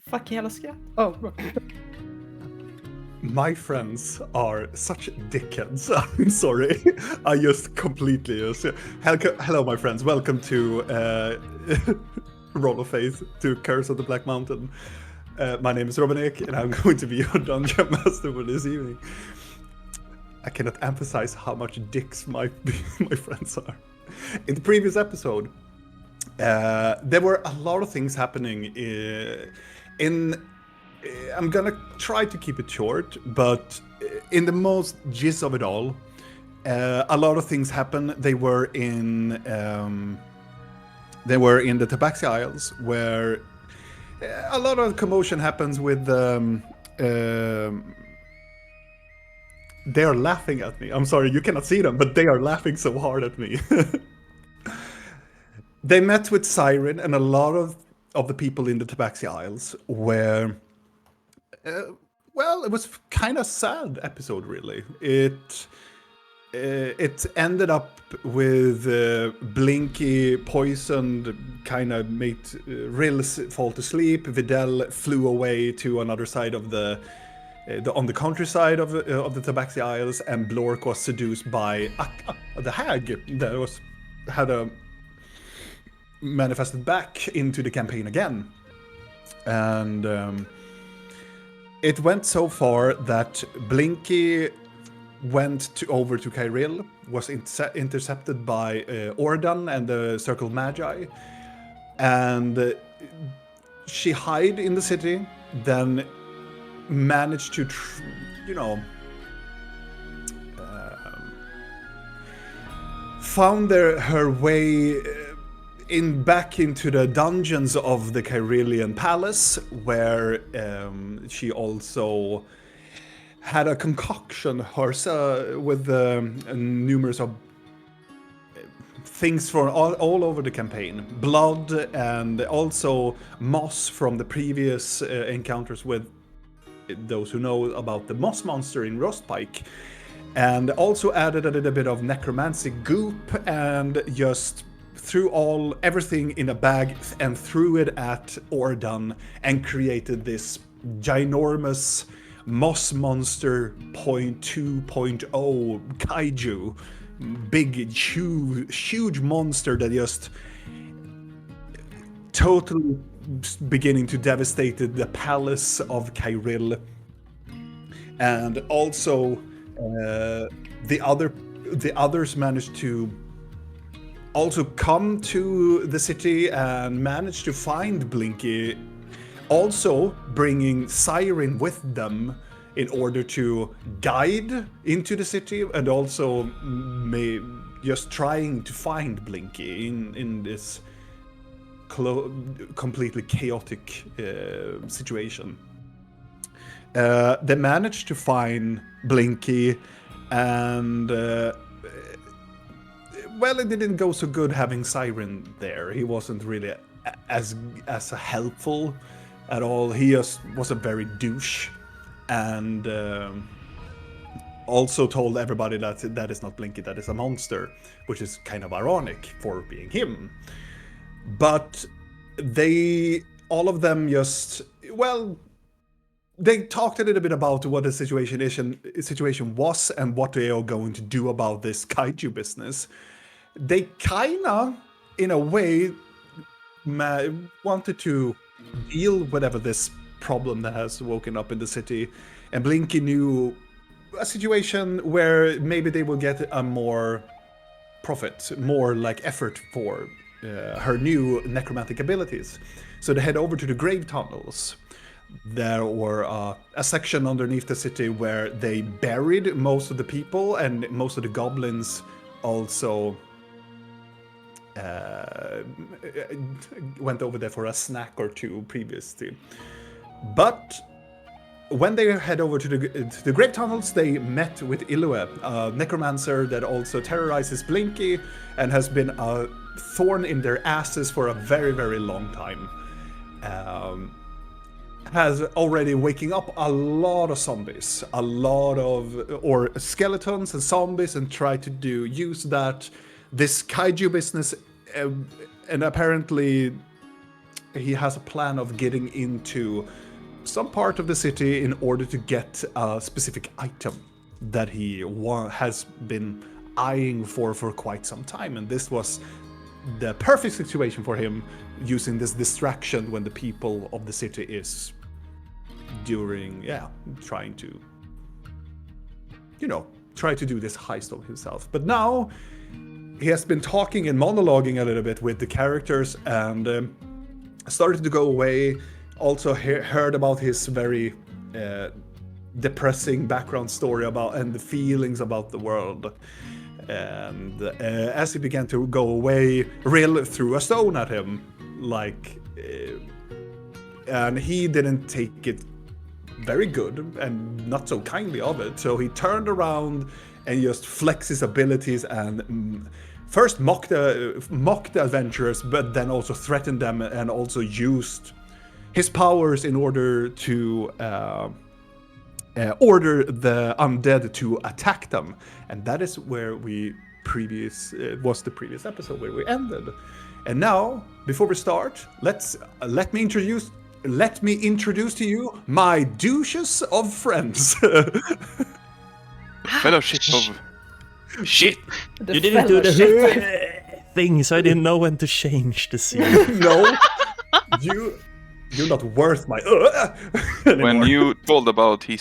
Fucking jävla skratt. Oh, bra. My friends are such dickheads. I'm sorry. I just completely hello, my friends. Welcome to Roll of Faith, to Curse of the Black Mountain. My name is Romanik, and I'm going to be your dungeon master for this evening. I cannot emphasize how much dicks my friends are. In the previous episode, there were a lot of things happening I'm gonna try to keep it short, but in the most gist of it all, a lot of things happen. They were in the Tabaxi Isles, where a lot of commotion happens with. They are laughing at me. I'm sorry, you cannot see them, but they are laughing so hard at me. They met with Siren and a lot of the people in the Tabaxi Isles, where. Well, it was kind of sad episode, really. It ended up with Blinky poisoned, kind of made Rills fall to sleep. Videl flew away to another side of on the countryside of the Tabaxi Isles, and Blork was seduced by the hag that had manifested back into the campaign again, and. It went so far that Blinky went over to Kyril, was intercepted by Ordan and the Circle Magi, and she hid in the city, then managed to, found her way back into the dungeons of the Kyrillian Palace, where she also had a concoction herself with numerous of things for all over the campaign. Blood and also moss from the previous encounters with those who know about the moss monster in Rostpike. And also added a little bit of necromancy goop and just threw everything in a bag and threw it at Ordan and created this ginormous moss monster 0.2.0 kaiju. Big, huge monster that just totally beginning to devastate the palace of Kyril. And also the others managed to also come to the city and manage to find Blinky, also bringing Siren with them in order to guide into the city, and also just trying to find Blinky in this completely chaotic situation. They managed to find Blinky, and well, it didn't go so good having Siren there. He wasn't really as helpful at all. He just was a very douche, and also told everybody that is not Blinky, that is a monster, which is kind of ironic for being him. But all of them just, well, they talked a little bit about what the situation was and what they are going to do about this kaiju business. They kinda, in a way, wanted to deal with whatever this problem that has woken up in the city, and Blinky knew a situation where maybe they will get a more profit, more like effort for her new necromantic abilities. So they head over to the grave tunnels. There were a section underneath the city where they buried most of the people, and most of the goblins also went over there for a snack or two previously. But when they head over to the grave tunnels, they met with Ilue, a necromancer that also terrorizes Blinky and has been a thorn in their asses for a very, very long time. Has already waking up a lot of zombies, or skeletons and zombies, and try to use this kaiju business, and apparently he has a plan of getting into some part of the city in order to get a specific item that he has been eyeing for quite some time, and this was the perfect situation for him, using this distraction when the people of the city is trying to try to do this heist of himself. But now he has been talking and monologuing a little bit with the characters, and started to go away. Also heard about his very depressing background story and the feelings about the world. And as he began to go away, Rill threw a stone at him, and he didn't take it very good and not so kindly of it. So he turned around and just flexed his abilities and first mocked the adventurers, but then also threatened them and also used his powers in order to order the undead to attack them. And that is where the previous episode where we ended. And now, before we start, let me introduce to you my douches of friends. Fellowship of shit. You didn't do the thing, so I didn't know when to change the scene. No, you're not worth my anymore. When you told about he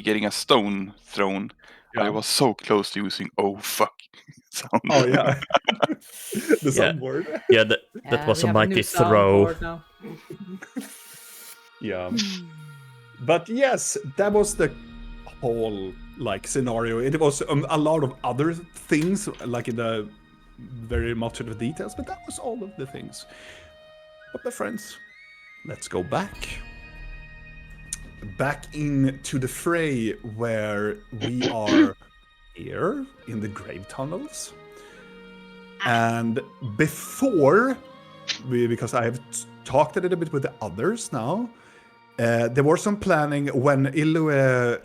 getting a stone thrown, I was so close to using "oh fuck" sound. Oh yeah, the sound word. Yeah, that was a mighty throw. Yeah, but yes, that was the whole scenario. It was a lot of other things, in the very much of the details, but that was all of the things. But my friends, let's go back into the fray where we are here in the grave tunnels. And because I have talked a little bit with the others now, there was some planning when Ilue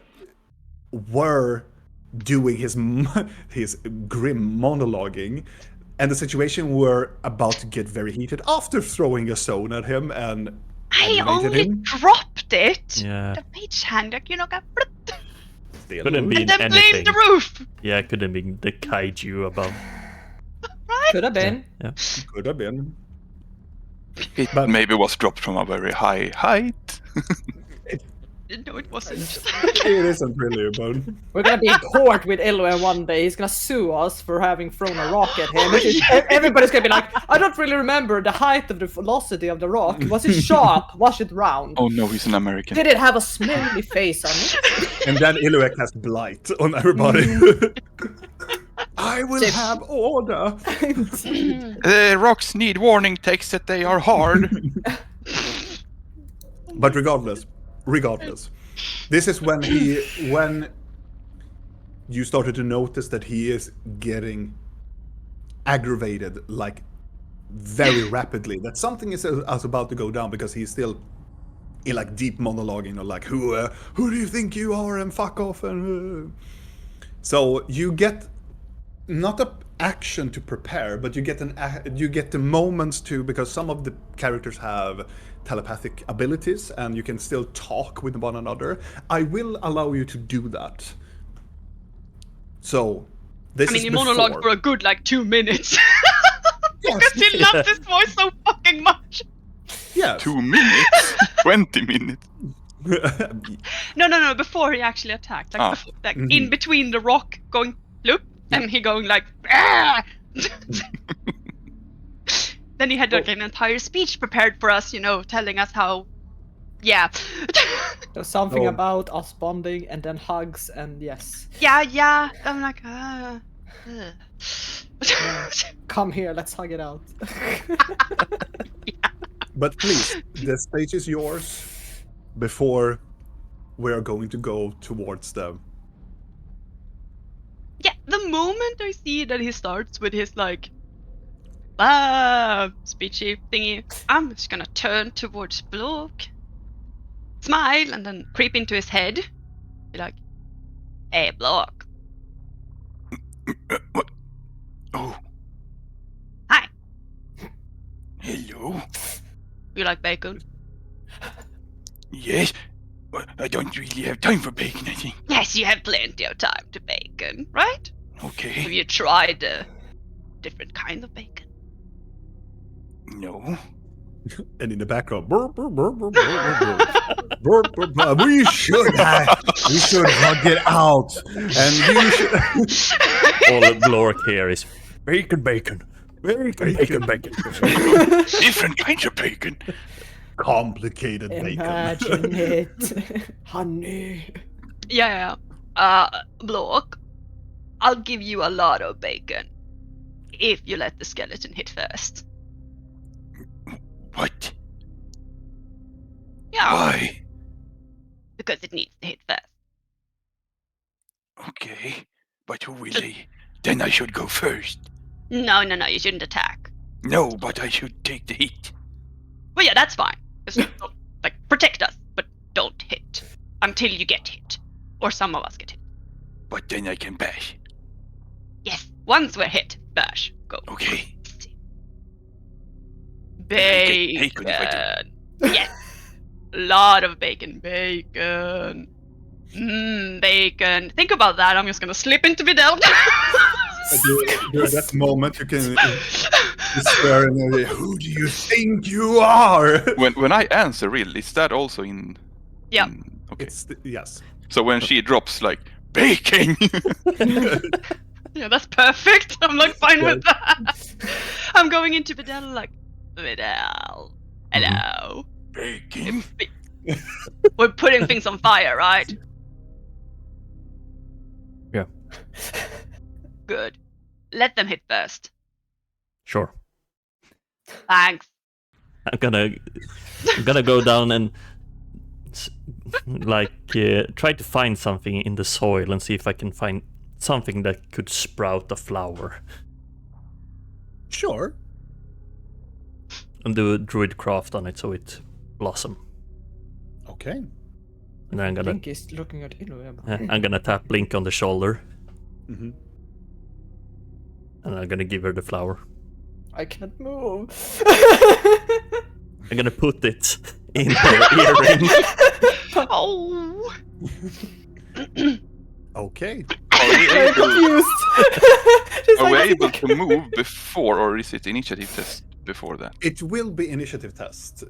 were doing his grim monologuing, and the situation were about to get very heated after throwing a stone at him and I only dropped it. Yeah. The mage hand, got Couldn't be and then anything. blame the roof. Yeah, couldn't be the kaiju above. Right? Could have been. Yeah. Could have been. It maybe was dropped from a very high height. No, it wasn't. It isn't really, but We're gonna be in court with Elwyn one day. He's gonna sue us for having thrown a rock at him. Everybody's gonna be like, I don't really remember the height of the velocity of the rock. Was it sharp? Was it round? Oh no, he's an American. Did it have a smelly face on it? and then Ilue cast blight on everybody. I will have order. The rocks need warning text that they are hard. But regardless, this is when you started to notice that he is getting aggravated, very rapidly. That something is about to go down, because he's still in deep monologuing, who do you think you are, and fuck off, and so you get not an action to prepare, but you get the moments to, because some of the characters have telepathic abilities and you can still talk with one another. I will allow you to do that. So this is he monologued for a good 2 minutes. Because he loves his voice so fucking much. Yeah. 2 minutes? 20 minutes? No, before he actually attacked. In between the rock going bloop and he going ah! Then he had an entire speech prepared for us, telling us how, yeah. There's something about us bonding and then hugs and yes. Yeah. I'm like, Come here, let's hug it out. Yeah. But please, the stage is yours before we're going to go towards them. Yeah, the moment I see that he starts with his speechy thingy, I'm just gonna turn towards Block, smile, and then creep into his head. Be like, hey, Block. What? Oh. Hi. Hello. You like bacon? Yes, but I don't really have time for bacon, I think. Yes, you have plenty of time to bacon, right? Have Okay. you tried different kinds of bacon? No. And in the background, burp, burp, burp, burp, burp, burp, burp, burp, burp. We should hug it out, and you should. All the Blork here is bacon, bacon. Bacon. Different kinds of bacon. Complicated bacon. Imagine it, honey. Yeah. Blork, I'll give you a lot of bacon if you let the skeleton hit first. What? Yeah. Why? Because it needs to hit first. Okay, but who will I? Then I should go first. No, you shouldn't attack. No, but I should take the hit. Well, yeah, that's fine. Just, like, protect us, but don't hit. Until you get hit. Or some of us get hit. But then I can bash. Yes, once we're hit, bash, go. Okay. Bacon. Bacon if I Yes. A lot of bacon. Bacon. Bacon. Think about that. I'm just gonna slip into Videl. During that moment, you can swear and say, "Who do you think you are?" When I answer, real, is that also in? Yeah. Okay. Yes. So when she drops like bacon, Yeah, that's perfect. I'm like fine with that. I'm going into Videl like Videl. Hello. bacon. We're putting things on fire, right? Yeah. Good. Let them hit first. Sure. Thanks. I'm gonna go down and try to find something in the soil and see if I can find something that could sprout a flower. Sure. And do a druid craft on it so it blossom. Okay. And then Blink is looking at Illuia. I'm gonna tap Blink on the shoulder. Mm-hmm. And I'm gonna give her the flower. I can't move. I'm gonna put it in her earring. Oh. Okay. Are we Very able, confused. She's are we like, able to move before, or is it initiative test before that? It will be initiative test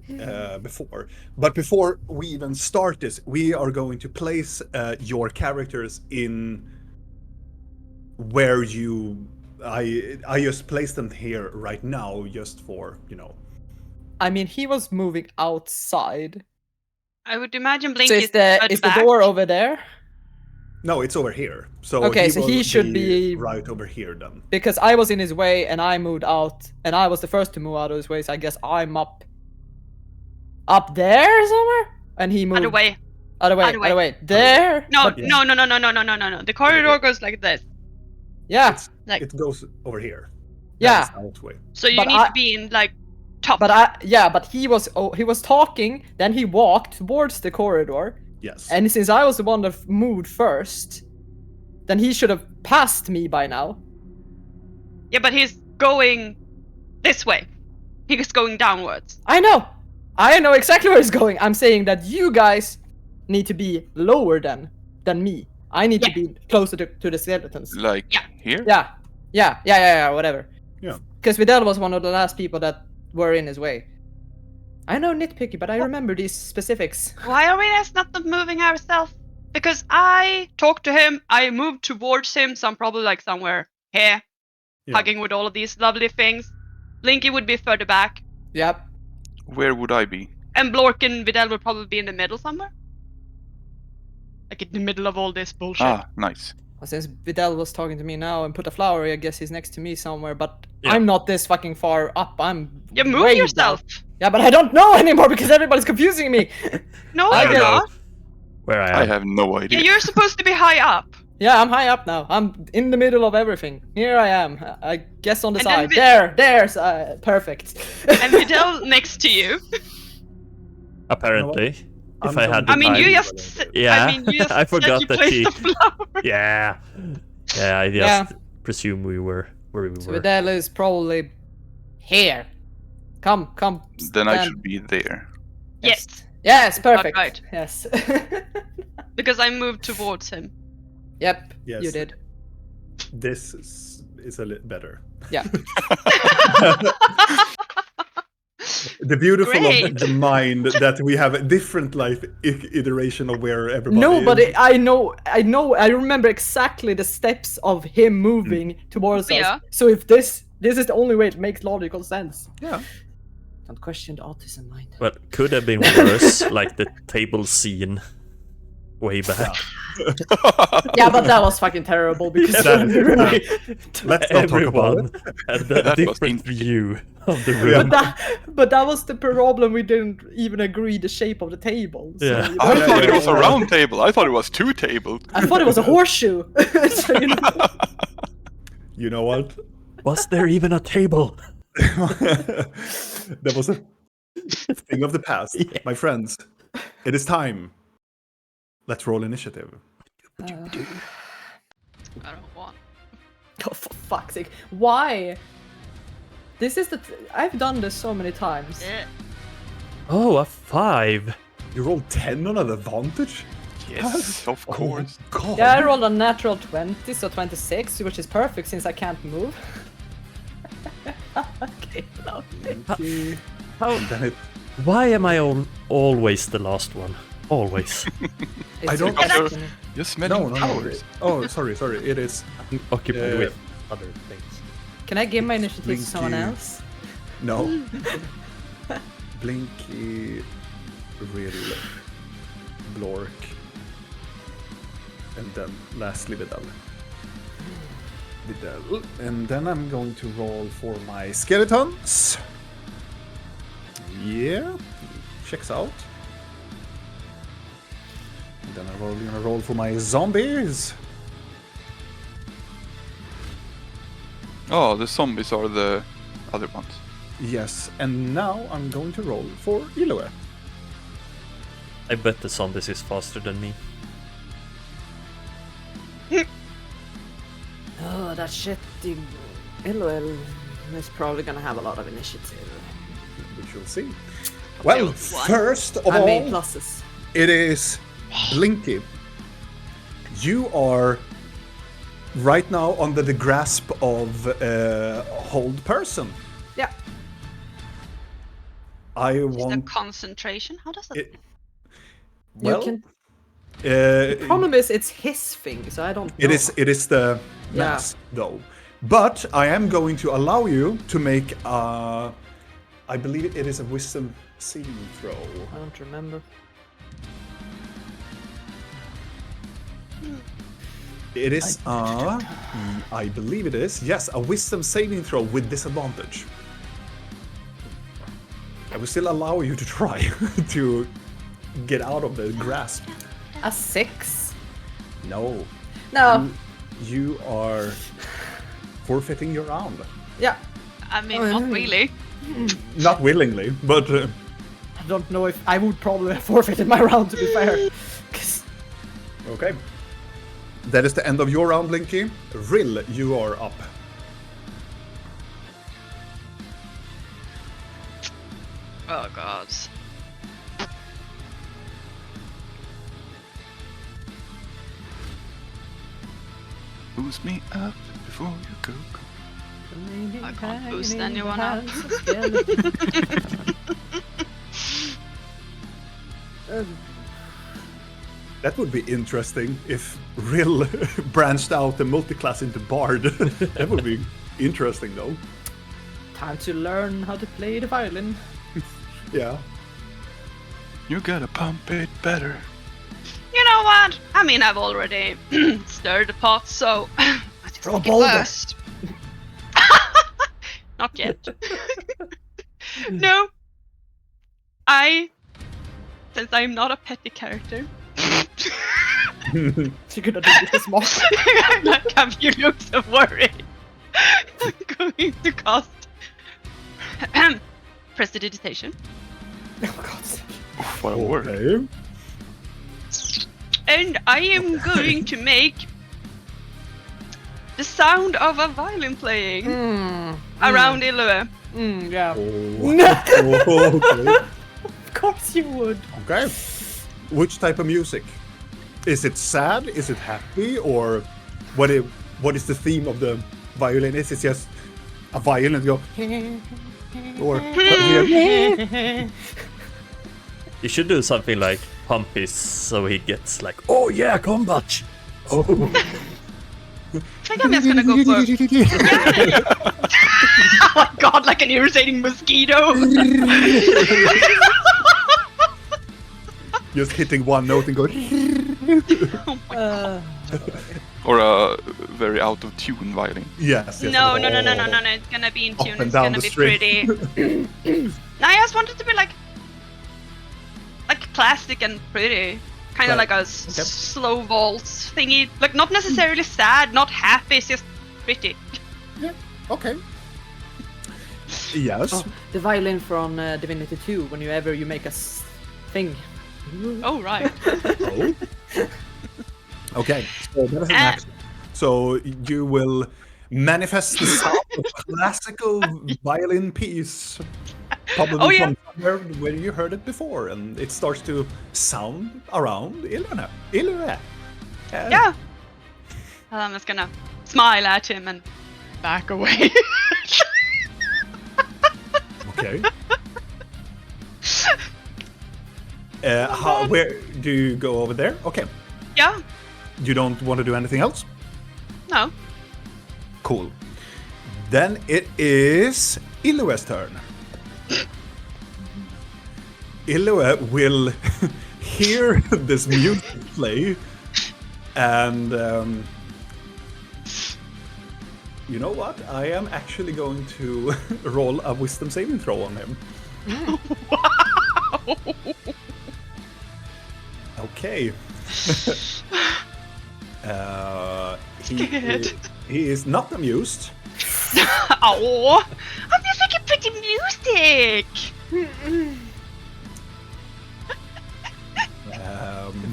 before. But before we even start this, we are going to place your characters in where you... I just placed them here right now just for, you know... I mean, he was moving outside. I would imagine Blink So is is the back. door over there? No, it's over here. So Okay, he so will he should be- right over here then. Because I was in his way and I moved out, and I was the first to move out of his way, so I guess I'm up there somewhere? And he moved... Other way. Other way, Other way. other way. There? No, But- no. The corridor goes like this. Yeah, Like, It goes over here. yeah. That is the way. so you but need I- to be in like top. But he was talking, then he walked towards the corridor, Yes. and since I was the one that moved first, then he should have passed me by now. Yeah, but he's going this way. He's going downwards. I know exactly where he's going. I'm saying that you guys need to be lower than me. I need to Yeah. be closer to the skeletons. Like Yeah. here? Yeah, whatever. Yeah. Because Vidal was one of the last people that were in his way. I know nitpicky, but I remember these specifics. Why are we just not moving ourselves? Because I talked to him, I moved towards him, so I'm probably like somewhere here, Yeah. hugging with all of these lovely things. Blinky would be further back, Yep. Where would I be? and Blork and Vidal would probably be in the middle somewhere. Like in the middle of all this bullshit. Ah, nice. Since Vidal was talking to me now and put a flower, I guess he's next to me somewhere, but Yeah. I'm not this fucking far up. I'm Yeah, move way yourself. down. Yeah, but I don't know anymore because everybody's confusing me. No, I you're get- not. Where I am. I have no Yeah, idea. you're supposed to be high up. Yeah, I'm high up now. I'm in the middle of everything. Here I am. I guess on the And then side. There's perfect. And Vidal next to you. Apparently. If I'm I had the I mean, time. you just. Yeah, I mean, you just I forgot said you that placed she- the flower. Yeah. Yeah, I just Yeah. presume we were where we So were. Vidal is probably here. Come. Then I stand. should be there. Yes. Yes, perfect. right. Yes. Because I moved towards him. Yep. Yes. You did. This is a little better. Yeah. The beautiful Great. of the mind that we have a different life iteration of where everybody No, is. but I remember exactly the steps of him moving towards Yeah. us. So if this is the only way it makes logical sense. Yeah. Don't question the autism mind. But could have been worse, like the table scene way back. Yeah, but that was fucking terrible because Let's not talk about Everyone it. had a That was different interesting. view of the room. but that was the problem. We didn't even agree the shape of the table. So, Yeah. you know, I thought it was a yeah. round table. I thought it was 2 tables. I thought it was a horseshoe. So, you know. You know what? Was there even a table? That was a thing of the past. Yeah. My friends, it is time. Let's roll initiative. I don't want. Oh, for fuck's sake! Why? This is I've done this so many times. Eh. Oh, a 5. You rolled 10 on an advantage? Yes, of course. Oh, God. Yeah, I rolled a natural 20, so 26, which is perfect since I can't move. Okay, no. And then it, Why am I always the last one? Always. I don't- Because you're smelling no. flowers. Oh, sorry. It is. Occupied with other things. Can I give my initiative to someone Blinky. else? No. Blinky, Rill, Blork, and then lastly Vidal. And then I'm going to roll for my skeletons. Yeah, checks out. And then I'm gonna roll for my zombies. Oh, the zombies are the other ones. Yes, and now I'm going to roll for Iloe. I bet the zombies is faster than me. Oh, that shit. LOL is probably gonna have a lot of initiative. We shall see. Well, One. first of I all, mean pluses. it is Blinky. You are right now under the grasp of a hold person. Yeah. I The want concentration? How does that? it. Well, you can. The uh, problem is it's his thing, so I don't know. it is the Yeah. mask though. But I am going to allow you to make I believe it is a wisdom saving throw. I don't remember. It is I believe it is. Yes, a wisdom saving throw with disadvantage. I will still allow you to try to get out of the grasp. A 6? No. No. You are forfeiting your round. Yeah. I mean, not really. Not willingly, but I don't know if I would probably have forfeited my round, to be fair. 'Cause okay. That is the end of your round, Blinky. Rill, you are up. Oh god. Boost me up before you go. I can't boost anyone up. That would be interesting if Rill branched out the multiclass into Bard. That would be interesting, though. Time to learn how to play the violin. Yeah. You gotta pump it better. You know what? I mean, I've already stirred the pot, so I just Throw a take it boulder. first. Not yet. No. Since I'm not a petty character, You're gonna do this more. I'm like, have you look so worried? I'm going to cast Prestidigitation. Oh god. What a word. Okay. And I am going to make the sound of a violin playing around Iloe. Yeah. Oh, okay. Of course you would. Okay. Which type of music? Is it sad? Is it happy? Or what is the theme of the violin? Is it just a violin and go? Or You should do something like Pumpy so he gets like, oh yeah, combat! oh. I think I'm just gonna go for. Oh my god, like an irritating mosquito! Just hitting one note and go. Oh my god. Or a very out of tune violin. Yes. No, it's gonna be in tune, and it's down gonna the be string. pretty. No, I just wanted to be like classic and pretty. Kind of Right. like a slow waltz thingy. Like not necessarily sad, not happy, it's just pretty. Okay. Yes. Oh, the violin from Divinity 2, whenever you make a thing. Oh, right. Oh. Okay. So that is an action. So you will manifest the sound of a classical violin piece. Probably Oh, yeah. from somewhere where you heard it before, and it starts to sound around Ilona. Yeah. I'm just gonna smile at him and back away. Okay. Where do you go over there? Okay. Yeah. You don't want to do anything else? No. Cool. Then it is Ilue's turn. Ilue will hear this music play, and you know what? I am actually going to roll a wisdom saving throw on him. Wow. Okay. Scared. He is not amused. Oh, I'm just making pretty music.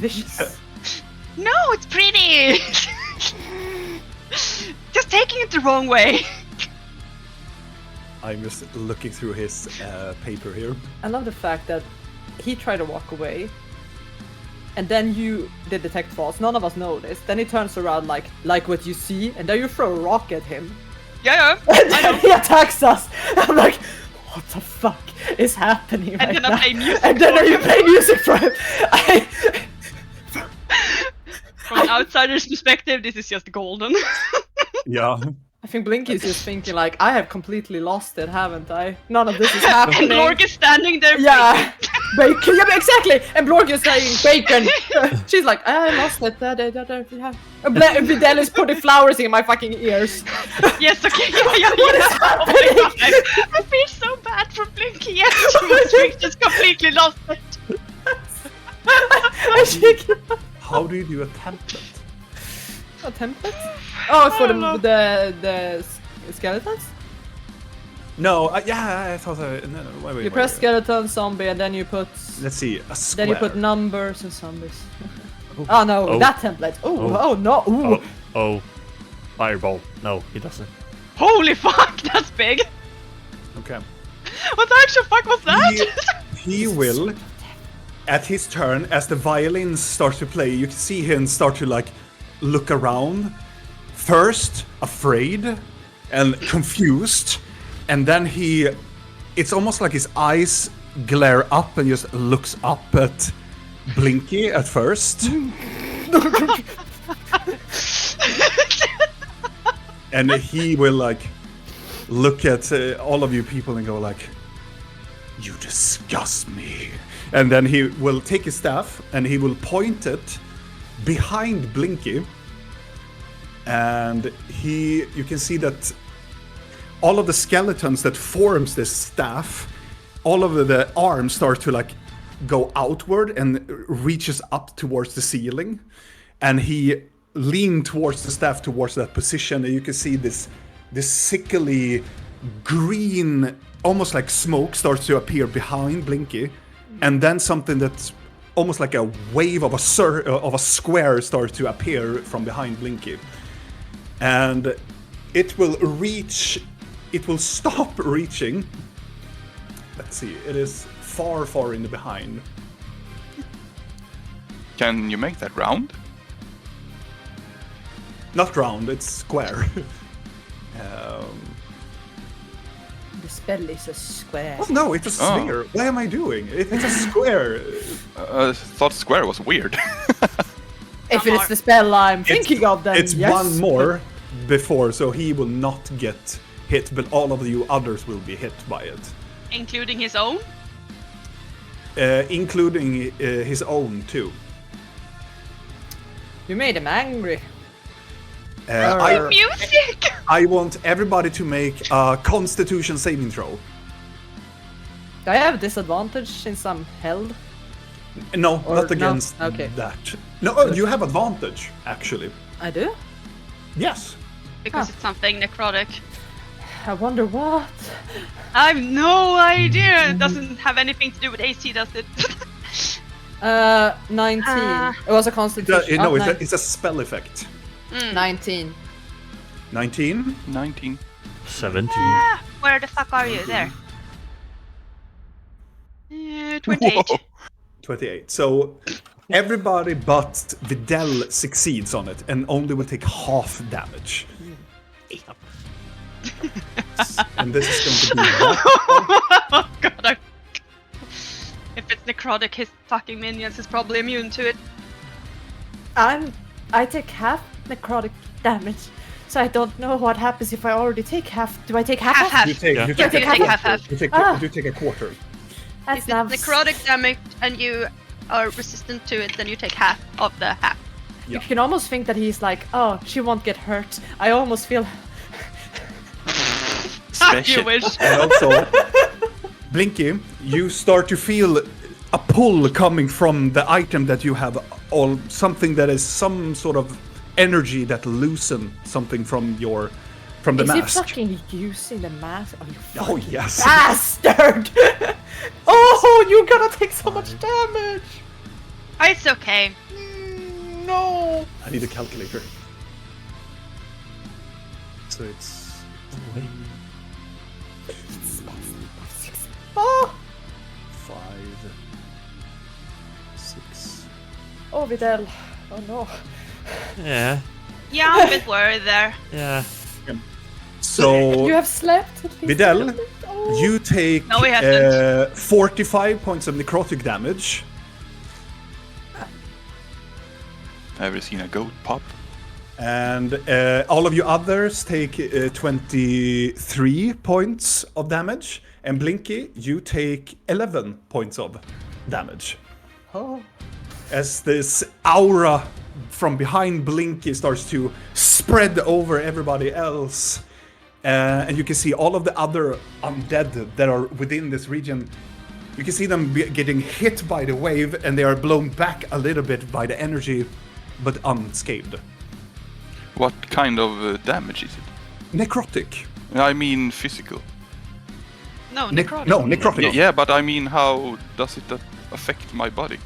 Vicious. No, it's pretty. Just taking it the wrong way. I'm just looking through his paper here. I love the fact that he tried to walk away, and then you did detect false. None of us noticed. Then he turns around like what you see, and then you throw a rock at him. Yeah. And then he attacks us. I'm like, what the fuck is happening right then now? I play music And then for you him. play music for him. From an outsider's perspective, this is just golden. Yeah. I think Blinky is just thinking like, I have completely lost it, haven't I? None of this is And happening. Lorg is standing there. Yeah, bacon. Yeah, exactly. And Blorg is saying bacon. She's like, I lost it. Yeah. And Videl is putting flowers in my fucking ears. Yes, okay. Yeah. What is Oh my happening? God. I feel so bad for Blinky. Yes, we just completely lost it. How do you do a template? A template? Oh, for the skeletons? No, yeah, I thought so. No, wait. You press skeleton, zombie, and then you put. Let's see, a square. Then you put numbers and zombies. Oh no, Oh. that template. Oh no. Ooh. Oh, fireball. No, he doesn't. Holy fuck, that's big. Okay. What the actual fuck was that? He will, at his turn, as the violins start to play, you can see him start to like look around. First, afraid and confused, and then it's almost like his eyes glare up and just looks up at Blinky at first. And he will like look at all of you people and go like, you disgust me. And then he will take his staff and he will point it behind Blinky. And you can see that all of the skeletons that forms this staff, all of the arms start to like go outward and reaches up towards the ceiling. And he leaned towards the staff towards that position, and you can see this sickly green, almost like smoke, starts to appear behind Blinky, and then something that's almost like a wave of a square starts to appear from behind Blinky, and it will reach it will stop reaching. Let's see, it is far, far in the behind. Can you make that round? Not round, it's square. The spell is a square. Oh no, it's a sphere. What am I doing? It's a square. I thought square was weird. If it's the spell I'm thinking of, then It's yes. one more before, so he will not get hit, but all of you others will be hit by it. Including his own? Including his own, too. You made him angry. Music! I want everybody to make a Constitution saving throw. Do I have disadvantage since I'm held? No, Or not no? against Okay. that. No, you have advantage, actually. I do? Yes. Because it's something necrotic. I wonder what? I have no idea! It doesn't have anything to do with AC, does it? 19. It was a constitution. No, it's a spell effect. 19. 19? 19. 17. Where the fuck are you? There. 28. Whoa. 28. So everybody but Videl succeeds on it and only will take half damage. And this is going to be Oh god, if it's necrotic, his fucking minions is probably immune to it. I take half necrotic damage, so I don't know what happens if I already take half. Do I take half? Half. You take, Yeah. you Yeah, take, you a take quarter. half. You take a quarter. That's If it's necrotic damage and you are resistant to it, then you take half of the half. You can almost think that he's like, oh, she won't get hurt. I almost feel. You wish. And also, Blinky, you start to feel a pull coming from the item that you have, or something that is some sort of energy that loosen something from the Is mask. he fucking using the mask? Oh, you Oh fucking yes. bastard! Oh, you're gonna take so much damage! It's okay. No! I need a calculator. So it's Oh! 5, 6. Oh, Videl. Oh no. Yeah. Yeah, I'm a bit worried there. Yeah. So You have slept at least. Videl, Oh. you take No, we haven't. 45 points of necrotic damage. Ever seen a goat pop? And all of you others take 23 points of damage. And Blinky, you take 11 points of damage. Oh. As this aura from behind Blinky starts to spread over everybody else. And you can see all of the other undead that are within this region. You can see them getting hit by the wave, and they are blown back a little bit by the energy, but unscathed. What kind of damage is it? Necrotic. I mean physical. No, necrotic. No, necrotic. Yeah, but I mean, how does it affect my body?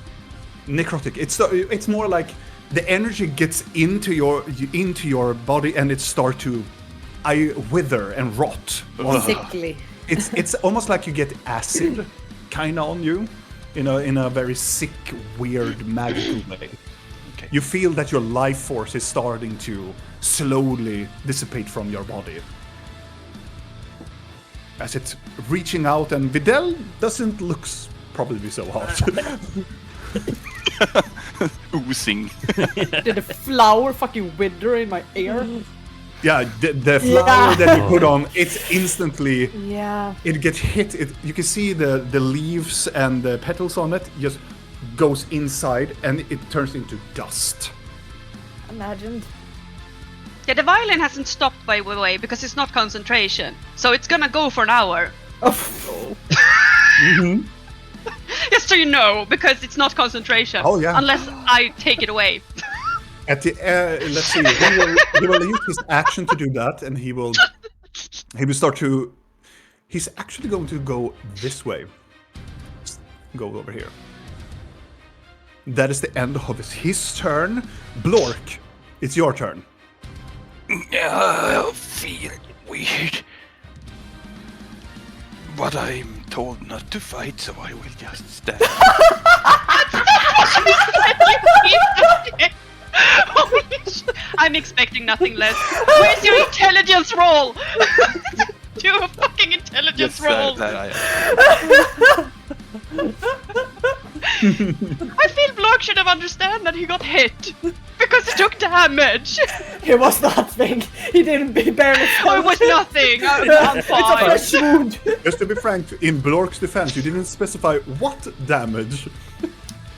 Necrotic. It's more like the energy gets into your body and it starts to wither and rot. Sickly. It's almost like you get acid kind of on you, in a very sick, weird, magical way. Okay. You feel that your life force is starting to slowly dissipate from your body. As it's reaching out, and Videl doesn't look probably so hot. Oozing. Did the flower fucking wither in my ear? Yeah, the flower that you put on, it's instantly, Yeah. it gets hit. You can see the leaves and the petals on it just goes inside, and it turns into dust. Imagined. Yeah, the violin hasn't stopped, by the way, because it's not concentration. So it's gonna go for an hour. Oh. Just so you know, because it's not concentration. Oh, yeah. Unless I take it away. At the let's see, he will use his action to do that, and he will start to. He's actually going to go this way. Go over here. That is the end of his turn. Blork, it's your turn. I feel weird. But I'm told not to fight, so I will just stand. Holy shit. I'm expecting nothing less. Where's your intelligence roll? Do a fucking intelligence roll. That I I feel Block should have understood that he got hit because he took damage. It was nothing. He barely. Oh, it was nothing. I'm It's a fine. fresh wound. Just to be frank, in Blork's defense, you didn't specify what damage.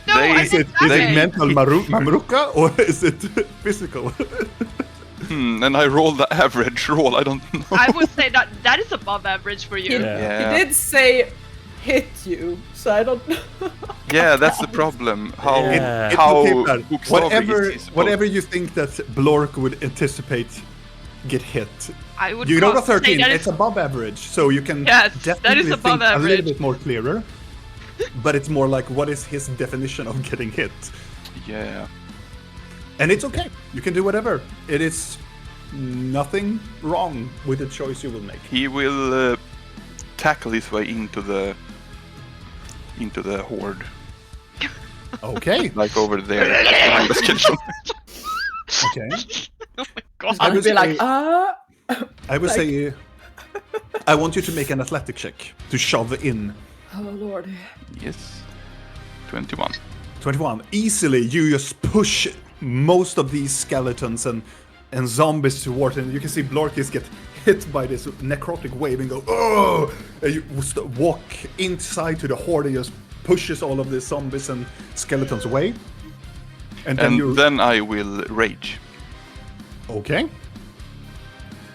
No, They- I Is did it damage. mental mamruka or is it physical? and I rolled the average roll. I don't know. I would say that is above average for you. Yeah. He did say hit you, so I don't know. Yeah, that's the problem. How Yeah. It's how okay, Brad. booksavvy is he supposed- Whatever you think that Blork would anticipate get hit. I would You rolled a say 13, that it's is- above average, so you can Yes, that definitely is above think a average. little bit more clearer. But it's more like, what is his definition of getting hit? Yeah. And it's okay. You can do whatever. It is nothing wrong with the choice you will make. He will tackle his way into the horde, Okay. like over there. behind the skeleton. Okay. Oh my god. I would be like, I would say I want you to make an athletic check to shove in. oh lord. Yes. 21. 21. Easily, you just push most of these skeletons and zombies towards, and you can see Blorkis get hit by this necrotic wave and go, oh! And you walk inside to the horde and just pushes all of the zombies and skeletons away. And Then I will rage. Okay.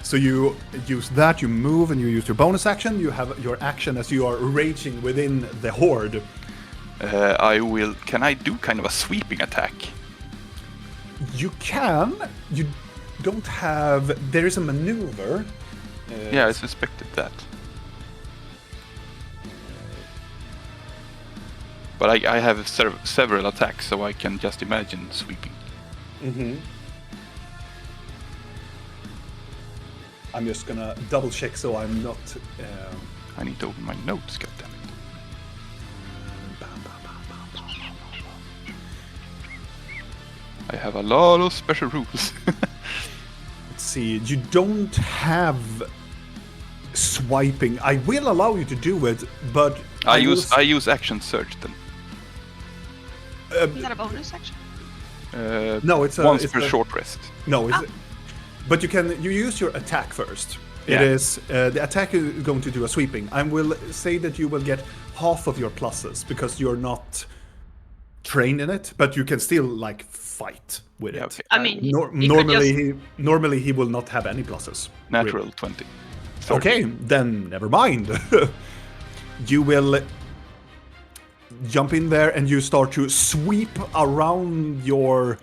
So you use that, you move, and you use your bonus action. You have your action as you are raging within the horde. I will. Can I do kind of a sweeping attack? You can. You don't have. There is a maneuver. Yeah, I suspected that. But I have several attacks, so I can just imagine sweeping. I'm just gonna double check so I'm not. I need to open my notes, goddammit. I have a lot of special rules. Let's see. You don't have swiping. I will allow you to do it, but I will use action search then. Is that a bonus action? No, it's a, once it's per a- short rest. No, but you use your attack first. Yeah. It is the attack is going to do a sweeping. I will say that you will get half of your pluses because you're not trained in it, but you can still like fight with Yeah, it. okay. I mean, he could Normally he will not have any pluses. Natural really. 20. Okay, then never mind. You will jump in there and you start to sweep around your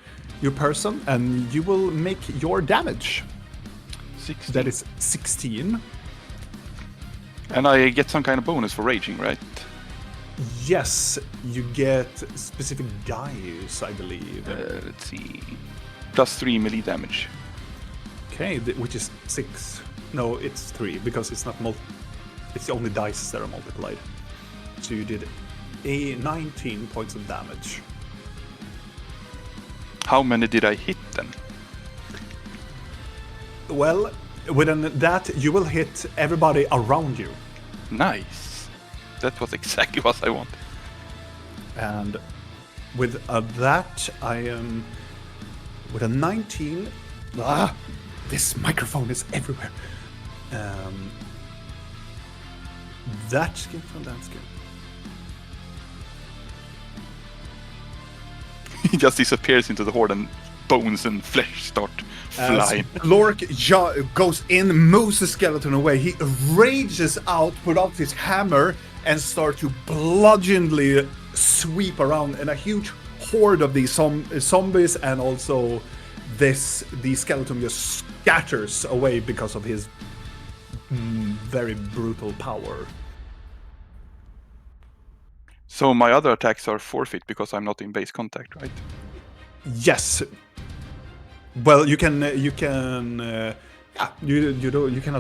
person, and you will make your damage. 16. That is 16. And I get some kind of bonus for raging, right? Yes, you get specific dice, I believe. Let's see. +3 melee damage. Okay, which is 6. No, it's 3 because it's not it's the only dice that are multiplied. So you did 19 points of damage. How many did I hit then? Well, within that, you will hit everybody around you. Nice. That was exactly what I wanted. And with that, I am with a 19. This microphone is everywhere. That skin from that skin. He just disappears into the horde and bones and flesh start flying. Lork goes in, moves the skeleton away. He rages out, put out his hammer, and start to bludgeoningly sweep around. And a huge horde of these zombies and also the skeleton just scatters away because of his very brutal power. So my other attacks are forfeit because I'm not in base contact, right? Yes. Well, you cannot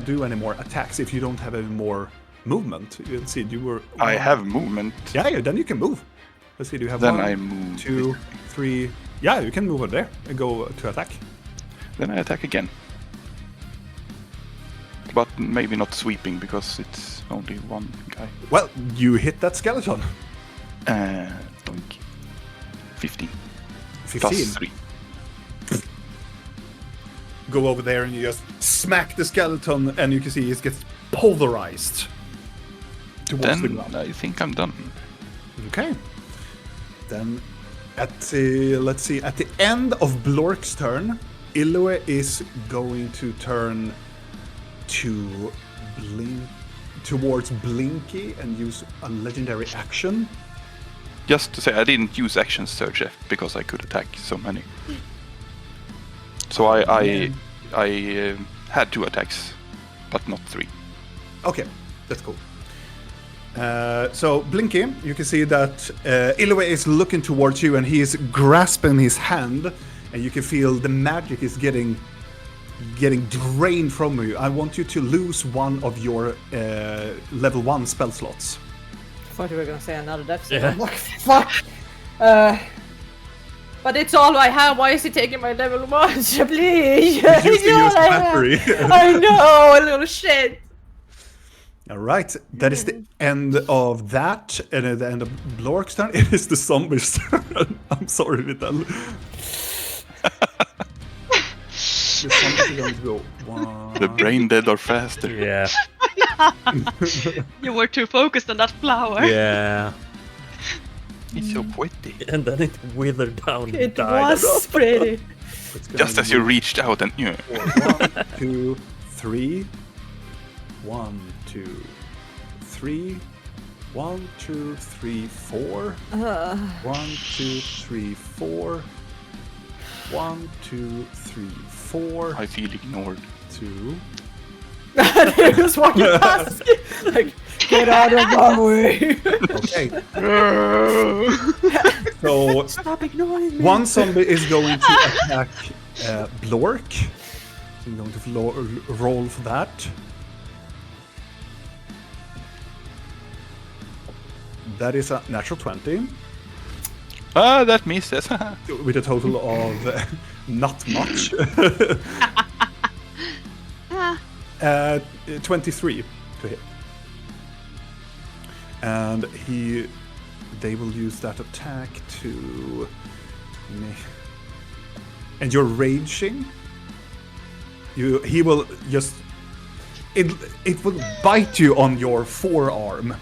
do any more attacks if you don't have any more movement. Let's see, you were... I have movement. Yeah, then you can move. Let's see, do you have Then 1, I move 2, 3... Yeah, you can move over there and go to attack. Then I attack again. But maybe not sweeping, because it's only one guy. Well, you hit that skeleton. Doink. 15. 15. Plus 3. Go over there and you just smack the skeleton, and you can see it gets pulverized towards the Then ground. I think I'm done. Okay. Then, let's see, at the end of Blork's turn, Ilue is going to turn to towards Blinky and use a legendary action. Just to say, I didn't use action surge because I could attack so many. So I had 2 attacks, but not 3. Okay, that's cool. So Blinky, you can see that Ilue is looking towards you, and he is grasping his hand, and you can feel the magic is getting drained from you. I want you to lose one of your level 1 spell slots. I thought you were gonna say another death save. Yeah. I'm like, fuck. But it's all I have. Why is he taking my level 1? Please. Use It's the all use I have. battery. I know, a little shit. All right, that is the end of that, and at the end of Blork's turn, it is the zombie's turn. I'm sorry, Vital. The zombies are going to go 1. The brain dead are faster. Yeah. You were too focused on that flower. Yeah. It's so poetic. And then it withered down and It died. was pretty. It's gonna Just as be you reached out and... 1, 2, 3. 1, 2, 3. 1, 2, 3, 4. 1, 2, 3, 4. 1, 2, 3, 4. I feel ignored. 2. They just walking past. Like, get out of my way. Okay. So Stop ignoring me. one zombie is going to attack Blork. So I'm going to roll for that. That is a natural 20 Ah, that misses. with a total of not much. 23 to hit. And they will use that attack to... And you're raging. He will just... It will bite you on your forearm.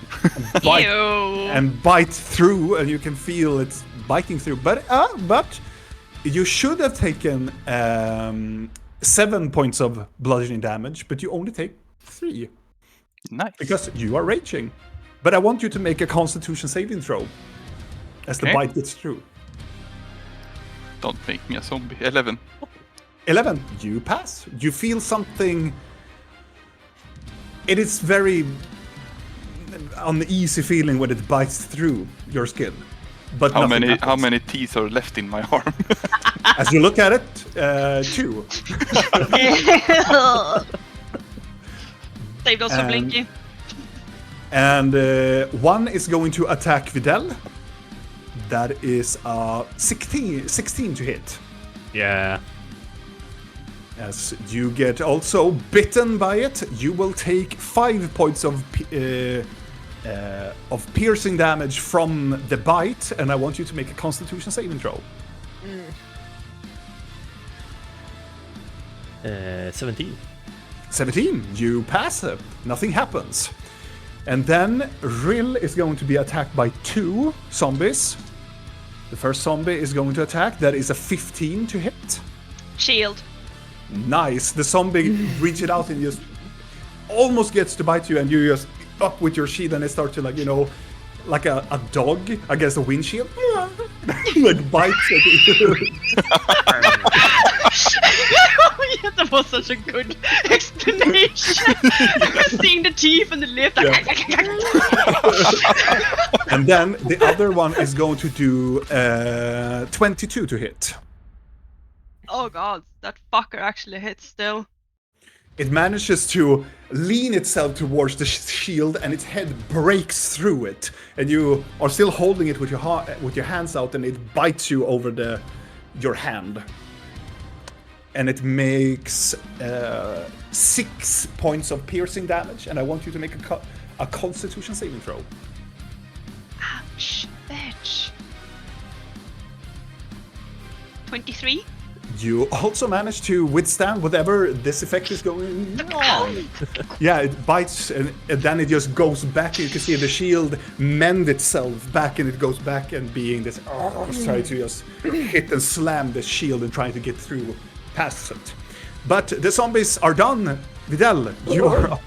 And bite through, and you can feel it's biting through. But you should have taken 7 points of bludgeoning damage, but you only take 3. Nice. Because you are raging. But I want you to make a Constitution saving throw as the Okay. bite gets through. Don't make me a zombie. 11. 11, you pass. You feel something... It is very uneasy feeling when it bites through your skin. But How nothing many happens. teeth are left in my arm? As you look at it, 2. Save those for Blinky. And 1 is going to attack Videl. That is 16 to hit. Yeah. As you get also bitten by it, you will take 5 points of piercing damage from the bite, and I want you to make a Constitution saving throw. 17. 17, you pass it. Nothing happens. And then Rill is going to be attacked by 2 zombies. The first zombie is going to attack. That is a 15 to hit. Shield. Nice. The zombie reaches out and just almost gets to bite you, and you just up with your shield, and it starts to, like, like a dog against a windshield. Like bites at you. Yeah, that was such a good explanation. Seeing the teeth and the lip. And then the other one is going to do 22 to hit. Oh god, that fucker actually hits still. It manages to lean itself towards the shield, and its head breaks through it. And you are still holding it with your hands out, and it bites you over your hand. And it makes 6 points of piercing damage, and I want you to make a Constitution saving throw. Ouch, bitch. 23? You also manage to withstand whatever this effect is going on. Yeah, it bites, and then it just goes back. You can see the shield mend itself back, and it goes back and being this, trying to just hit and slam the shield and trying to get through past it. But the zombies are done. Vidal, you are up.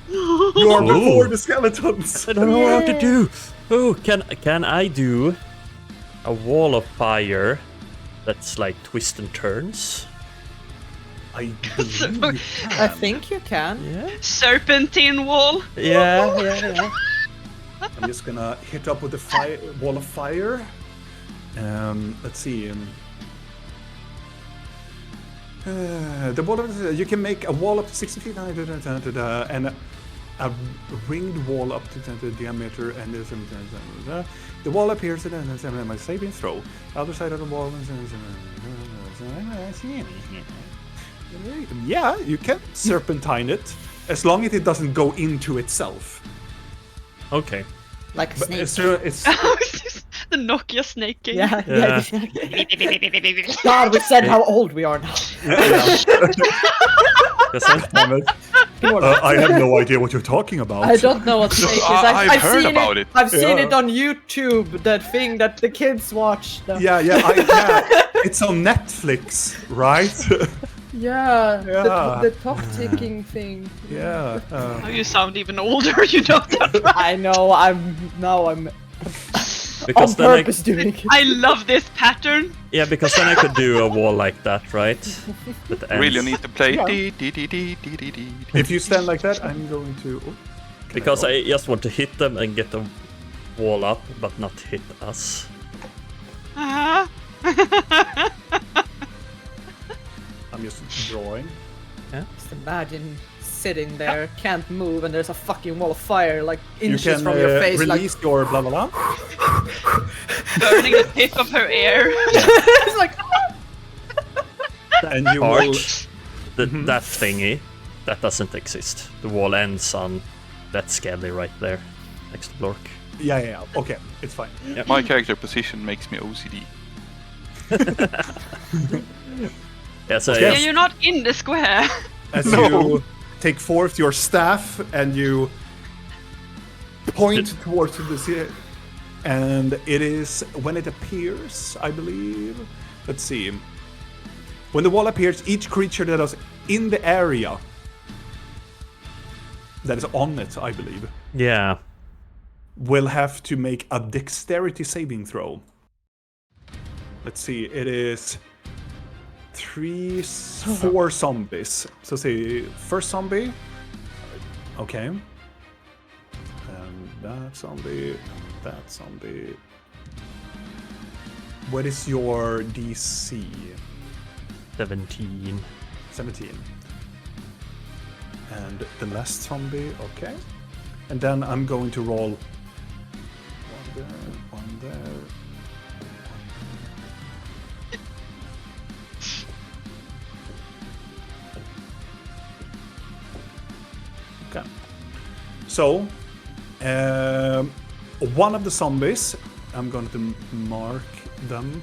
You are before the skeletons. I don't know what to do. Oh, can I do a wall of fire that's like twist and turns? I believe you can. I think you can. Yeah. Serpentine wall? Yeah. I'm just gonna hit up with the wall of fire. Let's see. The wall of, you can make a wall up to 60 feet and a ringed wall up to the diameter, and there's the wall appears at my saving throw. The other side of the wall. Yeah, you can serpentine it as long as it doesn't go into itself. Like Okay. a But snake. it's The Nokia snake game. Yeah. Yeah. God, we said how old we are now. I have no idea what you're talking about. I don't know what snake is. I've heard about it. I've seen Yeah. it on YouTube. That thing that the kids watch. Yeah, it's on Netflix, right? Yeah. Yeah. The top ticking thing. Yeah. Oh, you sound even older, you know that, right? I know. I'm Because on then purpose doing it. I love this pattern. because then I could do a wall like that, right? That ends. Really need to play. Yeah. If you stand like that, I'm going to. Oh, can Because go? I just want to hit them and get the wall up, but not hit us. Ah. I'm just drawing. Just imagine sitting there, can't move, and there's a fucking wall of fire like You inches can from your face. release your blah blah blah. Burning the tip of her ear. It's like. And you will. Arch, that thingy, that doesn't exist. The wall ends on that skelly right there, next to Blork. Yeah. Okay, it's fine. My character position makes me OCD. Yeah, so Yeah, you're not in the square. As you take forth your staff and you point towards the sea, and it is when it appears, I believe. Let's see. When the wall appears, each creature that is in the area that is on it, I believe, yeah. will have to make a dexterity saving throw. Let's see. It is 4 zombies. So say first zombie. Okay. And that zombie. And that zombie. What is your DC? 17. 17. And the last zombie. Okay. And then I'm going to roll 1 there, 1 there. Okay. So, one of the zombies, I'm going to mark them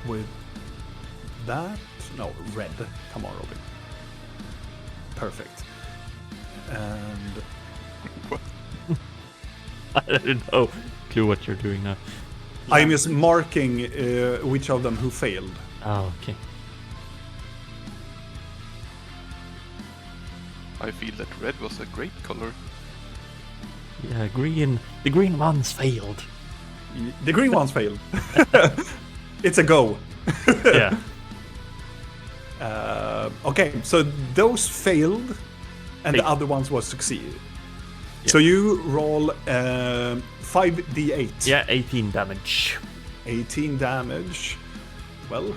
with that. No, red. Come on, Robin. Perfect. And I don't know. Clue what you're doing now. I'm just marking which of them who failed. Oh, okay. I feel that red was a great color. Yeah, green. The green ones failed. The green ones failed. It's a go. Yeah. Okay, so those failed, and the other ones was succeeded. So you roll 5d8. Yeah, 18 damage. 18 damage. Well,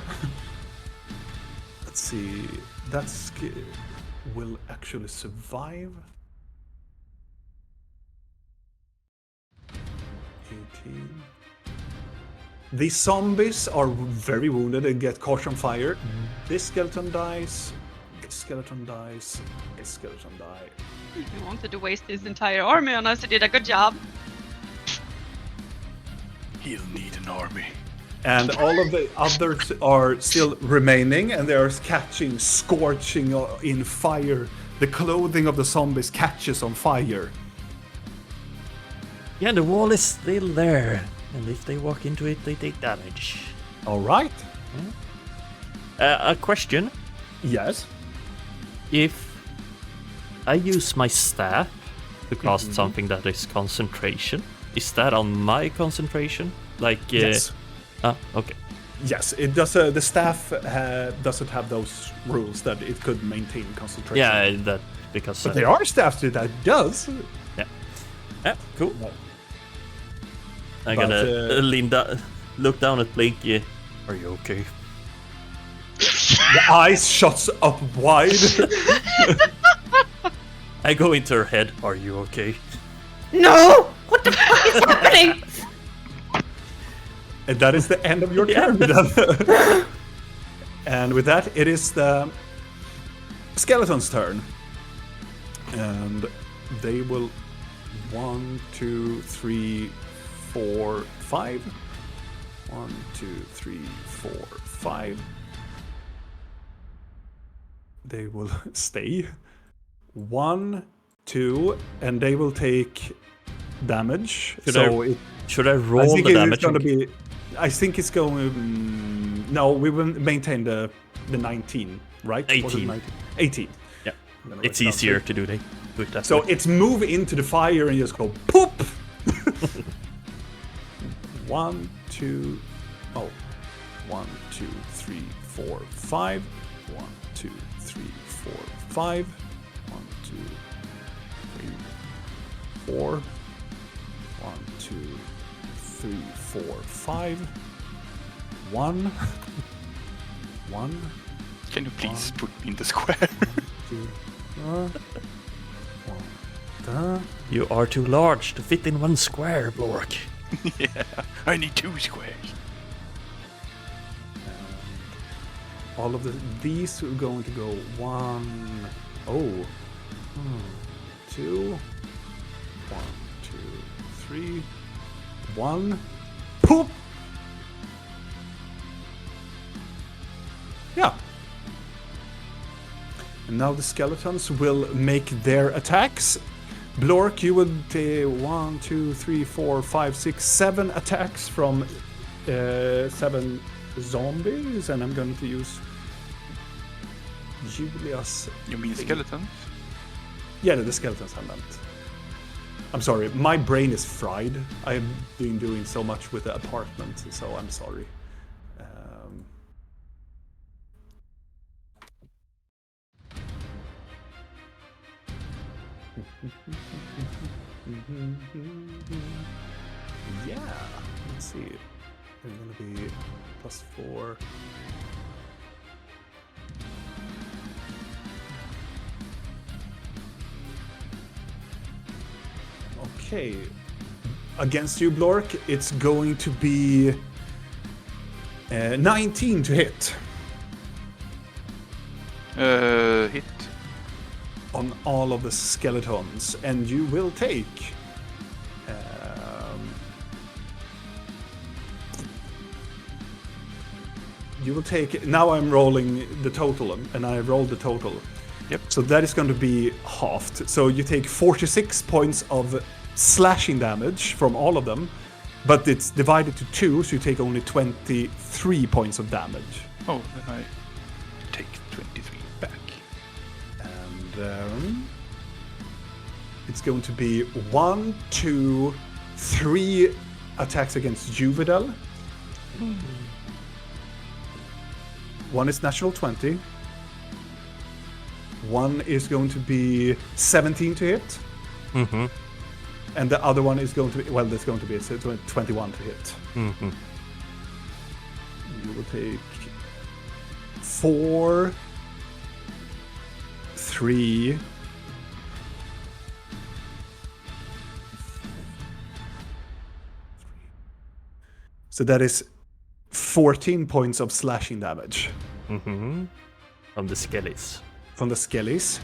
let's see. That's will actually survive. 18. The zombies are very wounded and get caught on fire. This skeleton dies. This skeleton dies. This skeleton dies. You wanted to waste his entire army on us. You did a good job. He'll need an army. And all of the others are still remaining, and they are catching, scorching in fire. The clothing of the zombies catches on fire. Yeah, the wall is still there. And if they walk into it, they take damage. All right. A question. Yes. If I use my staff to cast something that is concentration, is that on my concentration? Like, Yes. Okay. Yes, it does. The staff doesn't have those rules that it could maintain concentration. Yeah, that because. But there are staffs that does. Yeah, cool. I'm But, gonna look down at Blinky. Are you okay? The eyes shuts up wide. I go into her head. Are you okay? No! What the fuck is happening? And that is the end of your turn. Then. And with that, it is the skeleton's turn. And they will 1, 2, 3, 4, 5. 1, 2, 3, 4, 5. They will stay. 1, 2, and they will take damage. Should I roll I think the it's damage? going to be. I think it's going. No, we will maintain the 19, right? Was it 18. 19? 18. Yeah, I'm gonna it's write it down. easier to do that. So way. it's move into the fire and just go poop. 1, 2. Oh. 1, 2, 3, 4, 5. 1, 2, 3, 4, 5. 1, 2, 3, 4. 1, 2, 3, 4, 5. 1. 1. Can you please put me in the square? 2. 1. You are too large to fit in one square, Blork. Yeah, I need 2 squares. All of these are going to go 1. Oh. 2. 1, 2, 3. 1. Poop! Yeah. And now the skeletons will make their attacks. Blork, you will take 1, 2, 3, 4, 5, 6, 7 attacks from 7 zombies, and I'm going to use Julia's. You mean skeletons? Yeah, the skeletons I meant. I'm sorry, my brain is fried. I've been doing so much with the apartment, so I'm sorry. Yeah, let's see. It's gonna be +4. Okay. Against you, Blork, it's going to be 19 to hit Hit. on all of the skeletons, and you will take. You will take. Now I'm rolling the total, and I rolled the total. Yep. So that is going to be halved. So you take 46 points of slashing damage from all of them, but it's divided to 2, so you take only 23 points of damage. Oh, then I take 23 back. And it's going to be 1, 2, 3 attacks against Juvedal. One is natural 20. One is going to be 17 to hit. Mm-hmm. And the other one is going to be, well, that's going to be 21 to hit. Mm-hmm. You will take 4, 3. So that is 14 points of slashing damage Mm-hmm. From the skellies. from the skellies.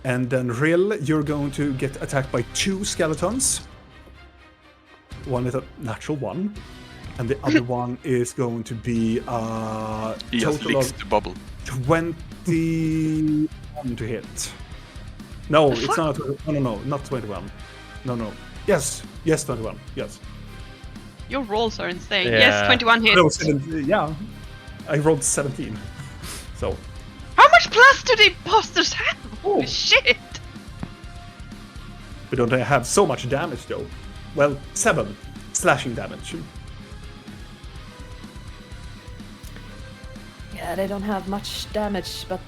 And then Rill, you're going to get attacked by 2 skeletons. One is a natural 1. And the other one is going to be a He just total licks of the bubble. 21 to hit. No, it's not. No, not 21. No. Yes, 21. Yes. Your rolls are insane. Yeah. Yes, 21 hits. No, 17, yeah. I rolled 17. So, How much plus do the imposters have? Holy Oh. shit! we don't have so much damage though. Well, 7 slashing damage. Yeah, they don't have much damage, but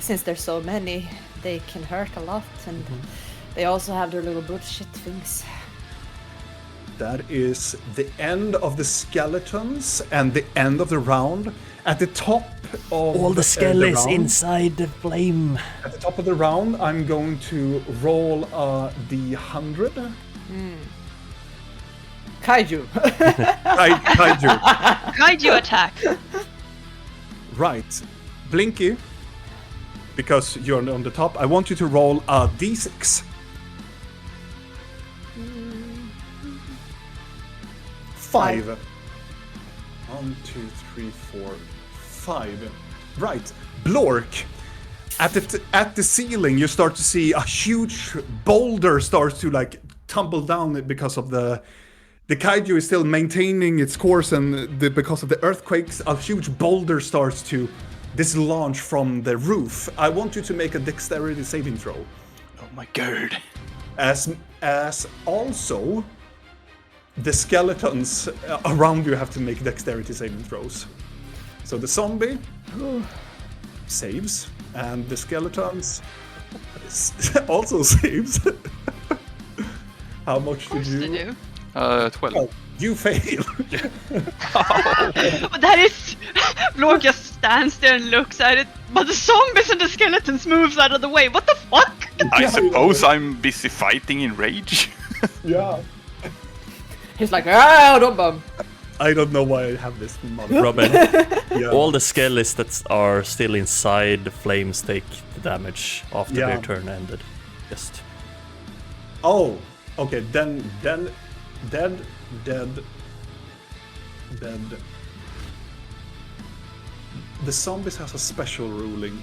since there's so many, they can hurt a lot, and they also have their little bullshit things. That is the end of the skeletons and the end of the round. At the top of All the skellies round, inside the flame. At the top of the round, I'm going to roll a D100. Kaiju! Kaiju. Kaiju attack. Right. Blinky, because you're on the top, I want you to roll a D6. 5. 1, 2, 3, 4, 5. Right. Blork. At the ceiling, you start to see a huge boulder starts to like tumble down because of the kaiju is still maintaining its course, and because of the earthquakes, a huge boulder starts to dislodge from the roof. I want you to make a dexterity saving throw. Oh my god. As also, the skeletons around you have to make dexterity saving throws. So the zombie saves, and the skeletons also saves. How much Of course did they you? do. 12. Oh, you fail. But that is... Blork just stands there and looks at it, but the zombies and the skeletons moves out of the way. What the fuck? I suppose I'm busy fighting in rage. Yeah. He's like, ah, don't bum. I don't know why I have this model. Robin, Yeah. all the skellies that are still inside the flames take the damage after Yeah. their turn ended. Just Oh, okay. Then dead. The zombies has a special ruling.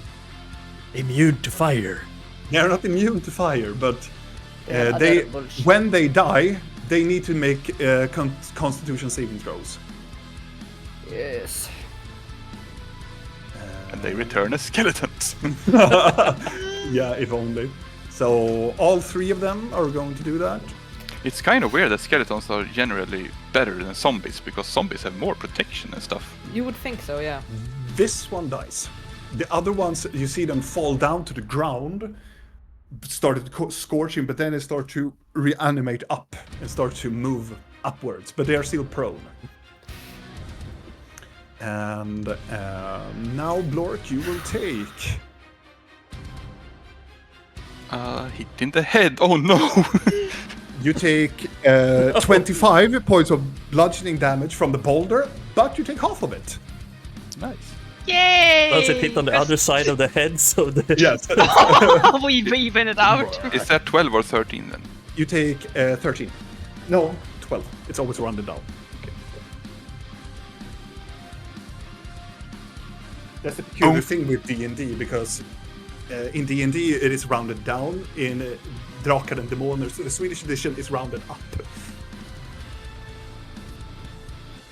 immune to fire. They're not immune to fire, but Yeah, they other bullshit. when they die, they need to make Constitution saving throws. Yes. And they return as skeletons. Yeah, if only. So all 3 of them are going to do that. It's kind of weird that skeletons are generally better than zombies, because zombies have more protection and stuff. You would think so, yeah. This one dies. The other ones, you see them fall down to the ground, started scorching, but then they start to reanimate up and start to move upwards, but they are still prone. And now, Blork, you will take... Hit in the head. Oh no! You take 25 points of bludgeoning damage from the boulder, but you take half of it. Nice. Yay! Does it hit on the other side of the head? So the Yes. We even it out. Is that 12 or 13 then? You take 13. No, 12. It's always rounded down. Okay. That's the peculiar thing with D&D, because in D&D it is rounded down. In Drakar and Demoner, the Swedish edition is rounded up.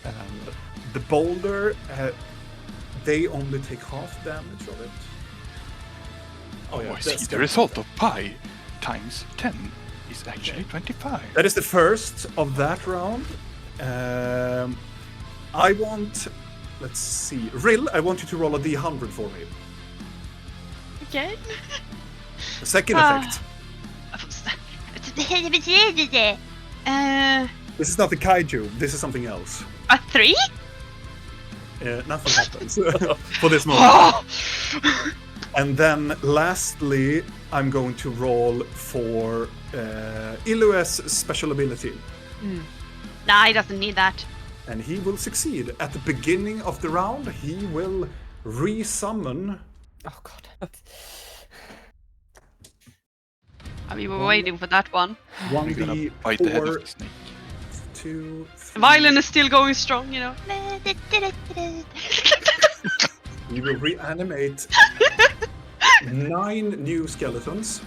And the boulder, they only take half damage of it. Oh yeah, I see. The result of pi times 10 is actually 25. that is the first of that round. I want, let's see, Rill, I want you to roll a D100 for me. Okay. The second Ah. effect. This is not the kaiju. This is something else. A 3? Nothing happens for this moment. And then lastly, I'm going to roll for Ilue's special ability. Nah, he doesn't need that. And he will succeed. At the beginning of the round, he will resummon. Oh god. We were waiting for that one. We're gonna bite the head of the snake. 2, 3. Violin is still going strong, you know. He will reanimate 9 new skeletons.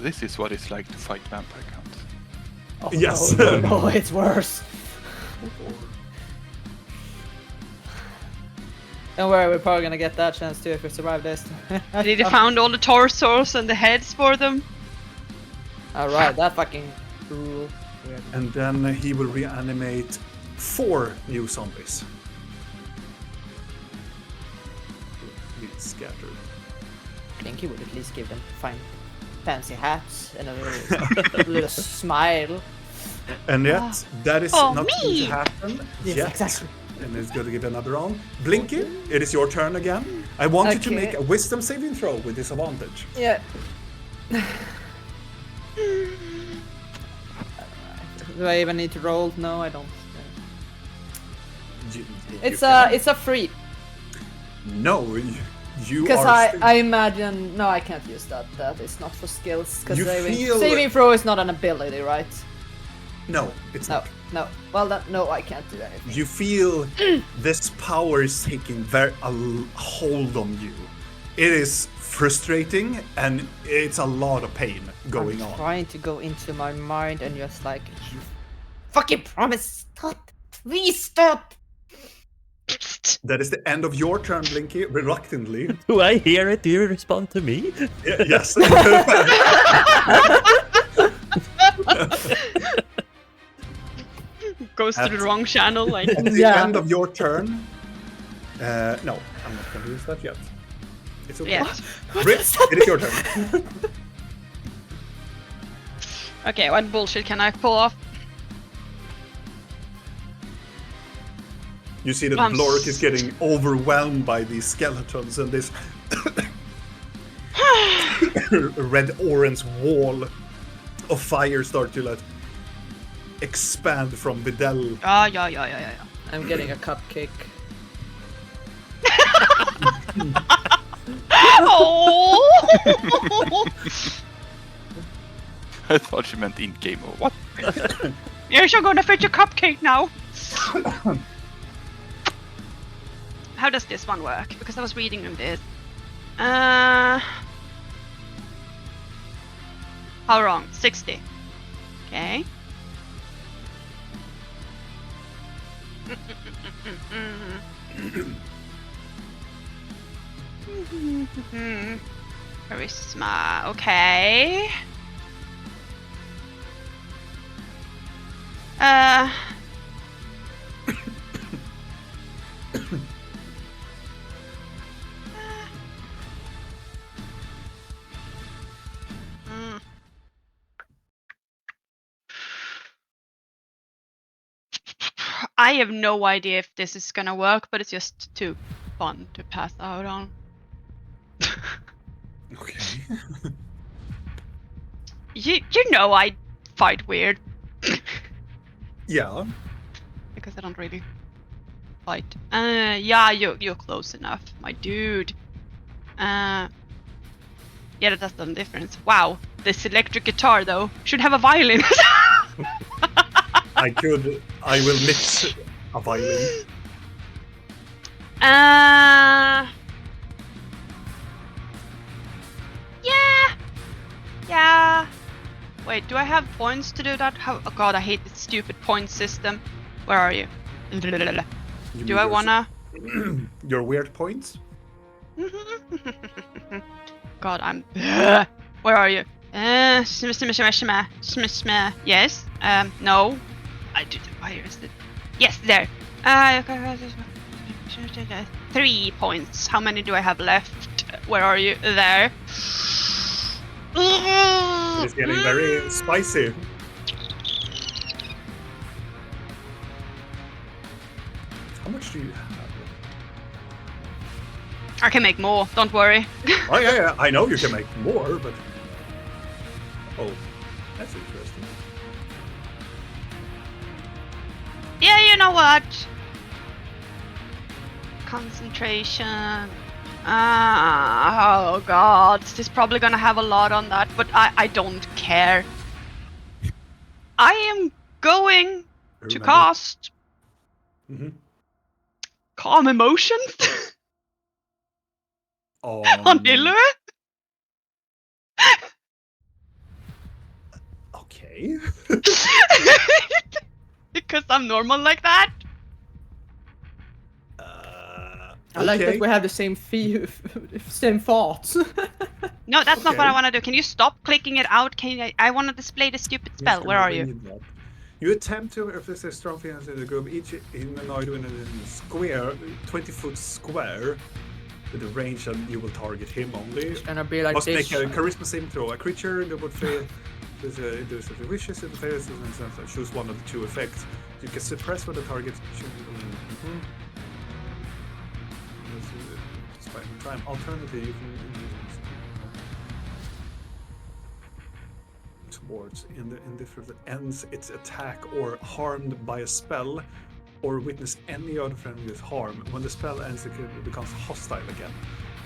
This is what it's like to fight vampire counts. Oh, Yes. No, it's worse. Don't worry, we're probably gonna get that chance too if we survive this. Did he found all the torsos and the heads for them? Alright, that fucking cool. And then he will reanimate 4 new zombies. It's scattered. I think he would at least give them fancy hats and a little smile. And yet, that is Oh, not going me! to happen Yes, yet. exactly. And it's going to give another round. Blinky, it is your turn again. I want you to Okay. make a wisdom saving throw with disadvantage. Yeah. Do I even need to roll? No, I don't. You It's can. a free. No, you Because are. I imagine no, I can't use that. That is not for skills. Because You feel- saving throw is not an ability, right? No, it's No, not. no. Well, no, I can't do anything. You feel this power is taking a hold on you. It is frustrating and it's a lot of pain going I'm on. trying to go into my mind and just like, you fucking promise, stop, please stop. That is the end of your turn, Blinky. Reluctantly. Do I hear it? Do you respond to me? Yes. Goes to the wrong channel, like. At the Yeah. end of your turn. No, I'm not going to use that yet. It's okay. Yes. Rip, it is your turn. Okay, what bullshit can I pull off? You see that I'm Blork is getting overwhelmed by these skeletons and this red-orange wall of fire start to expand from Videl. Yeah. I'm getting a cupcake. Oh! I thought you meant in game or what? Yes, you're gonna fetch a cupcake now. How does this one work? Because I was reading on this. How wrong? 60. Okay. Charisma. Okay. I have no idea if this is gonna work, but it's just too fun to pass out on. Okay. You know I fight weird. Yeah. Because I don't really fight. Yeah, you're close enough, my dude. Yeah, that does some difference. Wow, this electric guitar though should have a violin. I will mix a violin. Yeah. Wait, do I have points to do that? Oh god, I hate this stupid point system. Where are you? You Do mean I your- wanna? Your weird points? God, I'm. Where are you? Yes. No. I do. Where is it? Yes, there. 3 points. How many do I have left? Where are you? There. It's getting very spicy. How much do you have? I can make more. Don't worry. Oh yeah, I know you can make more, but oh, that's interesting. Yeah, you know what? Concentration. Oh god, this is probably gonna have a lot on that, but I don't care. I am going to Remember. cast Mhm. Calm Emotions on Ilue. Okay. Because I'm normal like that. I like that we have the same same thoughts. No, that's not what I Okay. want to do. Can you stop clicking it out? I want to display the stupid spell. Just Where are gonna you? read that. You attempt to, if there's a strong feelings in the group, each humanoid in a square, 20-foot square, with a range, and you will target him only. It's gonna be like Must this. make a charisma saving throw. A creature that would fail. There's if it wishes, if it fails, choose one of the two effects. You can suppress when the target. Despite the time. Alternatively, you can towards indifferent that ends its attack or harmed by a spell, or witness any other friendly harm. When the spell ends, it becomes hostile again,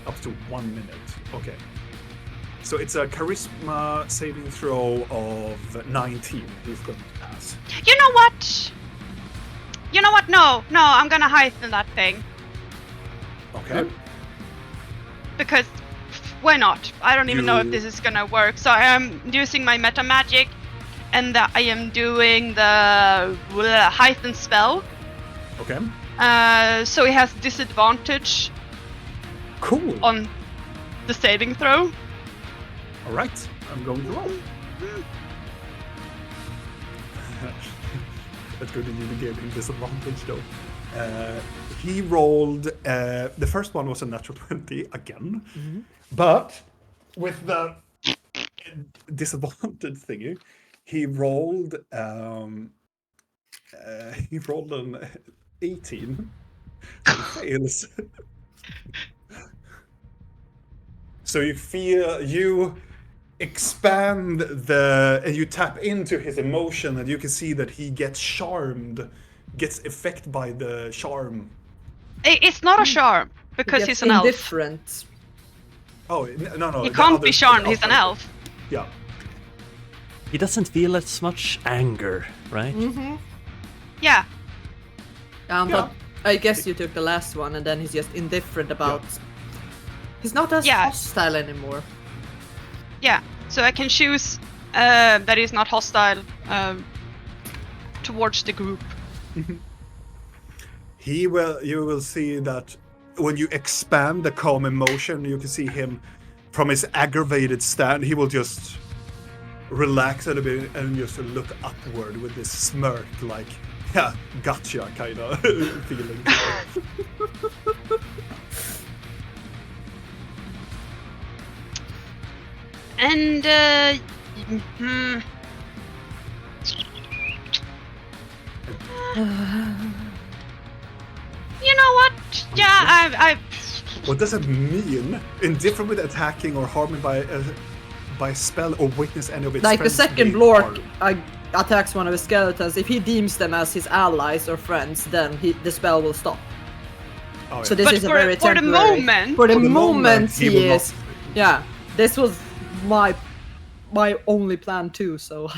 up to 1 minute. Okay. So it's a charisma saving throw of 19. He's going to pass. You know what? You know what? No, I'm gonna heighten that thing. Okay. Because why not? I don't even know if You- this is gonna work. So I am using my meta magic, and I am doing the heightened spell. Okay. So he has disadvantage Cool. on the saving throw. All right. I'm going to roll. That's good that you gave him disadvantage, though. He rolled. The first one was a natural 20 again, but with the disadvantage thingy, he rolled. He rolled an 18. So he fails. So you feel you expand and you tap into his emotion, and you can see that he gets charmed, gets affected by the charm. It's not a charm because He he's gets an elf. indifferent. Oh no! He the can't other- be charmed. the He's an other- elf. Yeah. He doesn't feel as much anger, right? Yeah. But I guess you took the last one, and then he's just indifferent about. He's not as Yeah. hostile anymore. Yeah. So I can choose that he's not hostile towards the group. You will see that when you expand the calm emotion, you can see him from his aggravated stand. He will just relax a little bit and just look upward with this smirk, like, yeah, gotcha kind of feeling. And you know what? Yeah, I What does it mean? Indifferent with attacking or harming by spell or witness any of its Like the friends second being Blork harmed? attacks one of his skeletons, if he deems them as his allies or friends, then the spell will stop. Oh, yeah. So this But is a for- very for the temporary. moment- For the For the moment, moment, he he will not- is. Yeah, this was my only plan too. So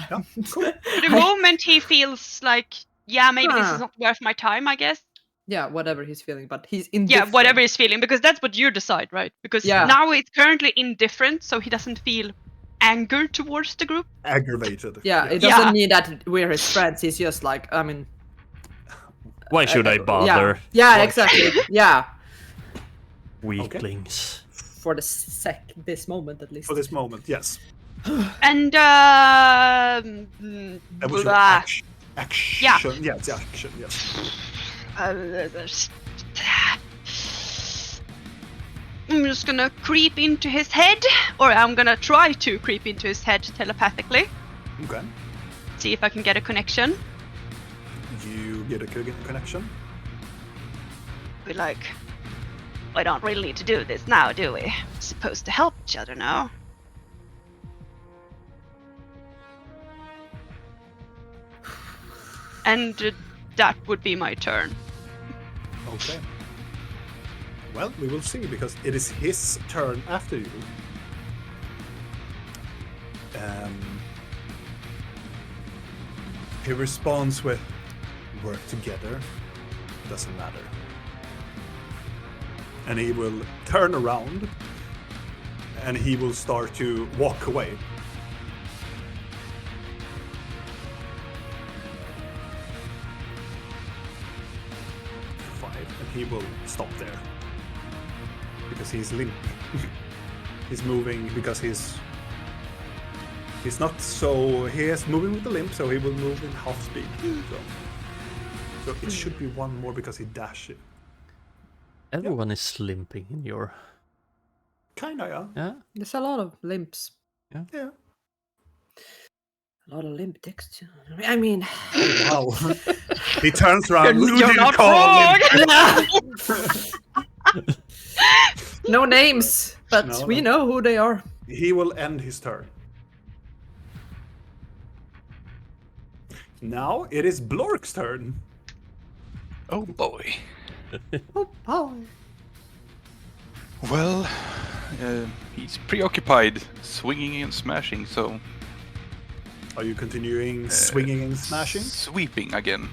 for the moment he feels like, yeah, maybe this is not worth my time, I guess. yeah, whatever he's feeling, but he's Yeah, indifferent. whatever he's feeling, because that's what you decide, right? Because Yeah. now it's currently indifferent, so he doesn't feel anger towards the group. Aggravated. Yeah, it Yes. doesn't Yeah. mean that we're his friends. He's just like, I mean, Why should I bother? yeah, exactly, yeah. Weaklings. For this moment at least. For this moment, yes. And That was your blah. action. Yeah. Yeah, it's action, yes. I'm just gonna creep into his head, or I'm gonna try to creep into his head telepathically, Okay. see if I can get a connection. You get a connection. Be like, We don't really need to do this now, do we? We're supposed to help each other now. And that would be my turn. Okay. Well, we will see, because it is his turn after you. He responds with, work together, doesn't matter. And he will turn around, and he will start to walk away. And he will stop there. Because he's limp. He's moving because he's not so... He is moving with the limp, so he will move in half speed. So it should be one more because he dashed it. Everyone is limping in your... Kinda, yeah. Yeah? There's a lot of limps. Yeah. A lot of limp text. I mean, Wow. He turns around. Who do You're you not call him? wrong! no names, but No, we no. know who they are. He will end his turn. Now it is Blork's turn. Oh boy. Oh, boy. Well, he's preoccupied swinging and smashing, so Are you continuing swinging and smashing? sweeping again.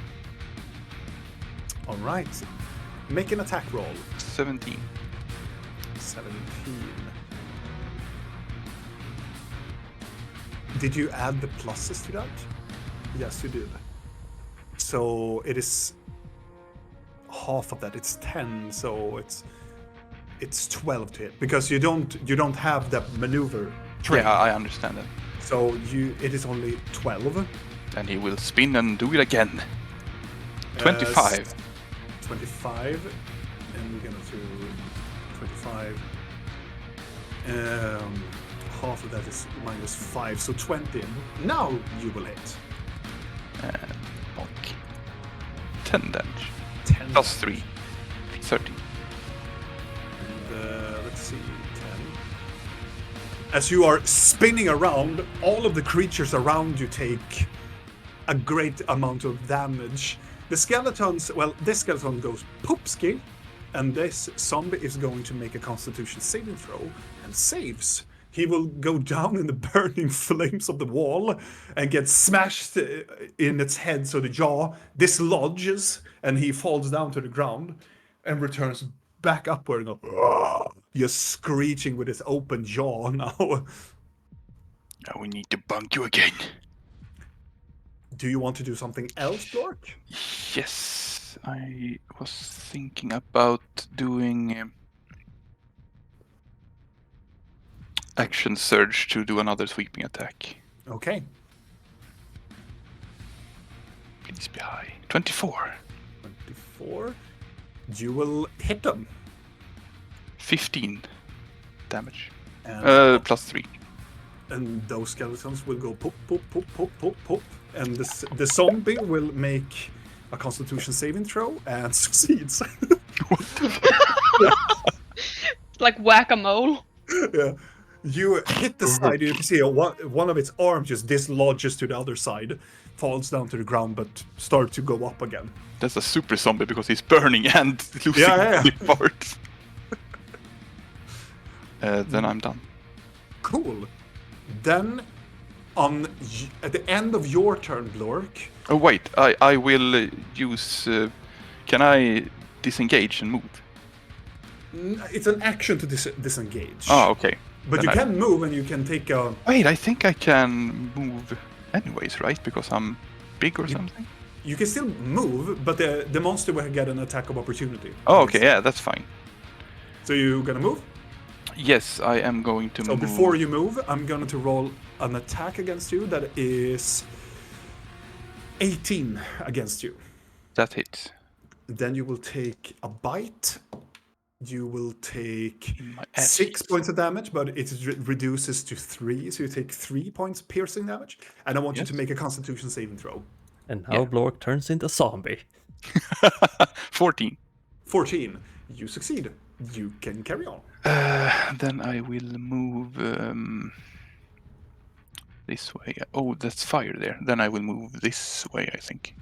All right. Make an attack roll. 17. 17. Did you add the pluses to that? Yes, you did. So it is half of that. It's 10, so it's 12 to hit because you don't have that maneuver trained. Yeah, I understand that. So it is only 12. And he will spin and do it again. 25. 25, and we're gonna do 25. Half of that is minus 5, so 20. Now you will hit. Bonk. 10 damage. 10 Plus 3. 13. And, let's see, 10. As you are spinning around, all of the creatures around you take a great amount of damage. The skeletons, well, this skeleton goes poopski, and this zombie is going to make a constitution saving throw and saves. He will go down in the burning flames of the wall and get smashed in its head, so the jaw dislodges and he falls down to the ground and returns back upward and goes, just screeching with his open jaw now. Now we need to bunk you again. Do you want to do something else, Dork? Yes, I was thinking about doing action surge to do another sweeping attack. Okay. Please be high. 24. 24. You will hit them. 15 damage. And, Plus 3. and those skeletons will go pop, pop, pop, pop, pop, pop. And the zombie will make a constitution saving throw and succeeds. Like whack-a-mole. Yeah. You hit the side, you can see one of its arms just dislodges to the other side, falls down to the ground, but starts to go up again. That's a super zombie because he's burning and losing Yeah. parts. Then I'm done. Cool. Then, at the end of your turn, Blork. Oh wait, I will use... can I disengage and move? It's an action to disengage. Oh, okay. But Then you I- can move and you can take a... Wait, I think I can move anyways, right? Because I'm big or something? You can still move, but the monster will get an attack of opportunity. Oh, okay, yeah, that's fine. So you're gonna move? Yes, I am going to So move. before you move, I'm going to roll an attack against you that is 18 against you. That hits. Then you will take a bite. You will take My ass 6 cheeks. points of damage, but it reduces to 3, so you take 3 points piercing damage. And I want you to Yes. make a constitution saving throw. And now Yeah. Blork turns into zombie. 14. 14. You succeed. You can carry on. Then I will move this way. Oh, that's fire there. Then I will move this way, I think.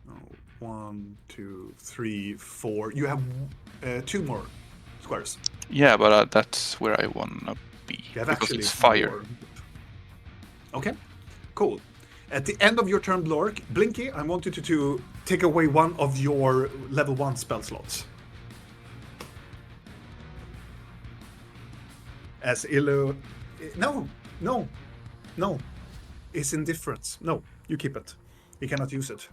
Oh, 1, 2, 3, 4. You have 2 more squares. Yeah, but that's where I wanna be You have because actually it's fire. more. Okay, cool. At the end of your turn, Blork, Blinky, I want you to take away one of your level 1 spell slots. As Illu... No. It's indifference. No, you keep it. He cannot use it.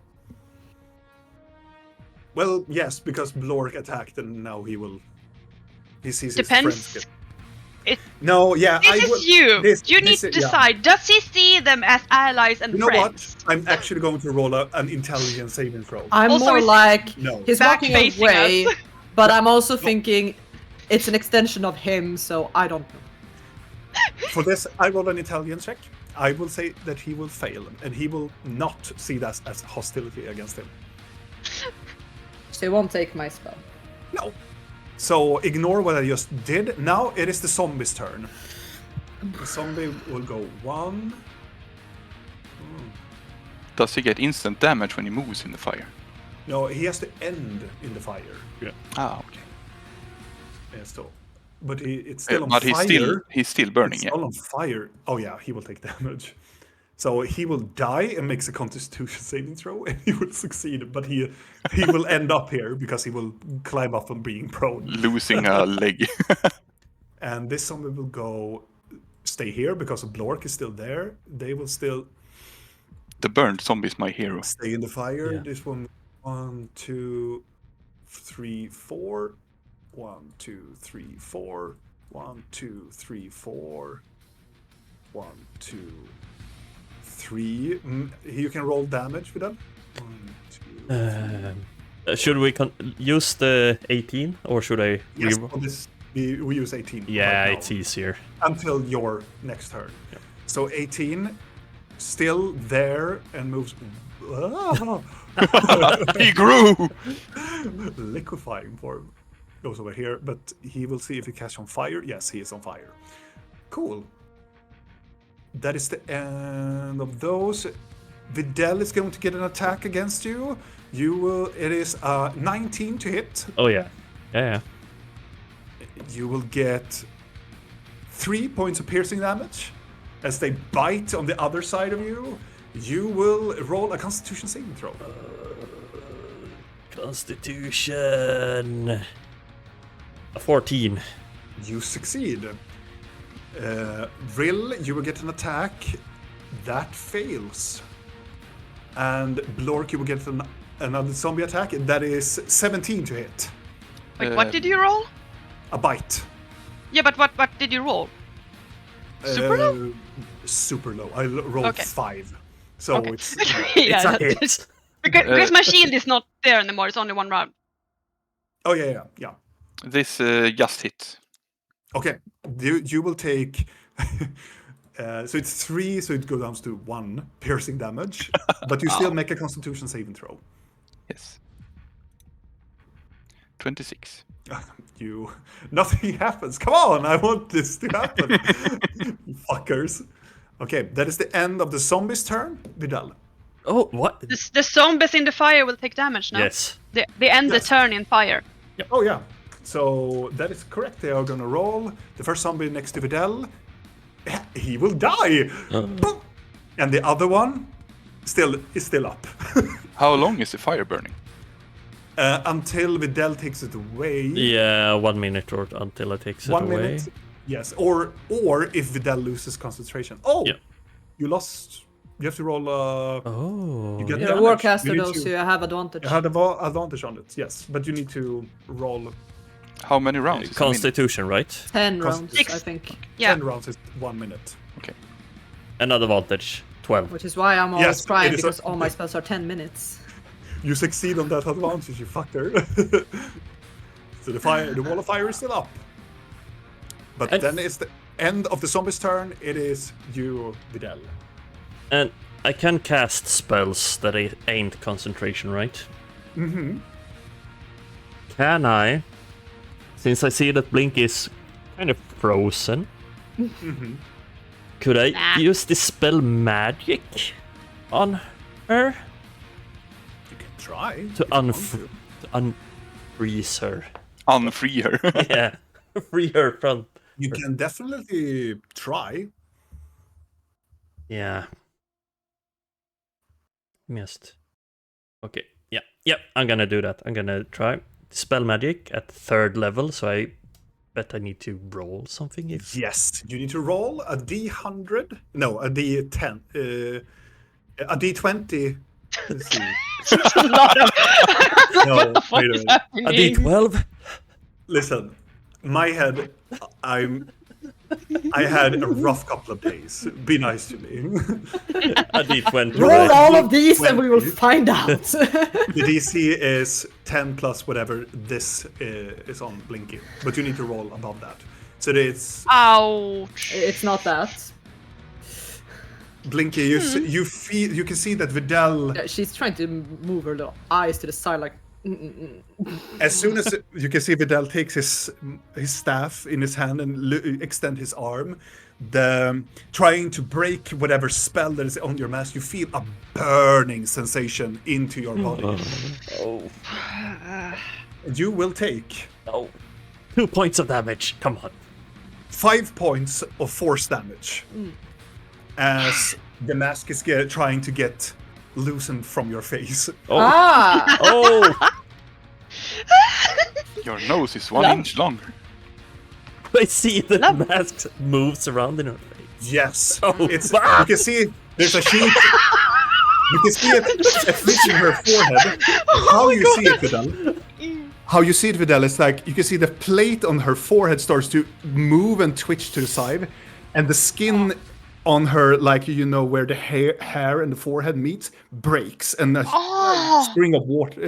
Well, yes, because Blork attacked and now he will... He sees his friends Depends. get... No, yeah, This is you. You need to yeah. decide. Does he see them as allies and You know friends? what? I'm actually going to roll an intelligence saving throw. I'm Also, more is he like No. he's back walking facing away, us? but I'm also thinking it's an extension of him, so I don't know. For this, I roll an intelligence check. I will say that he will fail, and he will not see that as hostility against him. So he won't take my spell. No. So ignore what I just did. Now it is the zombie's turn. The zombie will go 1. Does he get instant damage when he moves in the fire? No, he has to end in the fire. Yeah. Ah, okay. So, but it's still on But fire. he's still burning. It's Yeah. all on fire. Oh yeah, he will take damage. So he will die and makes a Constitution saving throw, and he will succeed. But he will end up here because he will climb up from being prone. Losing a leg. And this zombie will stay here because Blork is still there. They will still The burned zombie is my hero. stay in the fire. Yeah. This one, 1, 2, 3, 4. 1, 2, 3, 4. 1, 2, 3, 4. 1, 2, 3. You can roll damage with them. 1, 2. Should we use the 18 or should I? Yes, for this, we use 18. Yeah, right now, it's easier. until your next turn. So 18, still there and moves. He grew! Liquefying form goes over here, but he will see if he catches on fire. Yes, he is on fire. Cool. That is the end of those. Videl is going to get an attack against you. You will. It is 19 to hit. Oh yeah. Yeah. You will get 3 points of piercing damage as they bite on the other side of you. You will roll a Constitution saving throw. Constitution. A 14. You succeed. Vrill, you will get an attack. That fails. And Blork, you will get another zombie attack. That is 17 to hit. Wait, what did you roll? A bite. Yeah, but what did you roll? Super low? Super low. I rolled Okay. 5. So Okay. it's Yeah, a hit. because my shield is not there anymore. It's only one round. Oh, yeah. This just hit. Okay. You will take... so it's 3, so it goes down to 1 piercing damage. But you still make a Constitution saving throw. Yes. 26. Nothing happens. Come on, I want this to happen. You fuckers. Okay, that is the end of the zombie's turn. Vidal. Oh, what? The zombies in the fire will take damage now. Yes. They end Yes. the turn in fire. Oh yeah. So that is correct. They are gonna roll. The first zombie next to Vidal, he will die. Boom. And the other one is still up. How long is the fire burning? Until Vidal takes it away. Yeah, 1 minute or until it takes it 1 away. minute. Yes. Or if Vidal loses concentration. Oh, Yeah. you lost. You have to roll. Oh. You get You're a damage. warcaster You need though, to- so you have advantage. You had advantage on it, yes, but you need to roll How many rounds? is it? Constitution, right? 10 rounds, Six. I think. Yeah. 10 rounds is 1 minute. Okay. An advantage. 12. Which is why I'm always Yes, crying, it is because a- all my spells are 10 minutes. You succeed on that advantage, you fucker. So the wall of fire is still up. But And- then it's the end of the zombie's turn. It is you, Vidal. And I can cast spells that ain't concentration, right? Mm-hmm. Can I since I see that Blink is kind of frozen, could I use dispel magic on her You can try. to if you want unfreeze her? Unfree her. Yeah, free her from. You can definitely try. Yeah. Missed. Okay. Yeah. I'm gonna do that. I'm gonna try dispel magic at 3rd level. So I bet I need to roll something. If Yes, you need to roll a D100. No, a D10. A D20. Let's see. A lot of. No, What wait a is minute. a happening? D12. Listen, my head. I had a rough couple of days. Be nice to me. A D20. Roll right? all of these and we will 20. find out. The DC is 10 plus whatever this is on Blinky, but you need to roll above that. So it's Ouch. It's not that. Blinky. You feel you can see that Vidal. She's trying to move her little eyes to the side, like. As soon as you can see Vidal takes his staff in his hand and extend his arm, trying to break whatever spell that is on your mask, you feel a burning sensation into your body. Oh. And you will take No. 2 points of damage. Come on. 5 points of force damage as the mask is trying to get loosened from your face. Oh. Ah! Oh. Your nose is 1 inch longer. I see the mask moves around in her face. Yes, Oh. it's you can see there's a sheet. You can see it afflicting her forehead. How you see it, Vidal? How you see it, Vidal, is like you can see the plate on her forehead starts to move and twitch to the side, and the skin on her, like where the hair and the forehead meets, breaks, and a string of water,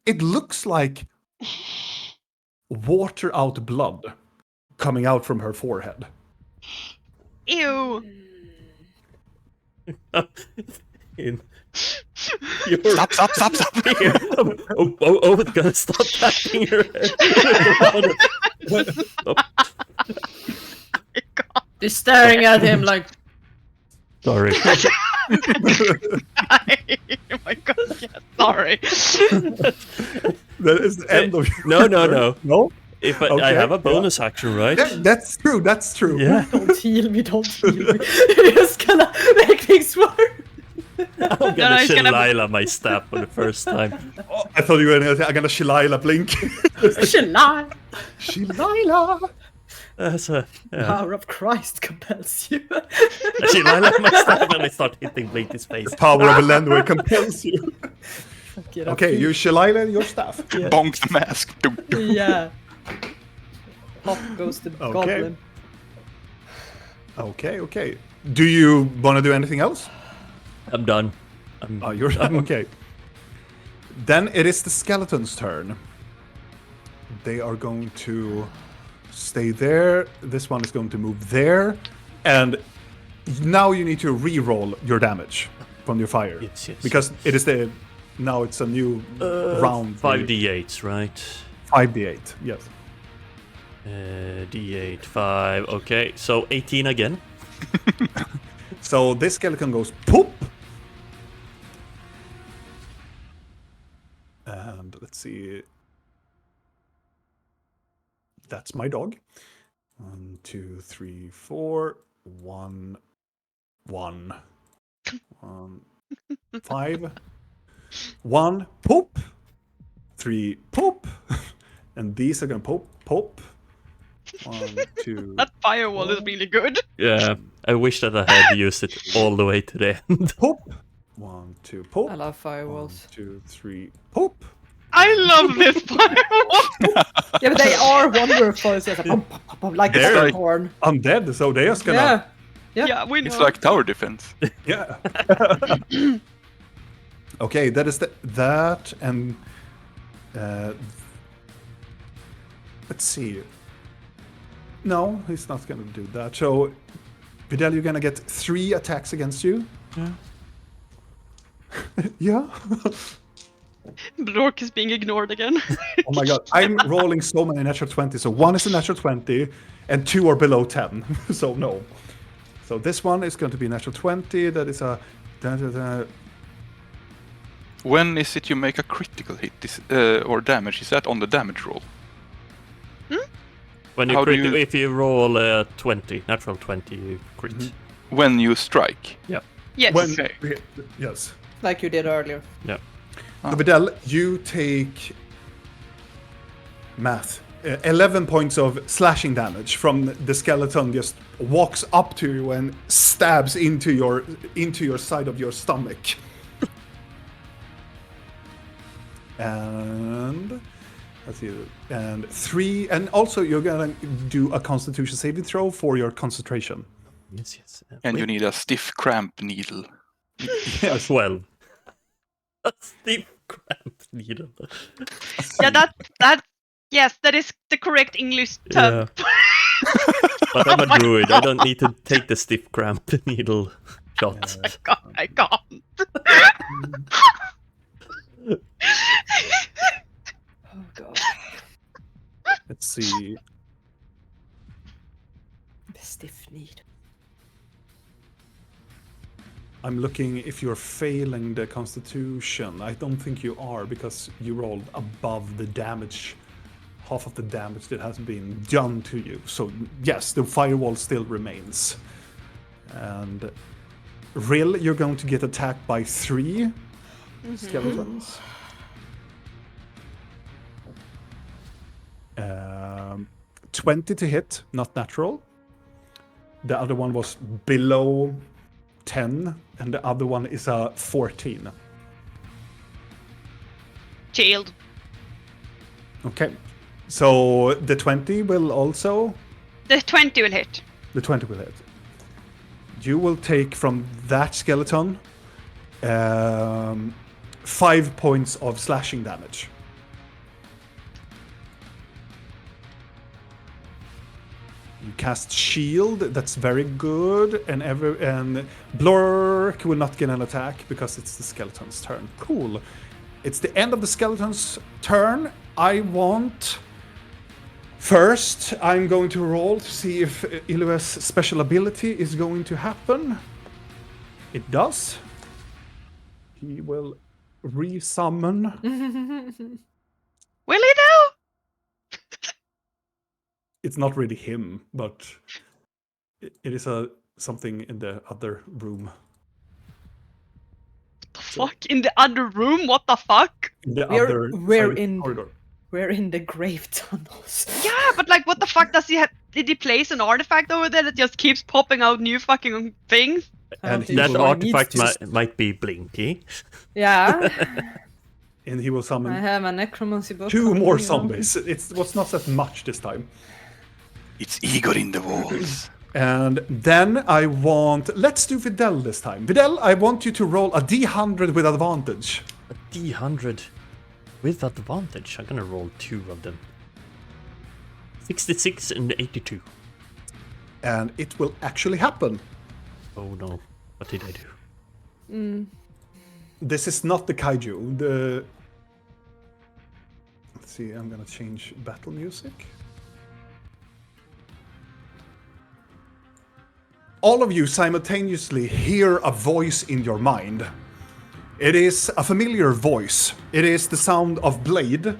it looks like water out blood coming out from her forehead. Ew. Stop. Oh, it's gonna stop tapping her head. She's staring at him like. Sorry. Oh my god, yeah, sorry. That is the end of your No. No? If I Okay, have a bonus action, right? That's true. That's true. Yeah. Don't heal me, don't heal me. You're just gonna make things worse. I'm gonna he's gonna- Shalila my staff for the first time. I thought you were gonna say, I'm gonna Shalila Blink. Shalai. Shalila. That's a Power of Christ compels you. Shalila my staff and I start hitting Blinky's face. Power of a landway compels you. Get up. Okay, you Shalila your staff. Bonk the mask. Yeah. Pop goes the goblin. Okay. Do you want to do anything else? I'm done. Oh, you're done. Okay. Then it is the skeleton's turn. They are going to stay there. This one is going to move there. And now you need to re-roll your damage from your fire. Yes. Because it is now it's a new round. 5d8s, right? 5d8, yes. D8, 5. Okay, so 18 again. So this skeleton goes poop. And let's see. That's my dog. 1, 2, 3, 4. 1, 1. 5. 1, poop. 3, poop. And these are gonna poop. 1, 2. That firewall is really good. Yeah, I wish that I had used it all the way to the end. Poop. 1, 2, poop. I love 1, firewalls. 2, 3, poop. I love this firewall. Yeah, but they are wonderful. It's just like, pop, pop, pop, like They're a like- horn. Undead, so they're just gonna. Yeah. Yeah, we know. It's like tower defense. Yeah. Okay, that is that, and let's see. No, he's not gonna do that. So, Vidal, you're gonna get 3 attacks against you. Yeah. Yeah. Blork is being ignored again. Oh my god, I'm rolling so many natural 20. So 1 is a natural 20, and 2 are below 10. So no. So this one is going to be a natural 20. That is a... When is it you make a critical hit or damage? Is that on the damage roll? When you How do crit, you- if you roll 20, natural 20, you crit. When you strike? Yeah. Yes. When, Okay. yes. Like you did earlier. Yeah. Vidal, you take... Math. 11 points of slashing damage from the skeleton just walks up to you and stabs into your side of your stomach. And let's see, and 3, and also you're gonna do a Constitution saving throw for your concentration. Yes. And you need a stiff cramp needle. Yes. 12. A stiff cramp needle. Yeah, that yes, that is the correct English term. But I'm a druid. I don't need to take the stiff cramp needle shot. I can't. Oh god. Let's see. The stiff need. I'm looking if you're failing the Constitution. I don't think you are because you rolled above the damage, half of the damage that has been done to you. So yes, the firewall still remains. And Rill, you're going to get attacked by 3 skeletons. 20 to hit, not natural. The other one was below 10, and the other one is a 14. Shield. Okay. So the 20 will also... The 20 will hit. The 20 will hit. You will take from that skeleton 5 points of slashing damage. You cast shield, that's very good, and Blork will not get an attack because it's the skeleton's turn. Cool. It's the end of the skeleton's turn. First, I'm going to roll to see if Ilua's special ability is going to happen. It does. He will resummon. Will he though? It's not really him, but it is something in the other room. Fuck, in the other room? What the fuck? In the We're side in- corridor. We're in the grave tunnels. Yeah, but like, what the fuck does he have? Did he place an artifact over there that just keeps popping out new fucking things? And he That will, artifact might be blinky. Yeah. and he will I summon have a necromancy book. 2 on more me, zombies. It was not that much this time. It's Igor in the walls. And then let's do Videl this time. Videl, I want you to roll a D100 with advantage. A D100 with advantage. I'm gonna roll 2 of them. 66 and 82. And it will actually happen. Oh no. What did I do? This is not the kaiju. Let's see, I'm gonna change battle music. All of you simultaneously hear a voice in your mind. It is a familiar voice. It is the sound of Blade.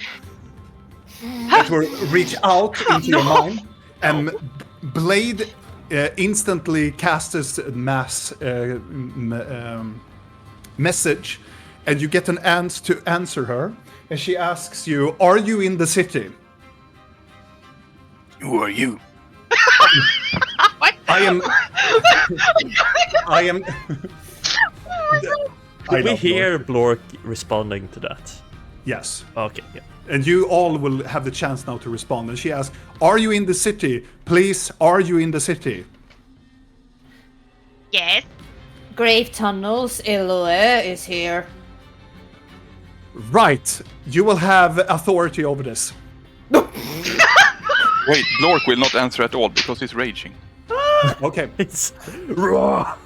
It will reach out into your mind, and Blade instantly casts a message, and you get an ant to answer her, and she asks you, "Are you in the city?" Who are you? I am. Did we hear Blork responding to that? Yes. Okay, yeah. And you all will have the chance now to respond. And she asks, "Are you in the city? Please, are you in the city?" Yes. Grave tunnels, Eloe is here. Right. You will have authority over this. Wait, Blork will not answer at all because he's raging. Okay. It's raw.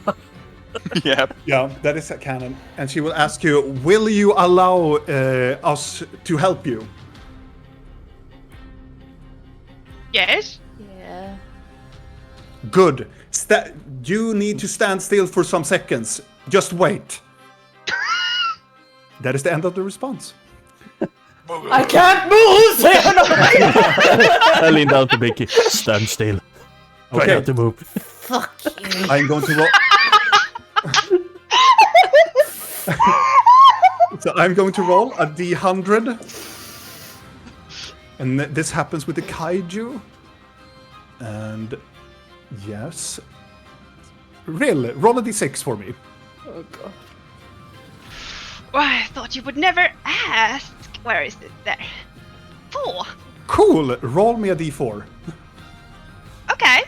Yeah. Yeah, that is a canon. And she will ask you, will you allow us to help you? Yes. Yeah. Good. You need to stand still for some seconds. Just wait. That is the end of the response. I can't move! Say I lean down to Binky. Stand still. Try Okay. not to move. Fuck you. I'm going to roll. So I'm going to roll a D100. And this happens with the kaiju. And yes. Really? Roll a D6 for me. Oh god. Well, I thought you would never ask. Where is it? There. 4. Cool. Roll me a D4. Okay.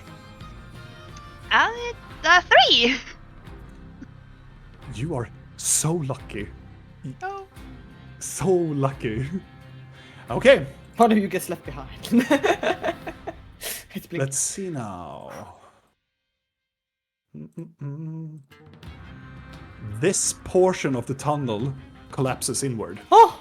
It's 3. You are so lucky. Oh. So lucky. Okay. One of you gets left behind. It's Blink. Let's see now. This portion of the tunnel collapses inward. Oh!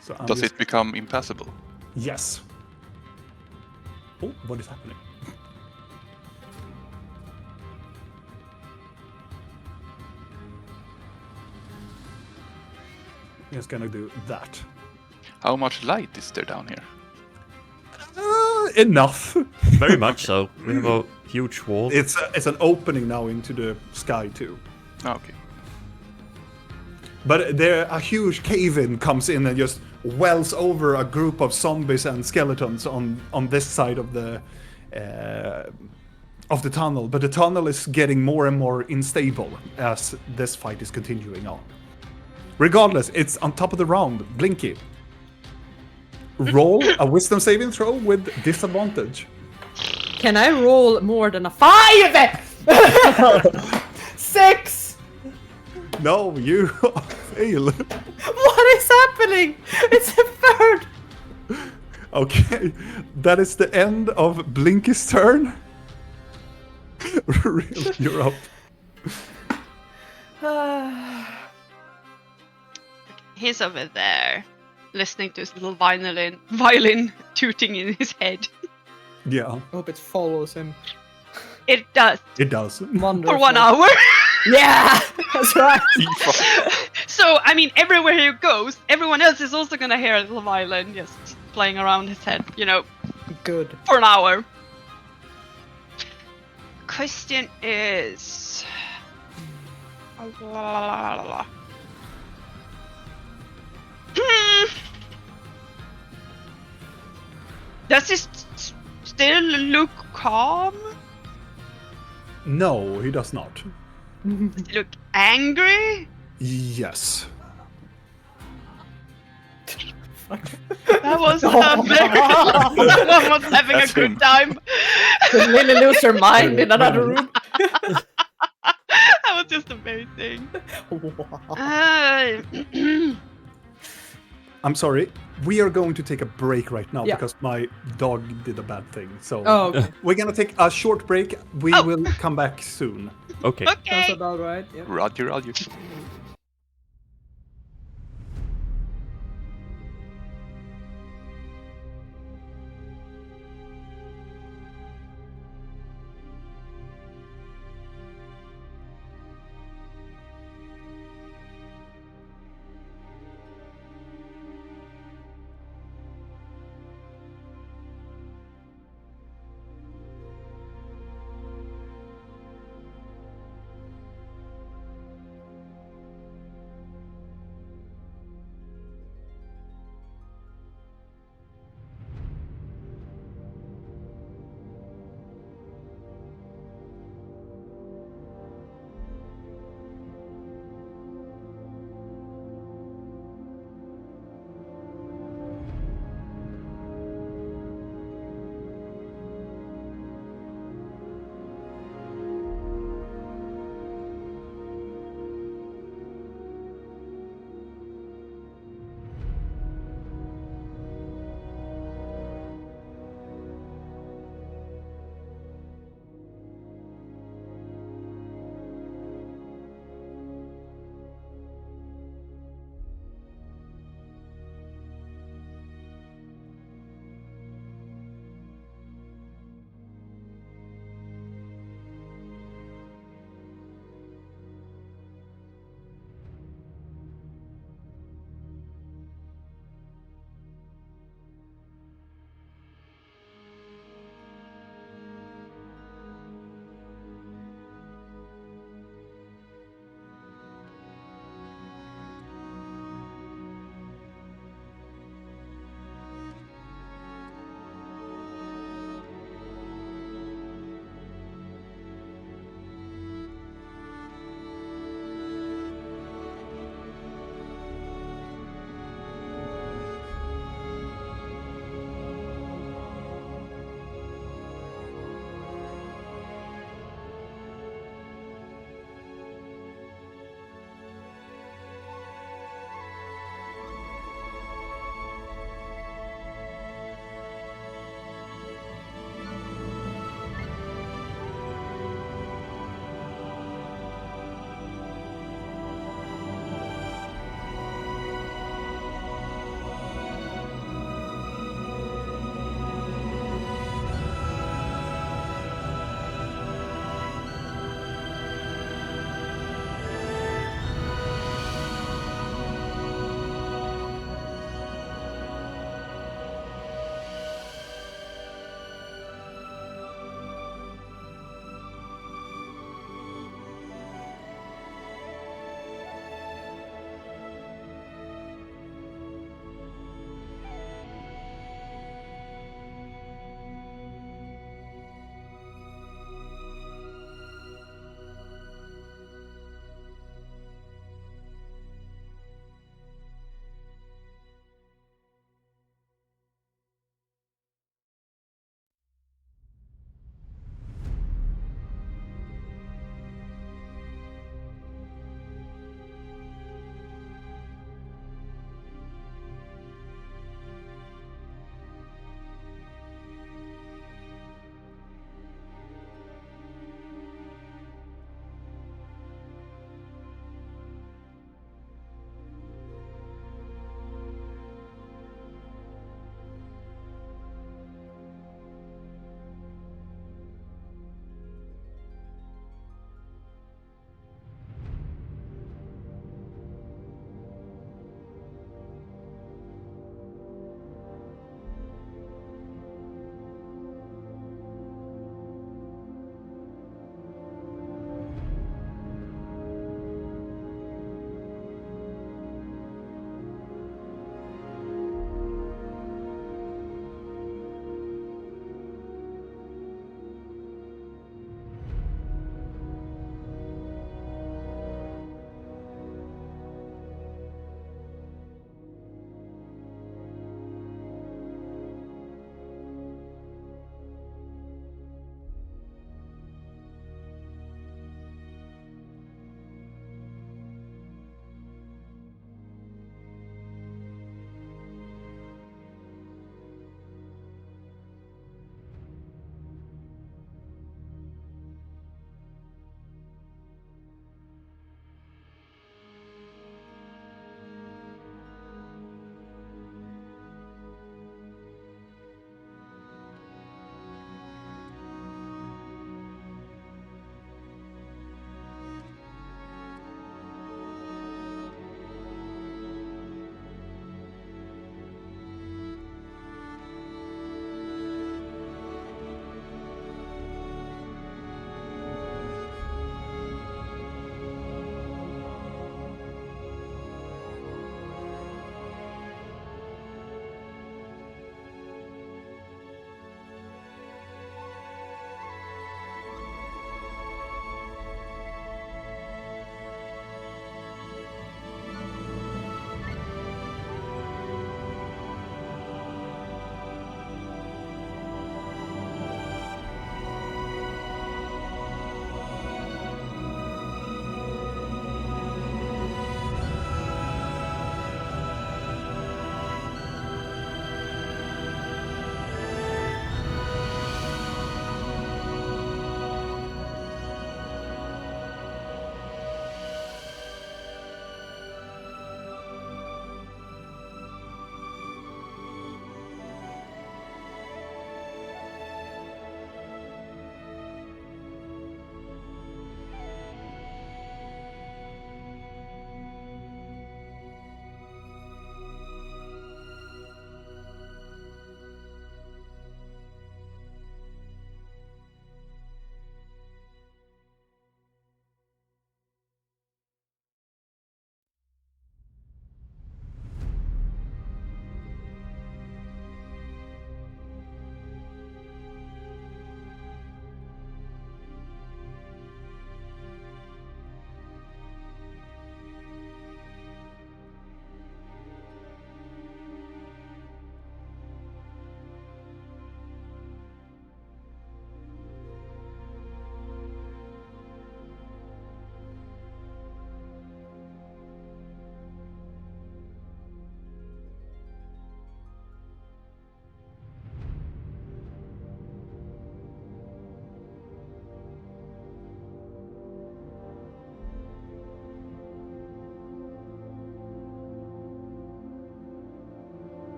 So I'm Does just- it become impassable? Yes. Oh, what is happening? Just gonna do that. How much light is there down here? Enough. Very much so. We have a huge wall. It's an opening now into the sky too. Oh, okay. But there, a huge cave-in comes in and just wells over a group of zombies and skeletons on this side of the tunnel. But the tunnel is getting more and more unstable as this fight is continuing on. Regardless, it's on top of the round. Blinky. Roll a wisdom saving throw with disadvantage. Can I roll more than a 5? 6! No, you fail. What is happening? It's a third! Okay, that is the end of Blinky's turn. Really, you're up. He's over there, listening to his little violin tooting in his head. Yeah, I hope it follows him. It does. it does. Wonderful. For 1 hour. Yeah! That's right! So, I mean, everywhere he goes, everyone else is also gonna hear a little violin just playing around his head, Good. for an hour. Question is... Does he still look calm? No, he does not. Does he look angry? Yes. That was a miracle. Someone was having That's a good him. time. Did Lily lose her mind in another room? That was just amazing. I'm sorry. We are going to take a break right now Yeah. because my dog did a bad thing. So Oh, okay. we're gonna take a short break. We Oh. will come back soon. Okay. Sounds Okay. about right. Yeah. Roger, Roger.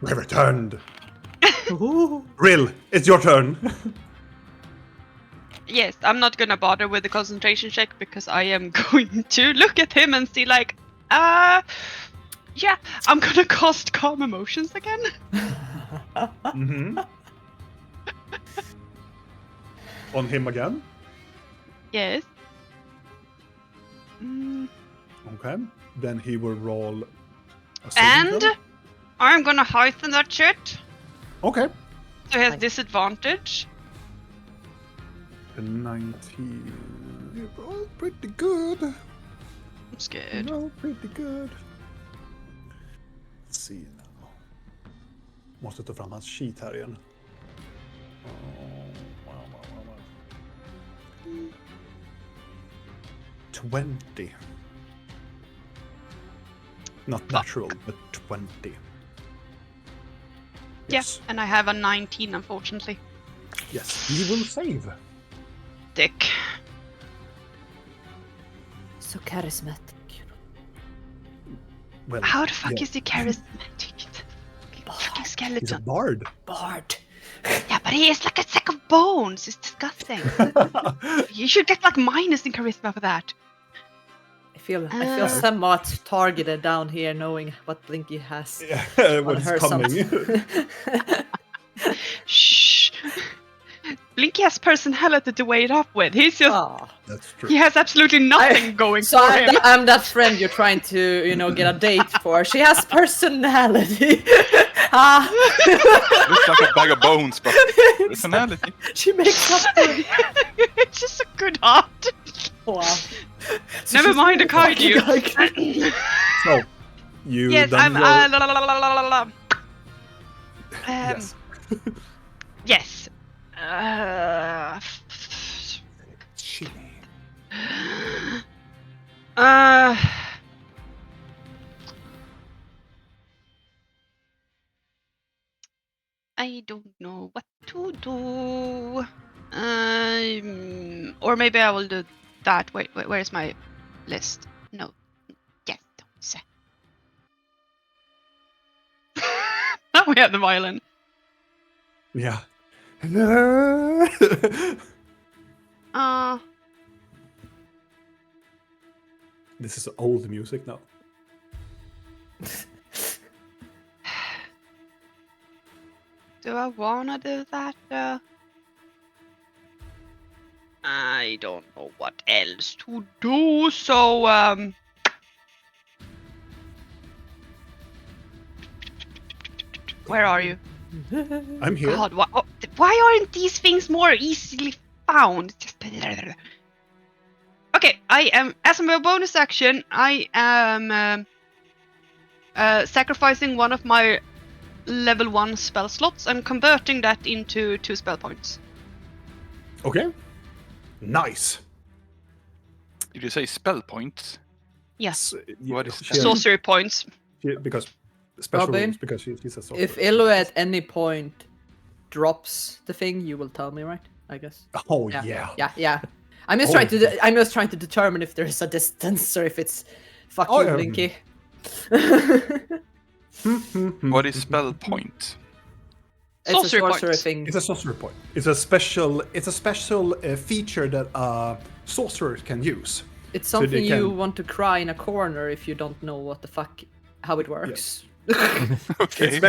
We returned. Rill, it's your turn. Yes, I'm not gonna bother with the concentration check because I am going to look at him and see like, yeah, I'm gonna cast calm emotions again. Mm-hmm. On him again. Yes. Mm, Okay. Then he will roll a saving and throw. I'm gonna heighten that shit. Okay. So he has disadvantage. A 19. You rolled pretty good. I'm You scared. rolled pretty good. Let's see now. Måste ta fram hans sheet här igen. Wow. 20. Not natural, but 20. Yeah, and I have a 19, unfortunately. Yes, you will save. Dick. So charismatic. Well, How the fuck yeah, is he charismatic? Fucking he's a skeleton. bard. Bard. Yeah, but he is like a sack of bones. It's disgusting. You should get like minus in charisma for that. I feel somewhat targeted down here, knowing what Blinky has on What's her. coming? Shh. Blinky has personality to weigh it up with. He's just That's true. he has absolutely nothing going So for him. I'm that friend you're trying to, get a date for. She has personality. Looks like a bag of bones, but personality. She makes up. It's just a good heart. Wow. Never mind the card you. So, you Yes, done I'm. your... Yes. Yes. Yes. I don't know what to do. Or maybe I will do that. Wait, where's my list? No. Yes, don't say. Now we have the violin. Yeah. This is old music now. Do I wanna do that? I don't know what else to do, so where are you? I'm here. God, why aren't these things more easily found? Just okay. I am, as a bonus action, I am sacrificing one of my level 1 spell slots and converting that into 2 spell points. Okay. Nice. Did you say spell points? Yes, What is she- that? sorcery points. because special Robin, rules, because she's a sorcerer. If Illo at any point drops the thing, you will tell me, right? I guess. Oh yeah. Yeah. I'm just trying to determine if there is a distance or if it's fuck Oh, you, yeah. Blinky. What is spell point? It's Sorcery a sorcery points. thing. It's a sorcerer point. It's a special feature that a sorcerer can use. It's so something they you can- want to cry in a corner if you don't know what the fuck how it works. Okay.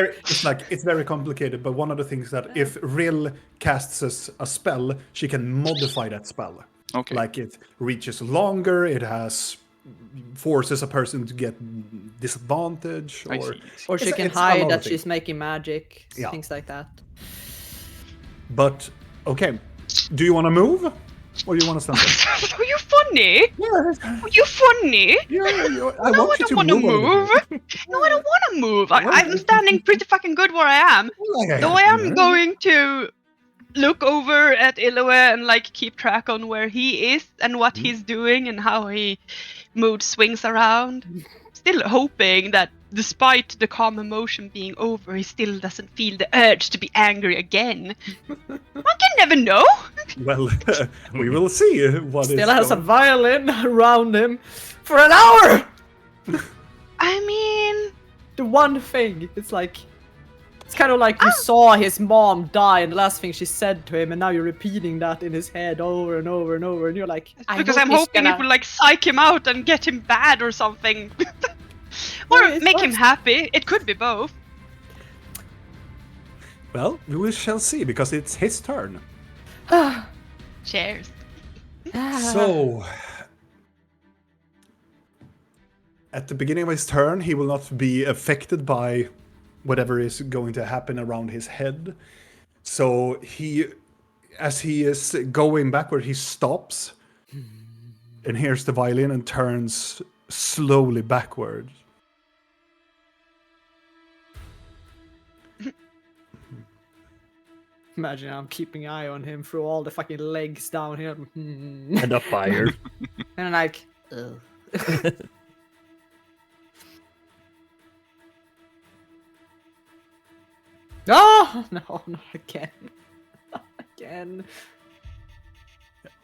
It's very complicated, but one of the things that if Rill casts a spell, she can modify that spell. Okay. Like it reaches longer, it has forces a person to get disadvantage, I or see. Or she It's- can it's a hide lot of that things. she's making magic, Yeah. things like that. But okay, do you want to move, or do you want to stand there? Are you funny? Are you funny? I No, I want you don't to want to move. a little move. bit. No, I don't want to move. I'm standing pretty fucking good where I am. Though I am going to look over at Iloe and like keep track on where he is and what he's doing and how he mood swings around. Still hoping that despite the calm emotion being over, he still doesn't feel the urge to be angry again. One can never know. Well, we will see what is Still has a going- violin around him for an hour! I mean, The one thing. It's like It's kind of like you saw his mom die, and the last thing she said to him, and now you're repeating that in his head over and over and over, and you're like, Because I'm hoping it will like psych him out and get him bad or something. Or No, it make him works. happy. It could be both. Well, we shall see, because it's his turn. Cheers. So, at the beginning of his turn, he will not be affected by whatever is going to happen around his head. So as he is going backward, he stops and hears the violin and turns slowly backward. Imagine I'm keeping an eye on him through all the fucking legs down here. And a fire. And I'm like, ugh. Oh, no, not again. Not again.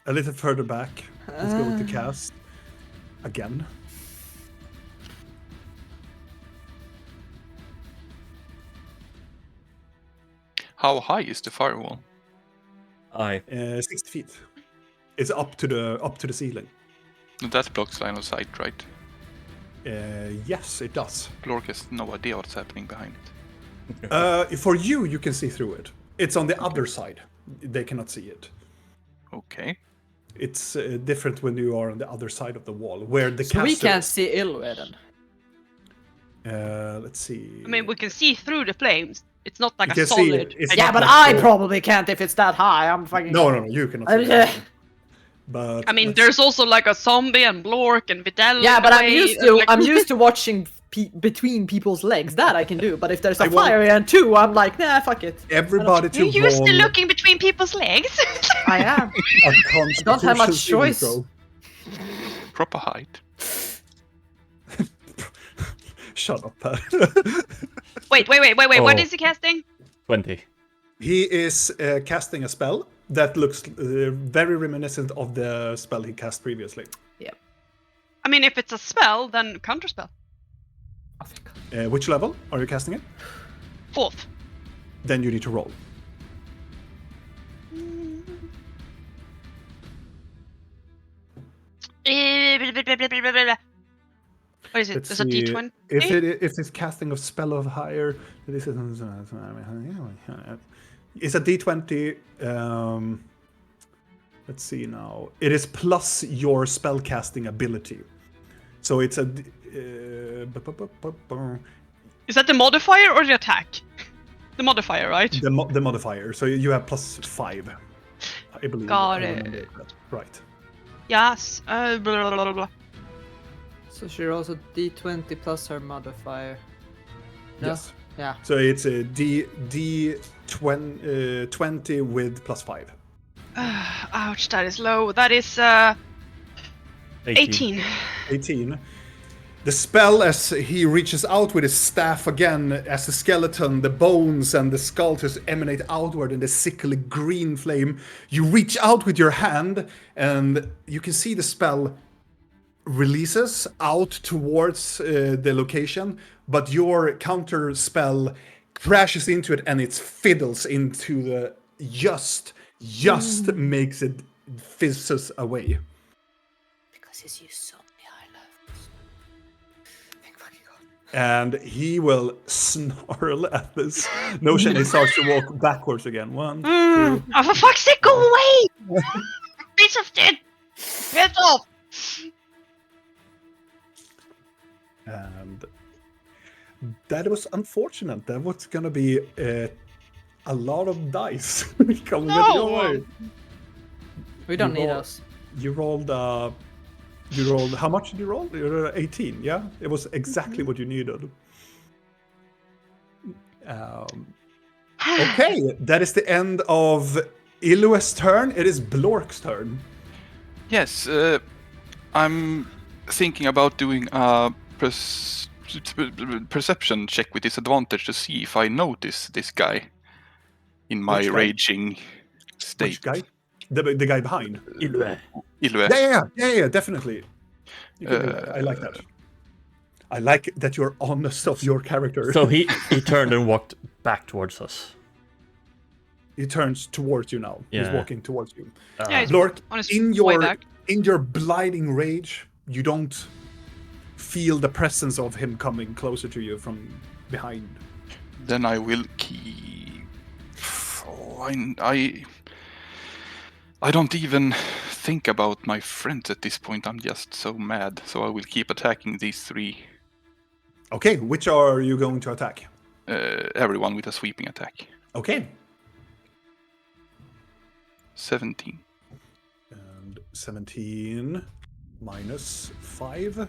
A little further back, let's go with the cast again. How high is the firewall? 60 feet. It's up to the ceiling. That blocks line of sight, right? Yes, it does. Glork has no idea what's happening behind it. For you can see through it. It's on the other side. They cannot see it. Okay. It's different when you are on the other side of the wall, where the So we caster- can't see Ilwe then. Let's see. I mean, we can see through the flames. It's not like You a can see solid. it. It's Yeah, not but like I the- probably can't if it's that high. I'm fucking. No, you cannot. See it. But I mean, let's- there's also like a zombie and Blork and Videl. Yeah, in but a I'm way, used and, to like- I'm used to watching between people's legs. That I can do. But if there's a I want- fire and two, I'm like, nah, fuck it. everybody to You're used to roll looking between people's legs. I am. a don't have much Constitution saving choice. throw. Proper height. Shut up, Per. wait. Oh. What is he casting? 20. He is casting a spell that looks very reminiscent of the spell he cast previously. I mean, if it's a spell, then counterspell. Oh, thank God. Which level are you casting it? 4th. Then you need to roll. What is it? Let's There's a see. D20? If it's casting of spell of higher, this is it's a D20. Let's see now. It is plus your spell casting ability. So it's a. Is that the modifier or the attack? The modifier, right? The modifier. So you have +5. I believe. Got I it. remember that. Right. Yes. Blah, blah, blah, blah. So she rolls a D20 plus her modifier. No? Yes. Yeah. So it's a D20 20 with +5. Ouch, that is low. That is 18. 18. The spell, as he reaches out with his staff again, as the skeleton, the bones, and the skull just emanate outward in the sickly green flame, you reach out with your hand, and you can see the spell releases out towards the location, but your counter spell crashes into it, and it fiddles into the just makes it fizzes away. Because he's used so many high levels. Thank fucking God. And he will snarl at this notion. He starts to walk backwards again. 1, 2. Oh, for fuck's sake, go away! Piece of shit! Get off! And that was unfortunate. That was gonna be a lot of dice coming at your way. We don't You need roll- us. You rolled. You rolled. How much did you roll? You rolled 18. Yeah, it was exactly what you needed. Okay, that is the end of Ilue's turn. It is Blork's turn. Yes, I'm thinking about doing a perception check with disadvantage to see if I notice this guy in my Which guy? raging state. Which guy? The guy behind. Ilwe. Ilwe. Yeah, definitely. You can do that. I like that. I like that you're honest of your character. So he turned and walked back towards us. He turns towards you now. He's Yeah. walking towards you. Yeah, he's Lork, on his in way your back. blinding rage, you don't feel the presence of him coming closer to you from behind. Then I will keep. Oh, I don't even think about my friends at this point. I'm just so mad. So I will keep attacking these three. Okay, which are you going to attack? Everyone with a sweeping attack. Okay. 17. And 17 minus 5.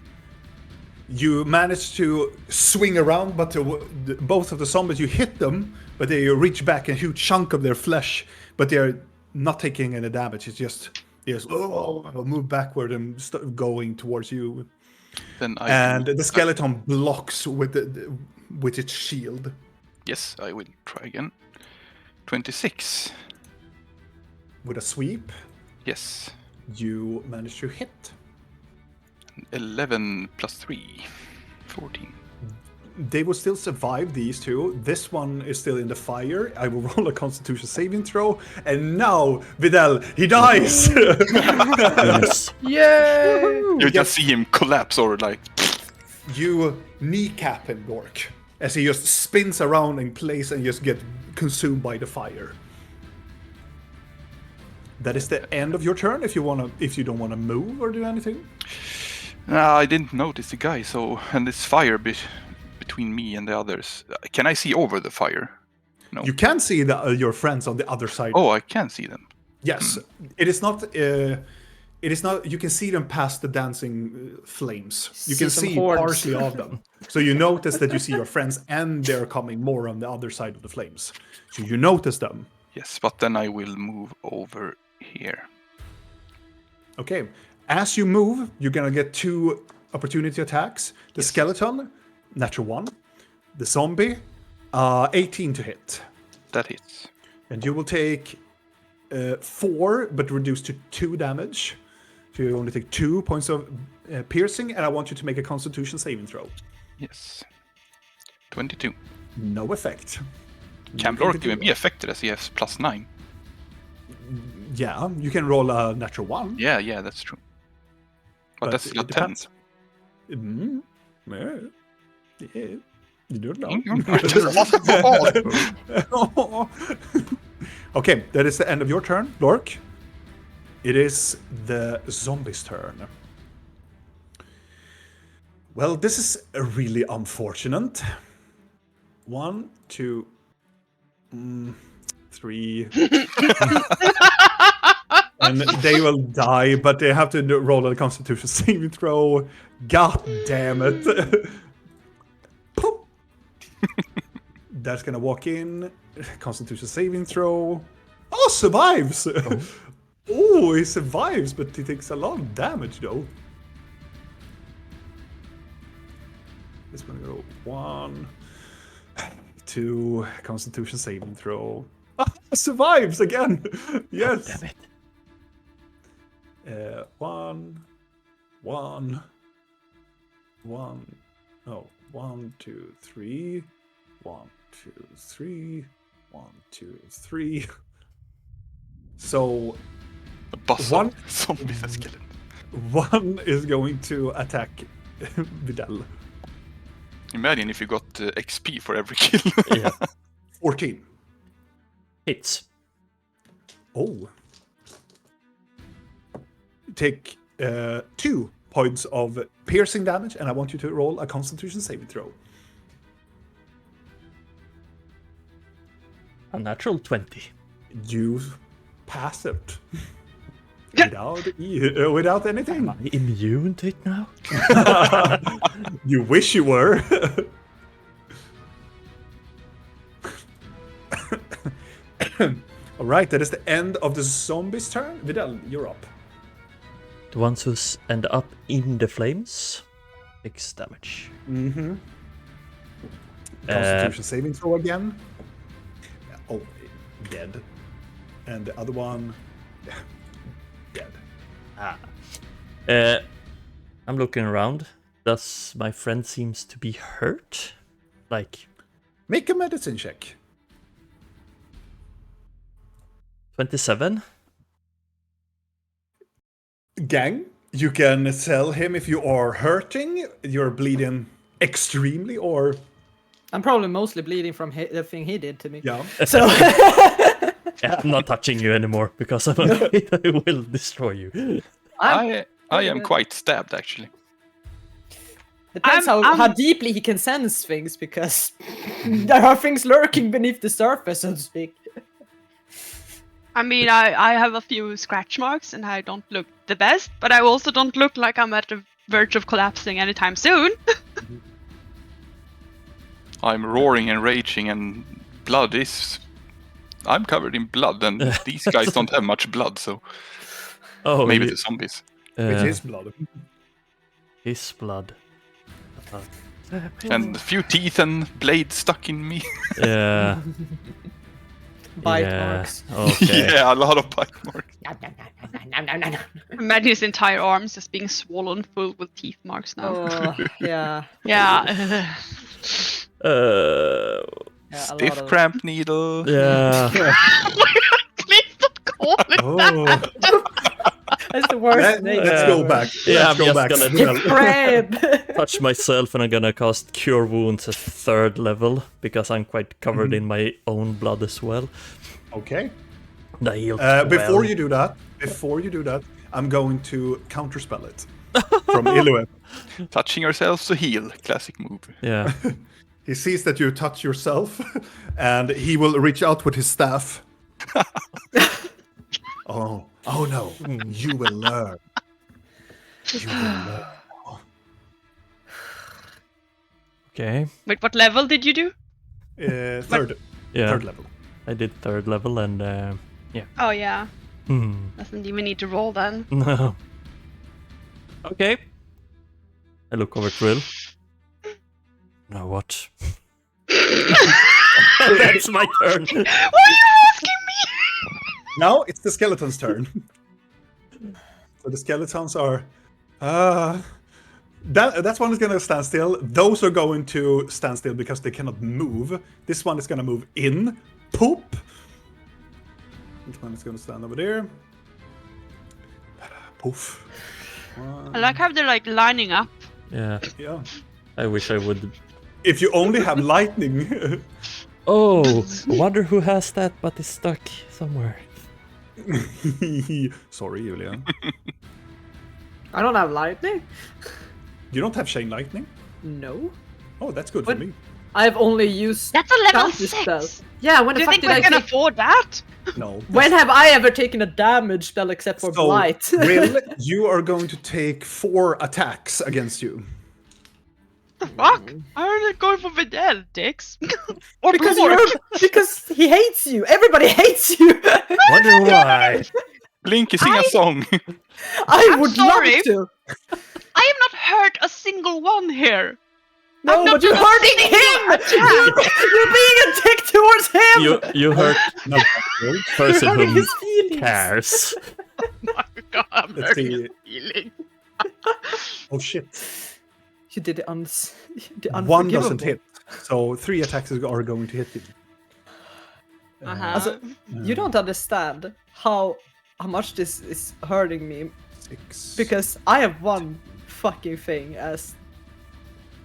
You manage to swing around, but both of the zombies, you hit them, but they reach back a huge chunk of their flesh, but they're not taking any damage. It's just move backward and start going towards you. Then The skeleton blocks with its shield. Yes, I will try again. 26. With a sweep, Yes. you manage to hit. 11 plus 3. 14. They will still survive, these two. This one is still in the fire. I will roll a Constitution saving throw. And now, Vidal, he dies! Yes. Yay! You just see him collapse or like. You kneecap him, Dork, as he just spins around in place and just get consumed by the fire. That is the end of your turn. If you don't want to move or do anything. I didn't notice the guy, so. And this fire between me and the others. Can I see over the fire? No. You can see your friends on the other side. Oh, I can see them. Yes, it is not. It is not. You can see them past the dancing flames. You can See some see hordes. partially of them. So you notice that you see your friends, and they're coming more on the other side of the flames. So you notice them. Yes, but then I will move over here. Okay. As you move, you're gonna get 2 opportunity attacks. The skeleton, natural 1. The zombie, 18 to hit. That hits. And you will take 4, but reduced to 2 damage. So you only take 2 points of piercing, and I want you to make a Constitution saving throw. Yes. 22. No effect. Can Nothing Lork to do. even be affected as he has plus 9? Yeah, you can roll a natural 1. Yeah, that's true. But that's it not 10. depends. Yeah. You don't know. Okay, that is the end of your turn, Lork. It is the zombies' turn. Well, this is really unfortunate. 1, 2, 3. And they will die, but they have to roll a Constitution saving throw. God damn it. Poop. That's gonna walk in. Constitution saving throw. Oh, survives! Oh, he survives, but he takes a lot of damage though. It's gonna go 1, 2, Constitution saving throw. Survives again! Yes! Damn it. 1, 2, 3. 1, 2, 3. 1, 2, 3. So A bus One- of zombies and skeletons. 1 is going to attack Vidal. Imagine if you got XP for every kill. Yeah. 14. Hits. Oh. Take 2 points of piercing damage, and I want you to roll a Constitution saving throw. A natural 20. You pass it. Without anything. Am I immune to it now? You wish you were. All right, that is the end of the zombies' turn. Vidal, you're up. The ones who end up in the flames takes damage. Mm-hmm. Constitution saving throw again. Oh, dead. And the other one, dead. I'm looking around. Does my friend seems to be hurt? Like Make a medicine check. 27? Gang, you can tell him if you are hurting, you're bleeding extremely, or I'm probably mostly bleeding from the thing he did to me. yeah. So Yeah, I'm not touching you anymore because I'm afraid I will destroy you. I am quite stabbed actually. depends how deeply he can sense things, because there are things lurking beneath the surface, so to speak. I mean, I have a few scratch marks and I don't look the best, but I also don't look like I'm at the verge of collapsing anytime soon. I'm roaring and raging, and blood is. I'm covered in blood, and these guys don't have much blood, so maybe the zombies. It is blood. His blood. And a few teeth and blades stuck in me. Yeah. Bite marks. Okay. Yeah, a lot of bite marks. Imagine his entire arms just being swollen full with teeth marks now. Oh, yeah. Yeah. Yeah, a Stiff lot of- cramp needle. Yeah. Please don't call it that. That's the worst name. Let's go back. Yeah, Let's I'm go just back. gonna Well, Crab. touch myself, and I'm gonna cast Cure Wounds at 3rd level because I'm quite covered in my own blood as well. okay. The heal Before you do that, I'm going to counterspell it from Ilue. Touching yourself to heal. Classic move. Yeah. He sees that you touch yourself, and he will reach out with his staff. Oh no! You will learn. You will learn. Okay. Wait, what level did you do? Third Yeah. level. I did 3rd level, and Oh yeah, hmm. doesn't even need to roll then. No. Okay. I look over at Will. Now what? That's my turn. Why are you asking me? Now it's the skeleton's turn. So the skeletons are. That one is going to stand still. Those are going to stand still because they cannot move. This one is going to move in. Poop. Which one is going to stand over there? Poof. I like how they're like lining up. Yeah. Yeah. I wish I would. If you only have lightning. Oh, wonder who has that but is stuck somewhere. Sorry, Julia. I don't have lightning. You don't have Chain Lightning? No. Oh, that's good What? for me. I've only used That's a level counter 6. spell. Yeah, when Do the you fuck think did we I can take... afford that? No. When have I ever taken a damage spell except for So, blight? Will, you are going to take 4 attacks against you. Fuck! I'm going for Videl, dicks. Or because Blork. because he hates you. Everybody hates you. Wonder why. Blinky, sing a song. I I'm would sorry. love to. I have not hurt a single one here. No, I'm not but you're just hurting singing him. You're being a dick towards him. You hurt No, the person hurting who his feelings. cares. Oh my god, I'm Let's hurting see. his feeling. Oh shit. You did the the One unforgivable. doesn't hit. So 3 attacks are going to hit you. Uh-huh. Also, you don't understand how much this is hurting me 6. because I have one fucking thing as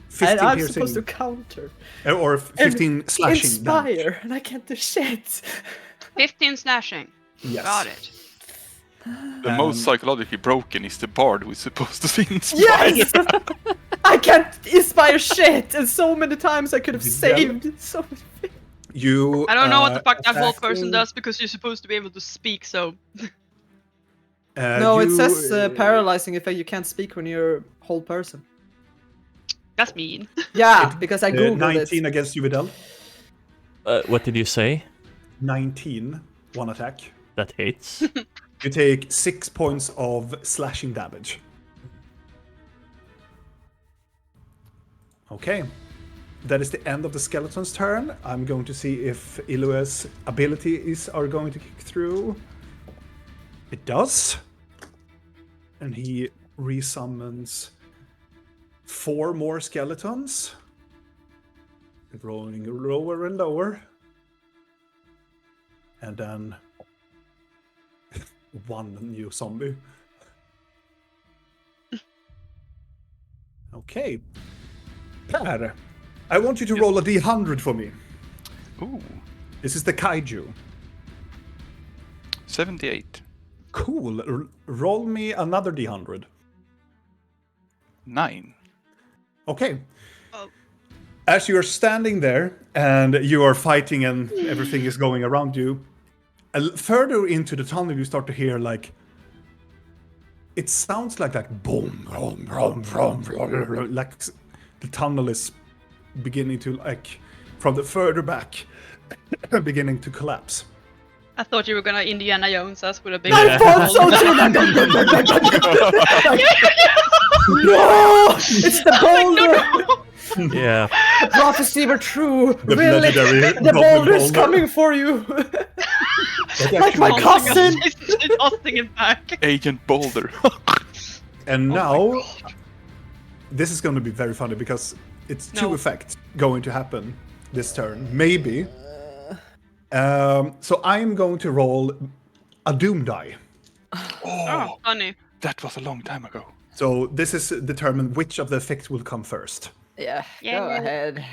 15 and I'm piercing. supposed to counter Or 15 slashing. damage. inspire, and I can't do shit. 15 slashing. Yes. Got it. The most psychologically broken is the bard who's supposed to inspire. Yes, I can't inspire shit, and so many times I could have saved so many things. You. I don't know what the fuck that whole attack- person does because you're supposed to be able to speak, so. No, it you, says paralyzing effect. You can't speak when you're a whole person. That's mean. Yeah, because I googled 19 it. against you, Vidal. What did you say? 19, 1 attack. That hits. You take 6 points of slashing damage. Okay. That is the end of the skeleton's turn. I'm going to see if Ilue's abilities are going to kick through. It does. And he resummons 4 more skeletons. Rolling lower and lower. And then 1 new zombie. Okay. Per, I want you to roll a D100 for me. Ooh, This is the kaiju. 78. Cool. Roll me another D100. 9. Okay. Oh. As you are standing there and you are fighting and everything is going around you, further into the tunnel you start to hear like it sounds like boom, boom, boom, boom, boom, like the tunnel is beginning to like from the further back beginning to collapse. I thought you were gonna Indiana Jones us with a big. I thought so too! No! It's the boulder! Yeah. The prophecy were true! The Really? legendary The goblin boulder's boulder. coming for you! Like my Tossing cousin! us- He's tossing it back. And Agent Boulder. now this is going to be very funny because it's 2 No. effects going to happen this turn. Maybe. So I'm going to roll a doom die. Oh, funny. That was a long time ago. So this is determine which of the effects will come first. Yeah, Yeah. go ahead.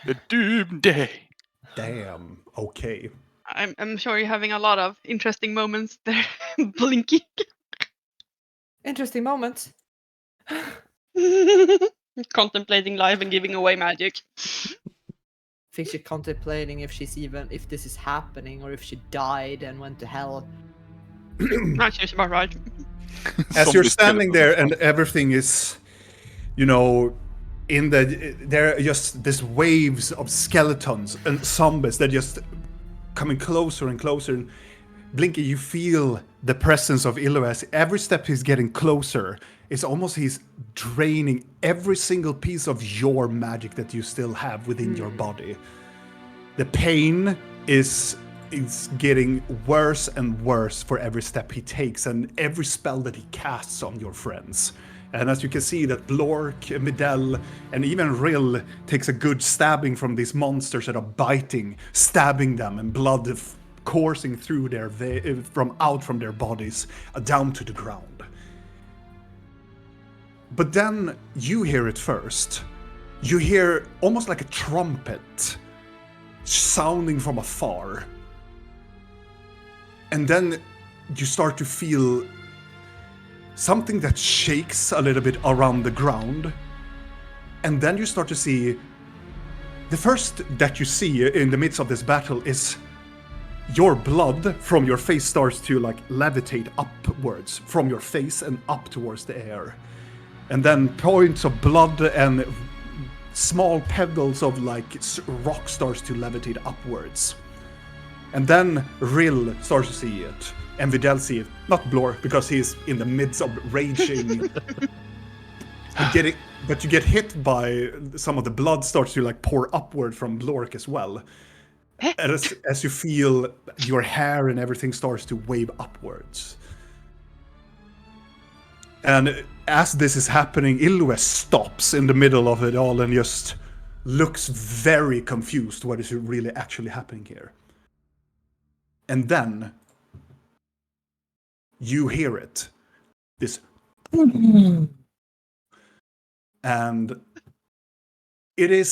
The Doom Day. Damn. Okay. I'm sure you're having a lot of interesting moments there, blinking. Interesting moment. Contemplating life and giving away magic. I think she's contemplating if this is happening or if she died and went to hell. Actually, about right. As you're Zombie standing skeleton. there and everything is, there are just these waves of skeletons and zombies that just coming closer and closer. And Blinky, you feel the presence of Iloas. Every step he's getting closer, it's almost he's draining every single piece of your magic that you still have within your body. The pain is getting worse and worse for every step he takes and every spell that he casts on your friends. And as you can see that Blork, Midel, and even Rill takes a good stabbing from these monsters that are biting, stabbing them, and blood coursing through from their bodies down to the ground. But then you hear it first. You hear almost like a trumpet sounding from afar. And then you start to feel something that shakes a little bit around the ground. And then you start to see the first that you see in the midst of this battle is your blood from your face starts to like levitate upwards from your face and up towards the air. And then points of blood and small pebbles of like rock starts to levitate upwards. And then Rill starts to see it. And Vidal see it. Not Blor, because he's in the midst of raging. But you get hit by some of the blood starts to like pour upward from Blork as well. As you feel your hair and everything starts to wave upwards. And as this is happening, Ilwe stops in the middle of it all and just looks very confused what is really actually happening here. And then you hear it. This and it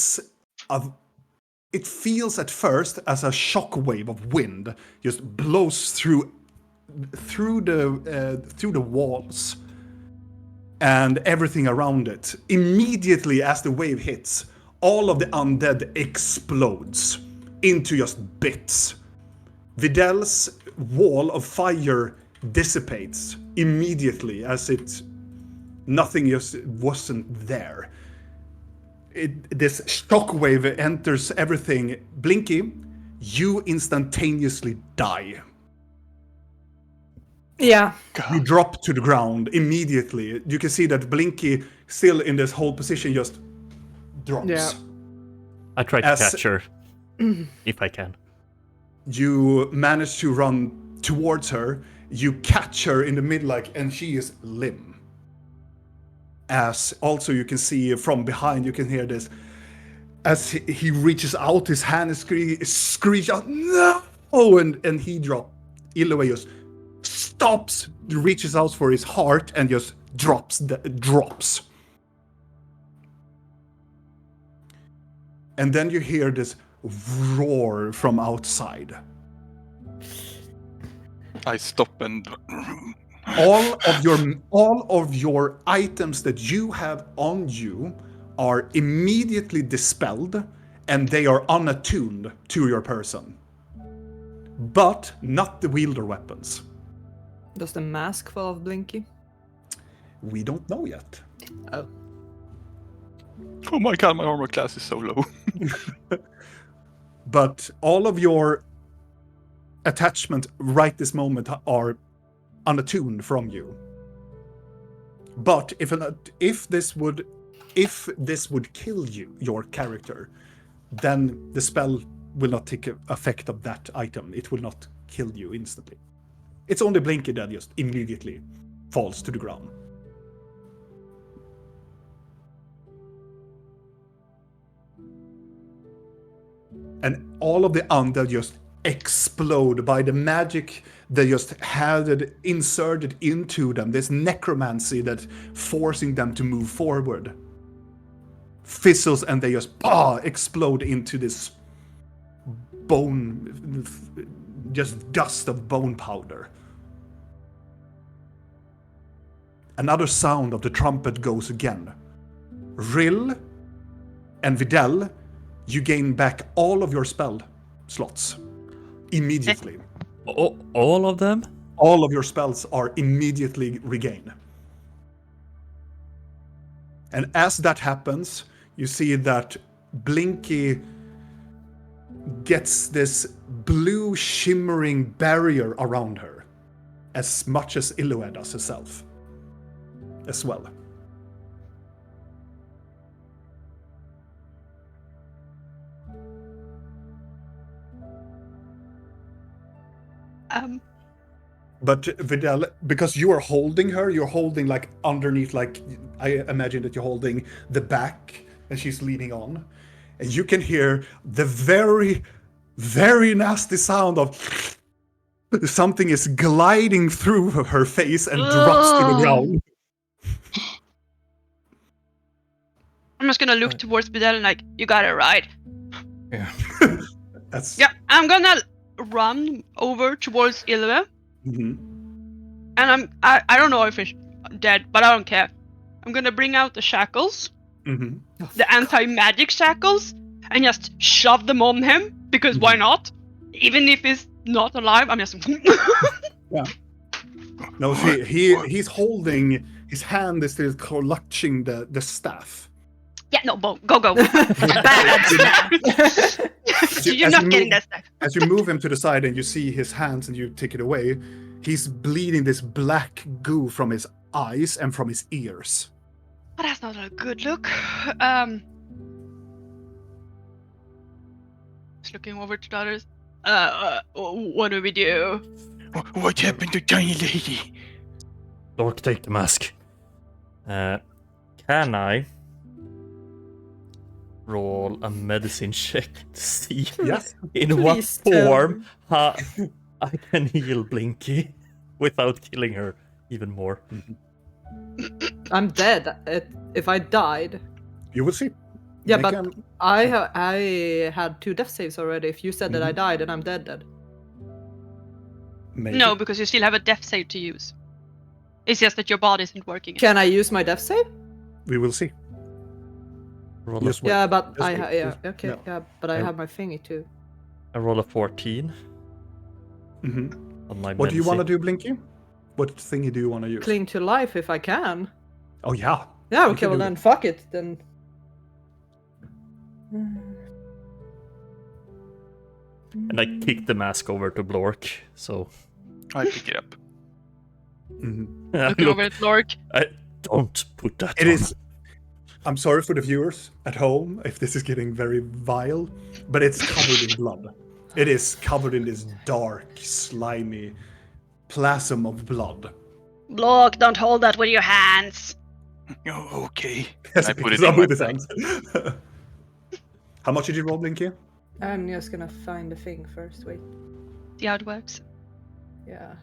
feels at first as a shockwave of wind just blows through the walls and everything around it. Immediately as the wave hits, all of the undead explodes into just bits. Vidal's wall of fire dissipates immediately as nothing just wasn't there. This shockwave enters everything. Blinky, you instantaneously die. Yeah. You drop to the ground immediately. You can see that Blinky, still in this whole position, just drops. Yeah. I try to catch her if I can. You manage to run towards her. You catch her in the mid, and she is limp. as also you can see from behind, you can hear this. As he reaches out, his hand is screech out, no! And he drops. Illoway just stops, reaches out for his heart, and just drops. And then you hear this roar from outside. I stop and all of your items that you have on you are immediately dispelled, and they are unattuned to your person. But not the wielder weapons. Does the mask fall off Blinky? We don't know yet. Oh. oh my god, my armor class is so low. But all of your attachment right this moment are unattuned from you. But if this would kill you, your character, then the spell will not take effect of that item. It will not kill you instantly. It's only Blinky that just immediately falls to the ground. And all of the undead just explode by the magic they just had it inserted into them. This necromancy that forcing them to move forward fizzles, and they just explode into this bone, just dust of bone powder. Another sound of the trumpet goes again. Rill and Videl, you gain back all of your spell slots immediately. All of them? All of your spells are immediately regained. And as that happens, you see that Blinky gets this blue shimmering barrier around her, as much as Illoway does herself as well. But Videl, because you are holding her, you're holding like underneath, like I imagine that you're holding the back and she's leaning on. And you can hear the very, very nasty sound of something is gliding through her face and drops to the ground. I'm just gonna look towards Bedell and like, you got it right. Yeah. Yeah, I'm gonna run over towards Ilve. Mm-hmm. And I don't know if it's dead, but I don't care. I'm gonna bring out the shackles, Mm-hmm. the anti-magic shackles, and just shove them on him, because why not? Even if he's not alive, I'm just... Yeah. No, he's holding, his hand is still clutching the staff. Yeah, no, go. Bad. You're not getting that stuff. As you move him to the side and you see his hands and you take it away, he's bleeding this black goo from his eyes and from his ears. But that's not a good look. Just looking over to the others. What do we do? What happened to tiny lady? Lork, take the mask. Can I roll a medicine check to see Yes. in what Please tell form I can heal Blinky without killing her even more? I'm dead. If I died. You will see. Yeah, They but can- I had 2 death saves already. If you said that I Mhm. died, then I'm dead. Maybe. No, because you still have a death save to use. It's just that your body isn't working. Can I use my death save? We will see. Roll Just wait. Yeah, but Just I wait. yeah, Just- okay, no. yeah, but I Yeah. have my thingy too. I roll a 14 Mhm. on my What do you want to medicine. do, Blinky? What thingy do you want to use? Cling to life if I can. Oh, yeah. Yeah, You okay, can well do then it. fuck it, then. And I kick the mask over to Blork, so... I pick it up. Mhm. Looking over at Lork. Don't put that It on. is. I'm sorry for the viewers at home if this is getting very vile, but it's covered in blood. It is covered in this dark, slimy plasm of blood. Lork, don't hold that with your hands. Oh, okay. As I he put picks it up in my with his bag. hands. How much did you roll, Blinky? I'm just gonna find the thing first. Wait. See how it works. Yeah.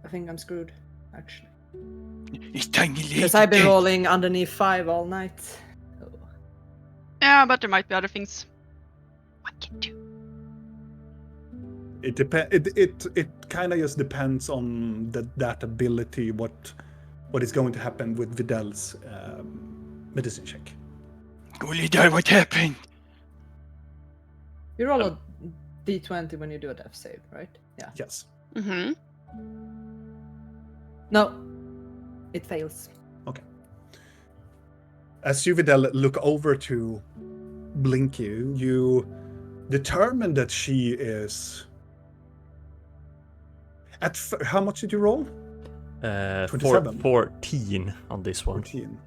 I think I'm screwed, actually. It's tiny lady. Because I've been dead. rolling underneath 5 all night. Oh. Yeah, but there might be other things I can do. It it kind of just depends on that ability, what is going to happen with Vidal's medicine check. Holy die, what happened? You roll a d20 when you do a death save, right? Yeah. Yes. Mm-hmm. No. It fails. Okay. As you, Vidal, look over to Blinky, you determine that she is... how much did you roll? 27. 14 on this one. 14.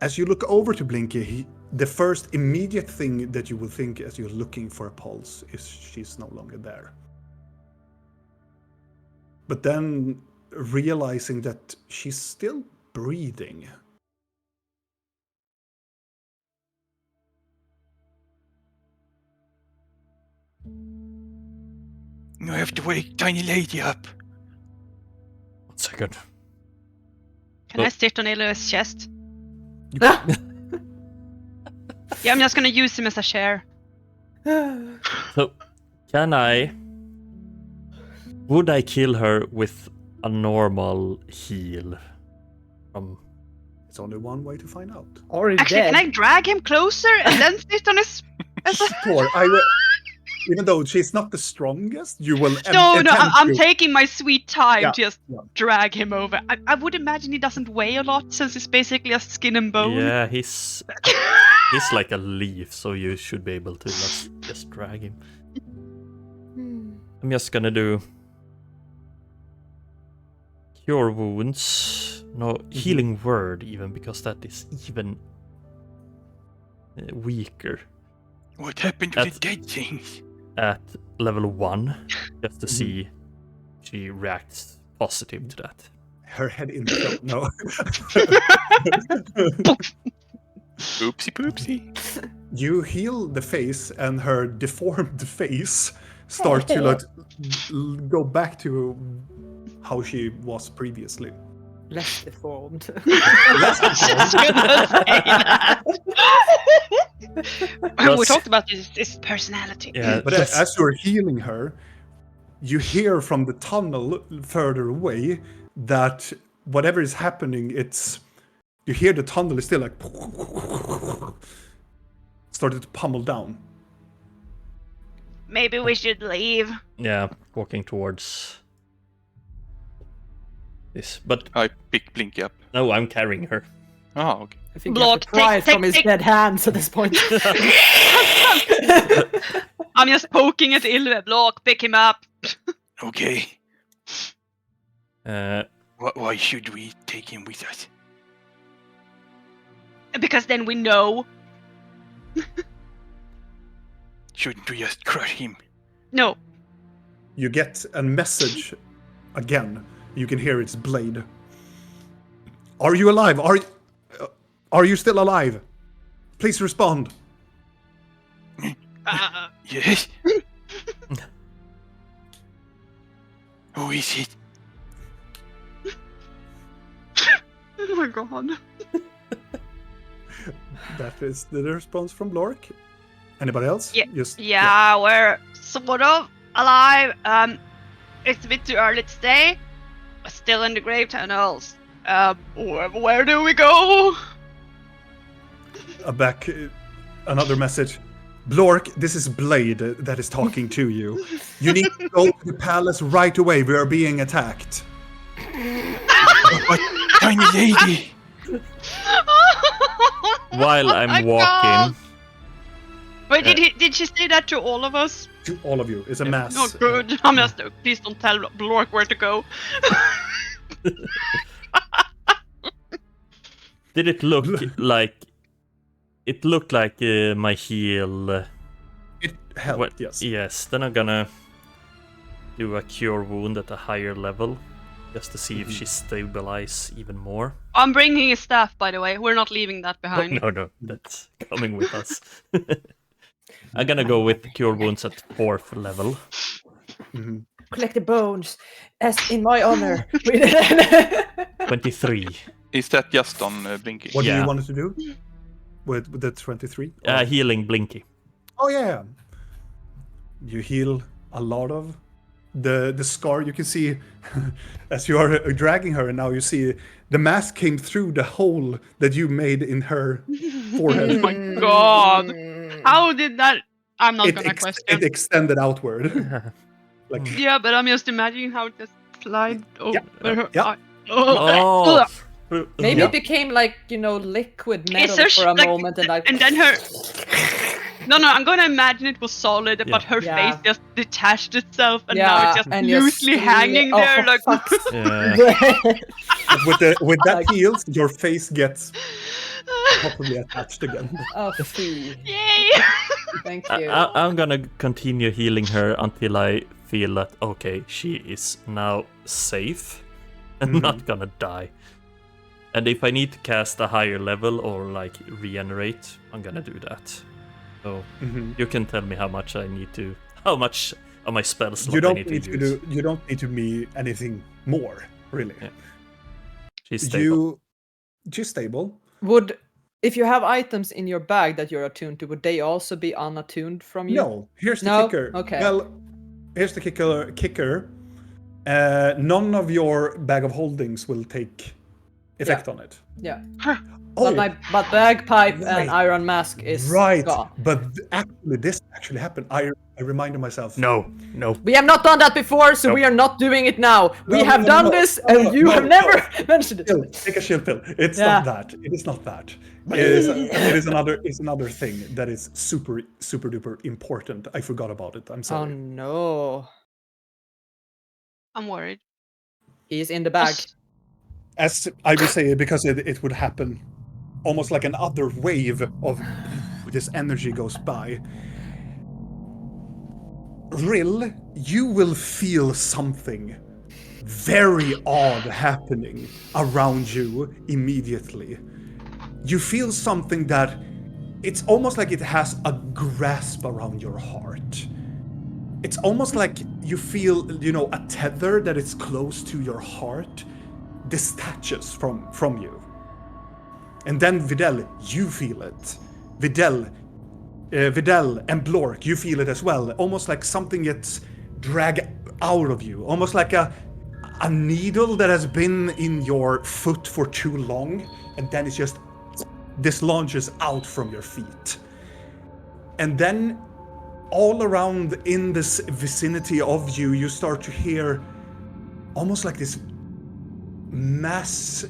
As you look over to Blinky, the first immediate thing that you will think as you're looking for a pulse is she's no longer there. But then realizing that she's still breathing. You have to wake tiny lady up. 1 second. Can Oh. I sit on Elia's chest? Yeah, I'm just gonna use him as a chair. So, would I kill her with a normal heal? It's only one way to find out. Or he's Actually, dead. can I drag him closer and then sit on his... Sure, even though she's not the strongest, you will. No, attempt I'm to- taking my sweet time Yeah, to just yeah. drag him over. I would imagine he doesn't weigh a lot since he's basically just skin and bone. Yeah, he's like a leaf, so you should be able to just drag him. I'm just gonna do cure wounds. No, healing word even, because that is even weaker What happened to the That's- dead things? at level 1, just to see if she reacts positive to that. Her head in the throat. No. Oopsie poopsie. You heal the face, and her deformed face starts to like go back to how she was previously. Less deformed. Just gonna say that. we Plus- talked about this personality. Yeah, But as you're healing her, you hear from the tunnel further away that whatever is happening, you hear the tunnel is still like started to pummel down. Maybe we should leave. yeah, walking towards this. But I pick Blinky up. no, I'm carrying her. Oh, okay. I think Block, you have to pry it take- from his take- dead hands at this point. I'm just poking at Ilve. Block, pick him up. Okay. Uh, Why should we take him with us? Because then we know. Shouldn't we just crush him? No. You get a message again. You can hear its blade. Are you alive? Are you still alive? Please respond. Yes? Who is it? Oh my god. That is the response from Lork. Anybody else? Yeah, Just Yeah, we're sort of alive. It's a bit too early to stay. We're still in the grave tunnels. Where do we go? Back another message. Blork, this is Blade that is talking to you. You need to go to the palace right away. We are being attacked. What tiny lady? while Oh my I'm God. walking, Wait, did she say that to all of us? To all of you. It's a mass. Oh, good. I'm just. Please don't tell Blork where to go. did it look like? It looked like my heal. It helped, yes. Yes. Then I'm gonna do a cure wound at a higher level. just to see if she stabilizes even more. I'm bringing a staff, by the way. We're not leaving that Oh, behind. no, that's coming with us. I'm gonna go with Cure Wounds at 4th level. Collect the bones, as in my honor. 23. Is that just on Blinky? What do Yeah. you want it to do? With the 23? Healing Blinky. Oh yeah. You heal a lot of the scar. You can see as you are dragging her, and now you see the mask came through the hole that you made in her forehead. Oh my god. How did that... I'm not gonna question. It extended outward. Like Yeah, but I'm just imagining how it just slide over her yeah. eye. Oh! Maybe Yeah. it became like, liquid metal Is her for a like, moment and like... and then her... No, I'm gonna imagine it was solid, but her Yeah. face just detached itself, and now it's just and loosely just hanging oh, there, for like... fuck's Yeah. with that heals, your face gets properly attached again. Oh, fee. Yay! Thank you. I'm gonna continue healing her until I feel that, okay, she is now safe and not gonna die. And if I need to cast a higher level or like regenerate, I'm gonna do that. So you can tell me how much of my spell slot You I don't need need to to use. do. You don't need to be anything more, really. Yeah. She's stable. She's stable. If you have items in your bag that you're attuned to, would they also be unattuned from you? No, here's the No? kicker. Okay. Well, here's the kicker. None of your bag of holdings will take effect on it. Yeah. Oh, But bagpipe right. and iron mask is right. gone. But actually, this actually happened. I reminded myself. No. We have not done that before, so we are not doing it now. We have done this, and you have never mentioned it. Chill, take a shield pill. It's Yeah. not that. It is not that. It's another thing that is super duper important. I forgot about it. I'm Oh sorry. no. I'm worried. He's in the bag. As I would say, because it would happen almost like another wave of this energy goes by. Rill, you will feel something very odd happening around you immediately. You feel something that it's almost like it has a grasp around your heart. It's almost like you feel, a tether that is close to your heart detaches from you. And then Videl, you feel it. Videl and Blork, you feel it as well. Almost like something gets dragged out of you. Almost like a needle that has been in your foot for too long, and then it's just dislodges out from your feet. And then all around in this vicinity of you, you start to hear almost like this mass.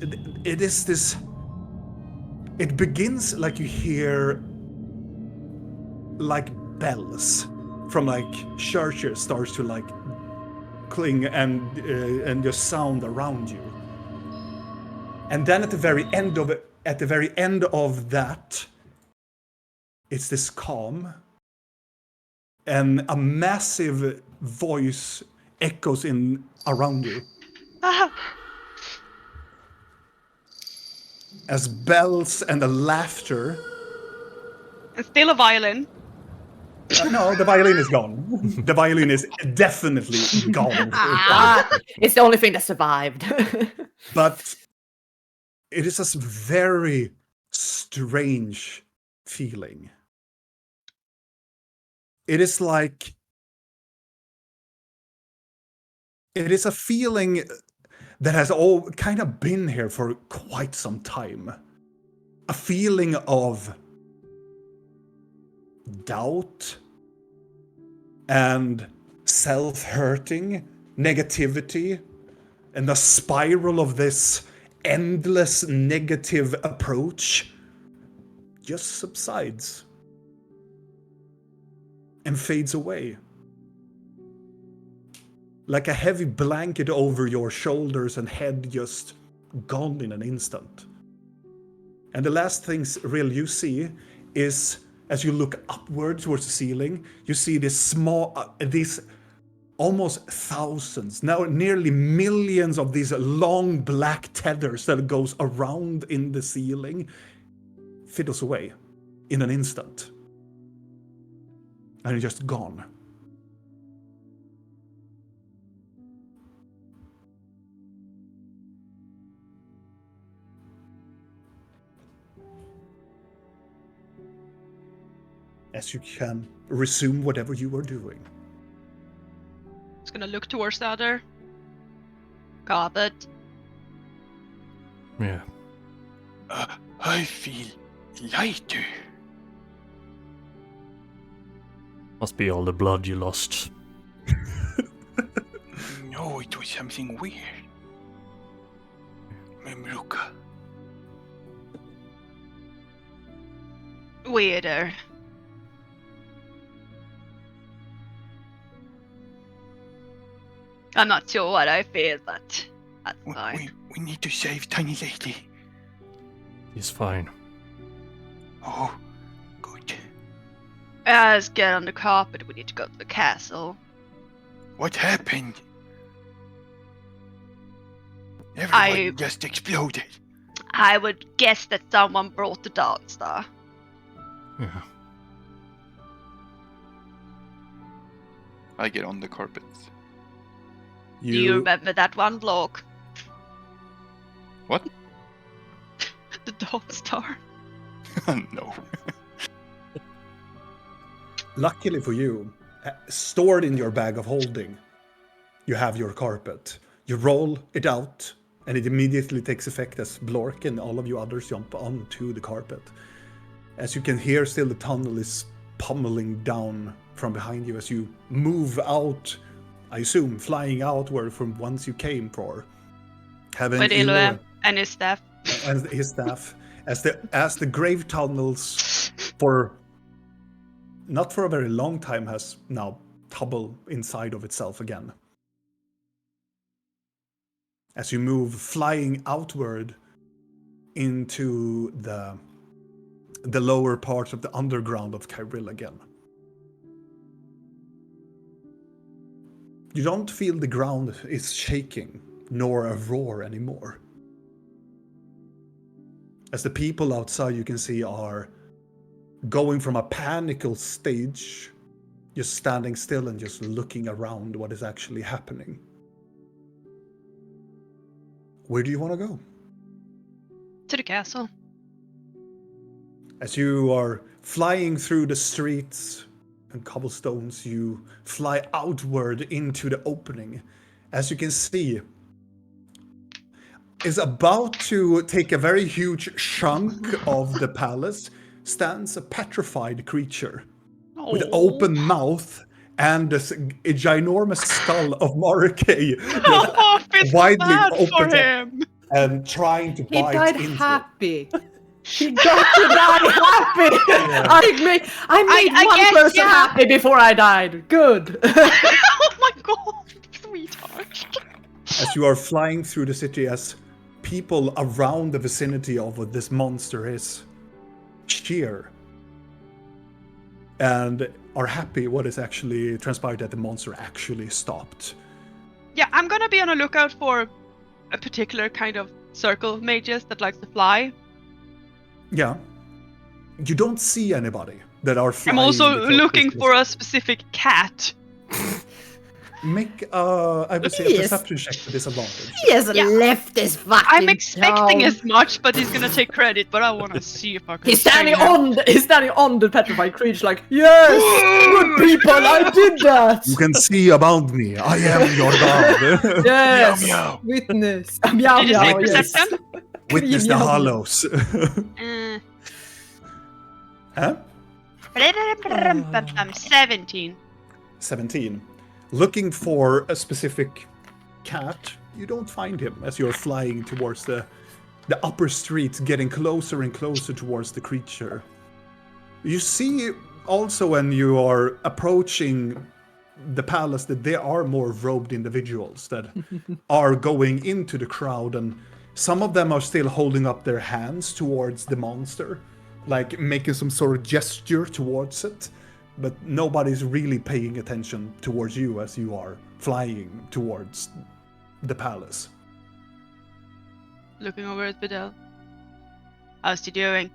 It begins like you hear like bells from like churches starts to like cling and just sound around you. And then at the very end of that, it's this calm, and a massive voice echoes in around you. As bells and the laughter. And still a violin. No, the violin is gone. The violin is definitely gone. It's the only thing that survived. But it is a very strange feeling. It is like... It is a feeling that has all kind of been here for quite some time. A feeling of doubt and self-hurting, negativity, and the spiral of this endless negative approach just subsides and fades away. Like a heavy blanket over your shoulders and head just gone in an instant. And the last things real you see is, as you look upward towards the ceiling, you see this small, this almost thousands, now nearly millions of these long black tethers that goes around in the ceiling fiddles away in an instant. And it's just gone. As you can resume whatever you were doing. Just gonna look towards the other carpet. Yeah. I feel lighter. Must be all the blood you lost. No, it was something weird. Memruka. Weirder. I'm not sure what I feel, but that's fine. We need to save Tiny Lady. He's fine. Oh, good. Let's get on the carpet. We need to go to the castle. What happened? Everyone just exploded. I would guess that someone brought the Dawn Star. Yeah. I get on the carpet. Do you remember that one bloke? What? The Dawn Star. No. Luckily for you, stored in your bag of holding, you have your carpet. You roll it out, and it immediately takes effect as Blork and all of you others jump onto the carpet. As you can hear, still the tunnel is pummeling down from behind you as you move out, I assume, flying outward from once you came for. Having With Ilue and his staff. And his staff. As the grave tunnels not for a very long time has now tumbled inside of itself again. As you move flying outward into the lower parts of the underground of Kyril again. You don't feel the ground is shaking, nor a roar anymore. As the people outside you can see are going from a panical stage, just standing still and just looking around what is actually happening. Where do you want to go? To the castle. As you are flying through the streets and cobblestones, you fly outward into the opening. As you can see, is about to take a very huge chunk of the palace, stands a petrified creature with open mouth and a ginormous skull of Marikay widely open him. and trying to He bite died into it. happy. He got to die happy. Yeah. I made one guess, person yeah. happy before I died. Good. Oh my god, sweetheart. As you are flying through the city, as people around the vicinity of what this monster is cheer and are happy what is actually transpired, that the monster actually stopped. Yeah, I'm gonna be on a lookout for a particular kind of circle of mages that likes to fly. Yeah. You don't see anybody that are flying. I'm also the closest looking for a distance. specific cat. Make I would say a Yes. perception check with disadvantage. He has Yeah. left this fucking I'm expecting town. as much, but he's gonna take credit. But I wanna see if I can. He's standing string him. He's standing on the petrified creature, like, yes, good people, I did that. You can see about me. I am your god. Yes, Meow, meow. witness. Meow Did you meow. say Yes. perception? Witness the Meow. hollows. Huh? 17. 17. Looking for a specific cat, you don't find him as you're flying towards the upper streets, getting closer and closer towards the creature. You see also when you are approaching the palace that there are more robed individuals that are going into the crowd, and some of them are still holding up their hands towards the monster, like making some sort of gesture towards it. but nobody's really paying attention towards you as you are flying towards the palace. Looking over at Vidal. How's she doing?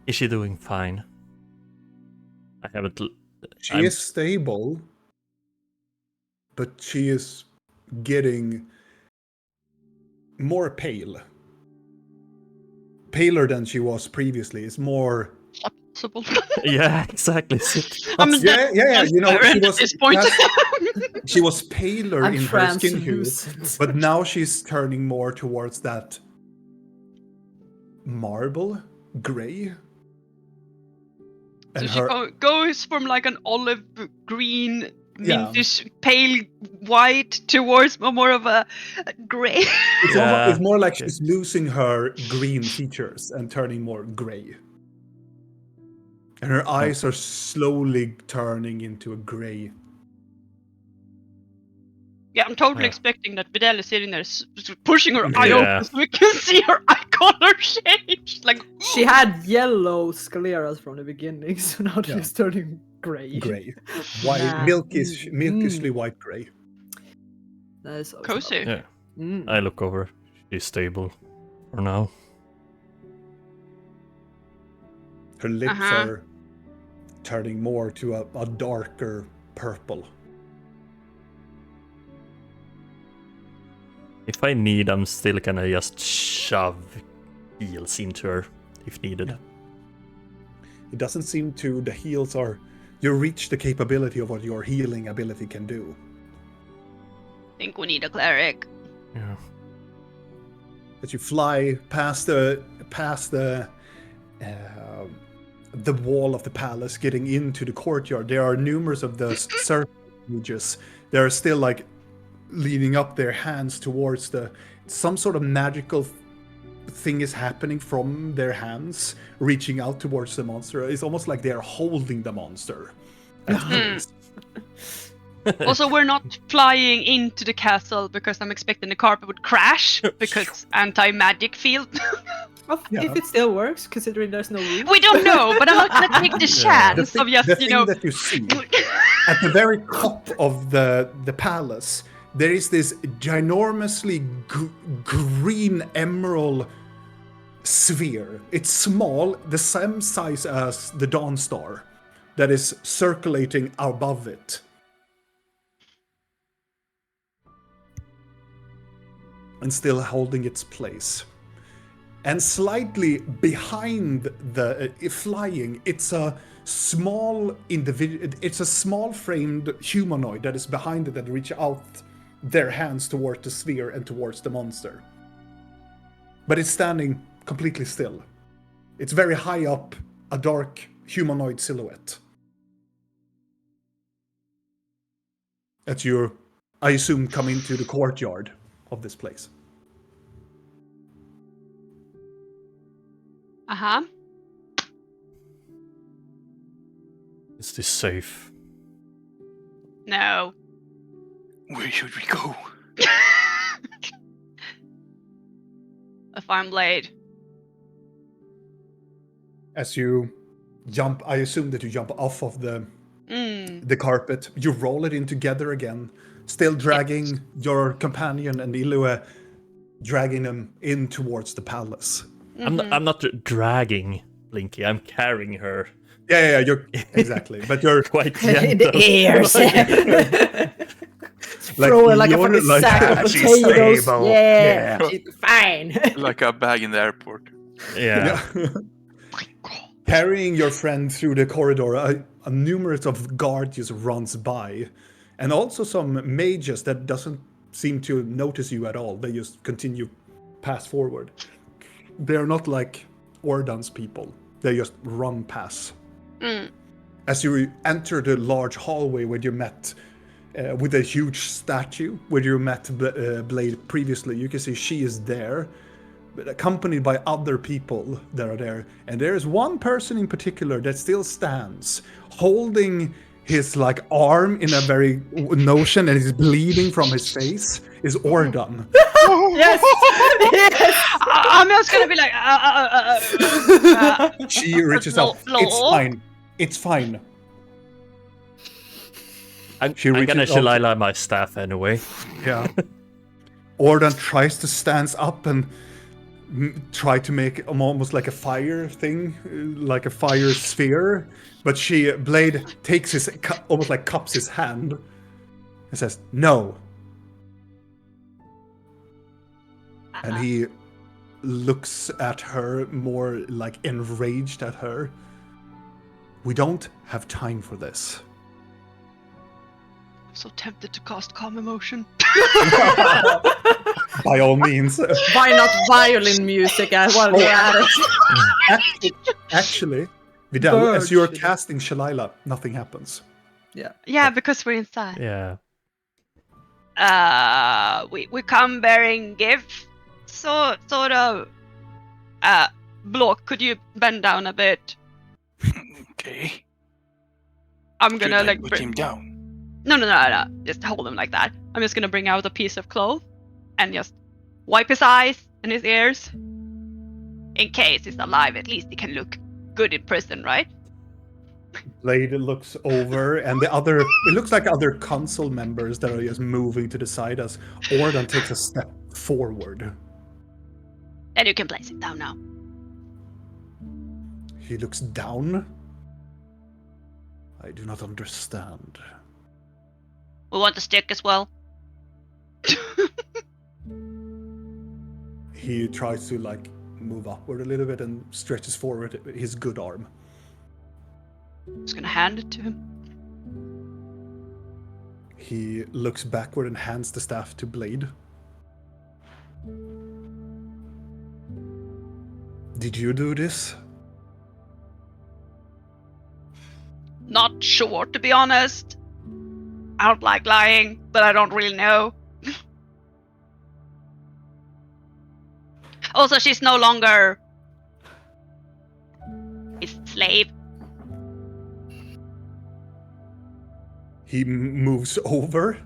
Is she doing fine? I haven't. She is stable, but she is getting more pale. Paler than she was previously. It's more. Possible. Yeah, exactly. I'm Yeah. You know, she at was this point. she was paler I'm in her skin hue, translucent. but now she's turning more towards that marble gray. So And she her, goes from like an olive green, Yeah. mintish, pale white towards more of a grey. it's more like okay. she's losing her green features and turning more gray. And her eyes are slowly turning into a gray. Yeah, I'm totally Yeah. expecting that Vidal is sitting there pushing her eye Yeah. open so we can see her eye color change. Like She had yellow scleras from the beginning, so now Yeah. she's turning grey. Gray. White, Nah. milkishly white gray. That is so cozy. Yeah, Mm. I look over. She's stable for now. Her lips Uh-huh. are turning more to a darker purple. If I need, I'm still gonna just shove heals into her if needed. Yeah. It doesn't seem to. The heals are. You reach the capability of what your healing ability can do. Think we need a cleric. Yeah. As you fly past the wall of the palace, getting into the courtyard, there are numerous of the serpent images. They're still like leaning up their hands towards some sort of magical thing is happening from their hands, reaching out towards the monster. It's almost like they're holding the monster. Also, we're not flying into the castle because I'm expecting the carpet would crash because anti-magic field. Well, Yeah. if it still works, considering there's no roof. We don't know, but I'm not gonna take the chance of the just, thing that you see at the very top of the palace, there is this ginormously green emerald sphere. It's small, the same size as the Dawn Star, that is circulating above it. And still holding its place. And slightly behind the flying, it's a small individual. It's a small framed humanoid that is behind it that reach out their hands towards the sphere and towards the monster. But it's standing completely still. It's very high up, a dark humanoid silhouette. As you, I assume, come into the courtyard of this place. Uh-huh. Is this safe? No. Where should we go? A farm blade. As you jump, I assume that you jump off of the Mm. carpet. You roll it in together again, still dragging your companion and Ilue, dragging them in towards the palace. I'm not dragging Blinky. I'm carrying her Yeah, you're exactly. But you're quite In gentle. the ears. Like, Throw her like a you're fucking like, sack of she's potatoes. stable. Yeah, Yeah. she's fine. Like a bag in the airport. Yeah. Carrying your friend through the corridor, a numerous of guards just runs by, and also some mages that doesn't seem to notice you at all. They just continue pass forward. They're not like Ordan's people. They just run past. Mm. As you enter the large hallway where you met with a huge statue, where you met Blade previously, you can see she is there, but accompanied by other people that are there. And there is one person in particular that still stands, holding his like arm in a very notion, and he's bleeding from his face, is Ordan. Yes. Yes. I'm just gonna be like, She reaches out. Lol. It's fine. It's fine. I'm She gonna reaches out- Shalila my staff anyway. Yeah. Ordan tries to stand up and try to make almost like a fire thing, like a fire sphere. But Blade takes almost like cups his hand and says, "No." And he looks at her more like enraged at her. "We don't have time for this." I'm so tempted to cast calm emotion. By all means. Why not violin music while you're at it? Actually, Vidal, as you're Bird. casting Shalila, nothing happens. Yeah. Yeah, because we're inside. Yeah. We come bearing gifts, sort of. Block, could you bend down a bit? Okay. I'm gonna Should I like put him down? No. Just hold him like that. I'm just gonna bring out a piece of cloth and just wipe his eyes and his ears. In case he's alive, at least he can look good in prison, right? Blade looks over, and it looks like other council members that are just moving to the side as Ordan takes a step forward. And you can place it down now. He looks down. I do not understand. We want the stick as well. He tries to like move upward a little bit and stretches forward his good arm. Just gonna hand it to him. He looks backward and hands the staff to Blade. Did you do this? Not sure, to be honest. I don't like lying, but I don't really know. Also, she's no longer his slave. He moves over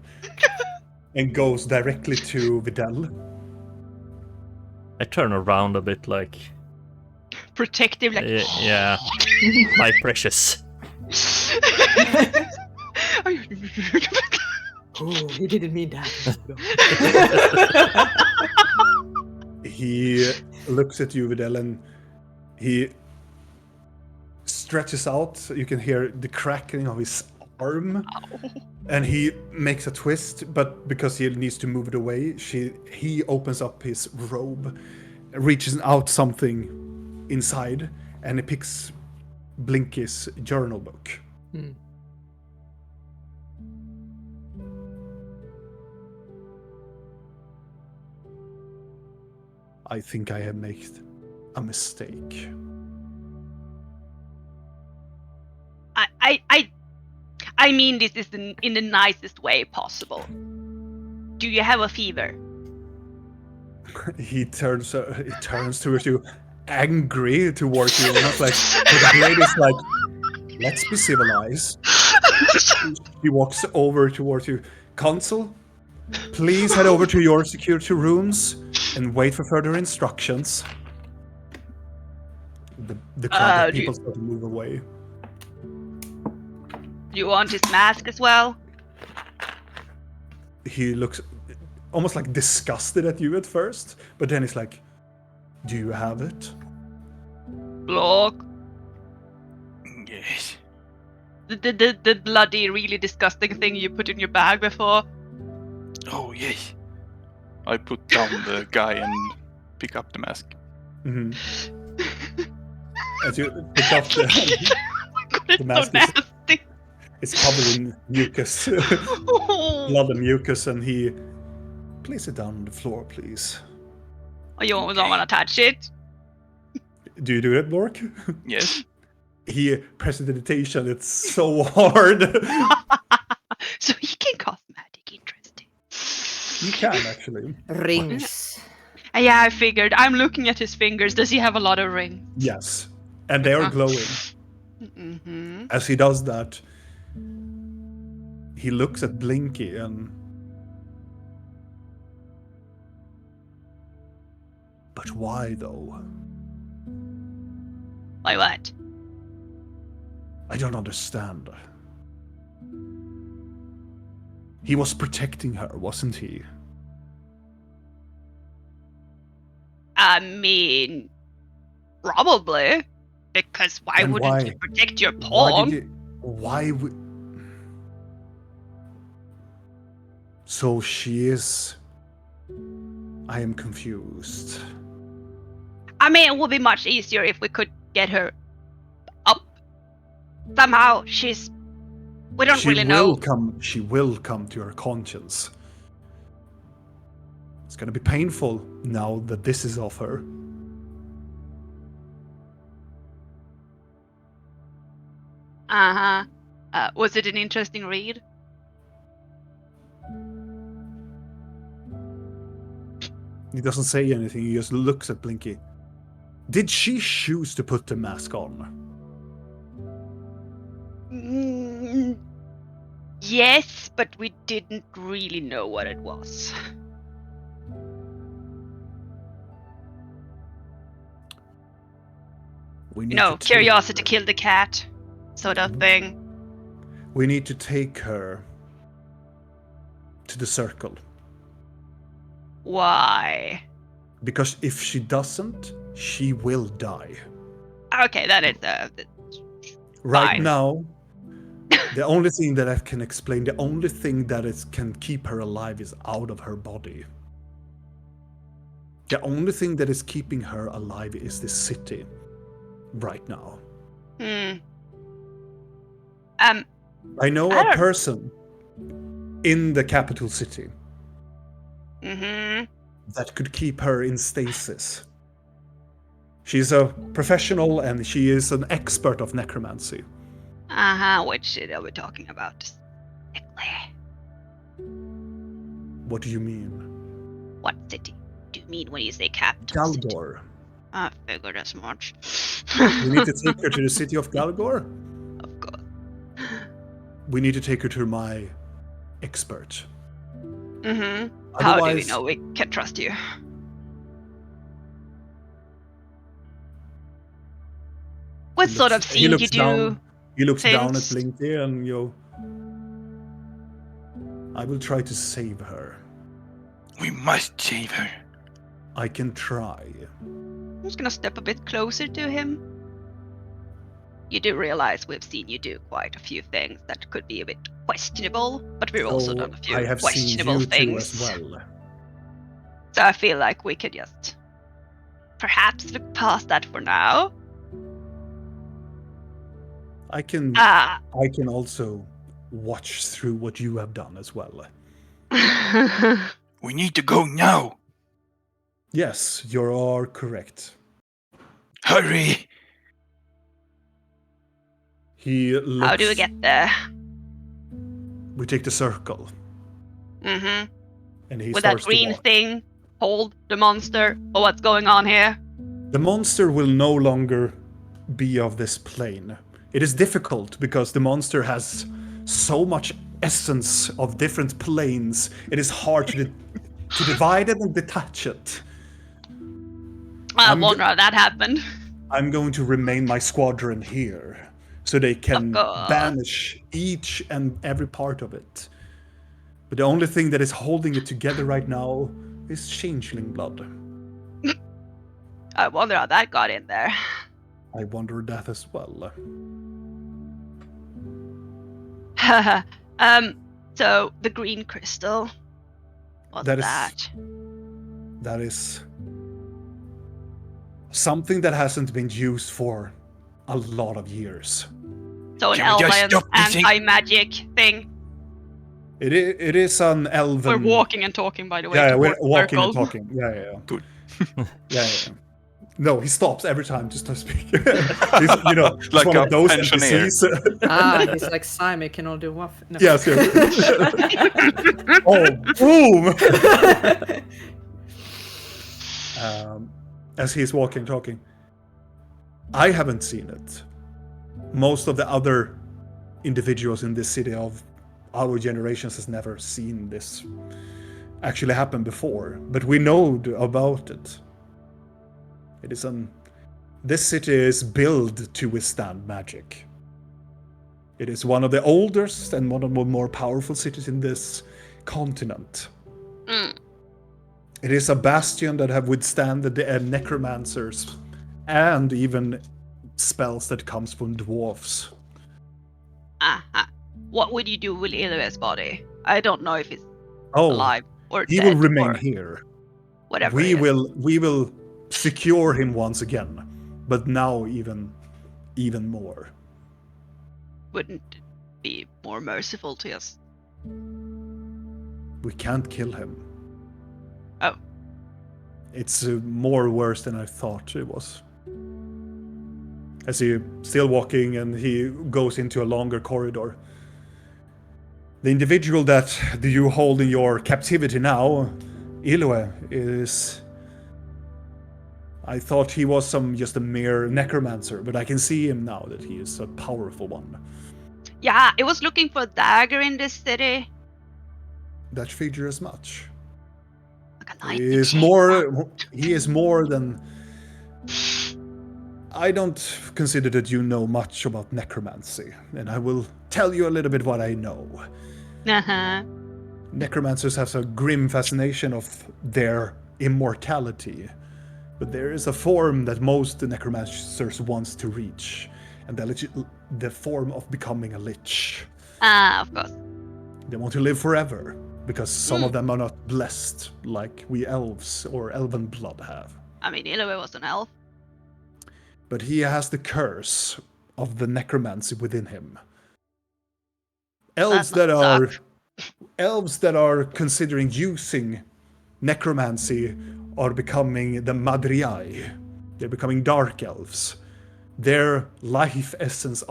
and goes directly to Vidal. I turn around a bit like, Protective, like. yeah, my precious. Oh, he didn't mean that. He looks at you, Vidal, and he stretches out. You can hear the cracking of his arm. And he makes a twist, but because he needs to move it away, he opens up his robe, reaches out something inside, and he picks Blinky's journal book. I think I have made a mistake. I mean this is in the nicest way possible. Do you have a fever? He turns towards you, angry towards you, and not like. But the blade is like, let's be civilized. He walks over towards you. Consul, please head over to your security rooms and wait for further instructions. The crowd of people start to move away. You want his mask as well? He looks almost like disgusted at you at first, but then he's like, do you have it? Block. Yes. The bloody, really disgusting thing you put in your bag before. Oh, yes. I put down the guy and pick up the mask. Mm-hmm. As you pick up the It's mask so nasty. it's covered in mucus, blood and mucus, and he place it down on the floor, please. Oh, you don't want to touch it? Do you do it, Lork? Yes. He prestidigitation. It's so hard. So he can cast magic. Interesting. You can actually. Rings. Yeah, I figured. I'm looking at his fingers. Does he have a lot of rings? Yes, and they are glowing. Mm-hmm. As he does that, he looks at Blinky and. But why though? Why what? I don't understand. He was protecting her, wasn't he? I mean, probably. Because why Then wouldn't why- you protect your Why pawn? did you... Why would... So she is... I am confused. I mean, it would be much easier if we could get her up. Somehow, we don't really know. She will come to her conscience. It's gonna be painful now that this is off her. Uh-huh. Was it an interesting read? He doesn't say anything, he just looks at Blinky. Did she choose to put the mask on? Yes, but we didn't really know what it was. We You need know, to curiosity killed the cat, sort of thing. We need to take her to the circle. Why? Because if she doesn't, she will die. Okay, that is Right Fine. now, the only thing that I can explain, the only thing that can keep her alive is out of her body. The only thing that is keeping her alive is this city. Right now. I know I a don't- person in the capital city Mm-hmm. that could keep her in stasis. She's a professional and she is an expert of necromancy. Uh-huh, which city are we talking about? Exactly. What do you mean? What city do you mean when you say capital city? Galdor. I figured as much. We need to take her to the city of Galgor. Of course. We need to take her to my expert. Mm-hmm. How do we Otherwise- know we can trust you? What He sort of looks- he scene you looks do? down- He looks down at things? Blinky and I will try to save her. We must save her. I can try. I'm just gonna step a bit closer to him. You do realize we've seen you do quite a few things that could be a bit questionable, but we've also So done a few I have seen questionable you things. too as well. So I feel like we could just perhaps look past that for now. I can Ah. also watch through what you have done as well. We need to go now. Yes, you are correct. Hurry. He looks, How do we get there? We take the circle, Mm-hmm. and he With that starts green to walk. thing, hold the monster, or what's going on here? The monster will no longer be of this plane. It is difficult because the monster has so much essence of different planes. It is hard to divide it and detach it. I I'm wonder how that happened. I'm going to remain my squadron here, so they can course. banish each and every part of it. But the only thing that is holding it together right now is changeling blood. I wonder how that got in there. I wonder that as well. So the green crystal. What's That that? is- That is something that hasn't been used for a lot of years. So an Can we just elven stop this thing? anti-magic thing. It is an elven. We're walking and talking, by the way. Yeah, we're towards the walking and circle. talking. Yeah. Good. Yeah. No, he stops every time just to speak. He's, you know, he's Like one a of those pensioner. NPCs. He's like Simon can all do what? No. Yes. Oh, boom! As he's walking, talking. I haven't seen it. Most of the other individuals in this city of our generations has never seen this actually happen before, but we know about it. It is this city is built to withstand magic. It is one of the oldest and one of the more powerful cities in this continent. Mm. It is a bastion that have withstand the necromancers and even spells that comes from dwarves. Uh-huh. What would you do with Ilve's body? I don't know if it's Oh, alive or he dead will remain or here. whatever. We it is. will secure him once again, but now even more. Wouldn't it be more merciful to us? We can't kill him. Oh. It's more worse than I thought it was. As he still walking and he goes into a longer corridor. The individual that you hold in your captivity now, Ilwe, is... I thought he was just a mere necromancer, but I can see him now that he is a powerful one. Yeah, I was looking for a dagger in this city. That figure as much. Like a He lightning is chain. more than... I don't consider that you know much about necromancy, and I will tell you a little bit what I know. Uh-huh. Necromancers have a grim fascination of their immortality, but there is a form that most necromancers wants to reach, and the form of becoming a lich. Ah, of course. They want to live forever, because some of them are not blessed like we elves or elven blood have. I mean, Ilve was an elf. But he has the curse of the necromancy within him. Elves That must elves that are considering using necromancy are becoming the Madriai. They're becoming dark elves. Their life essence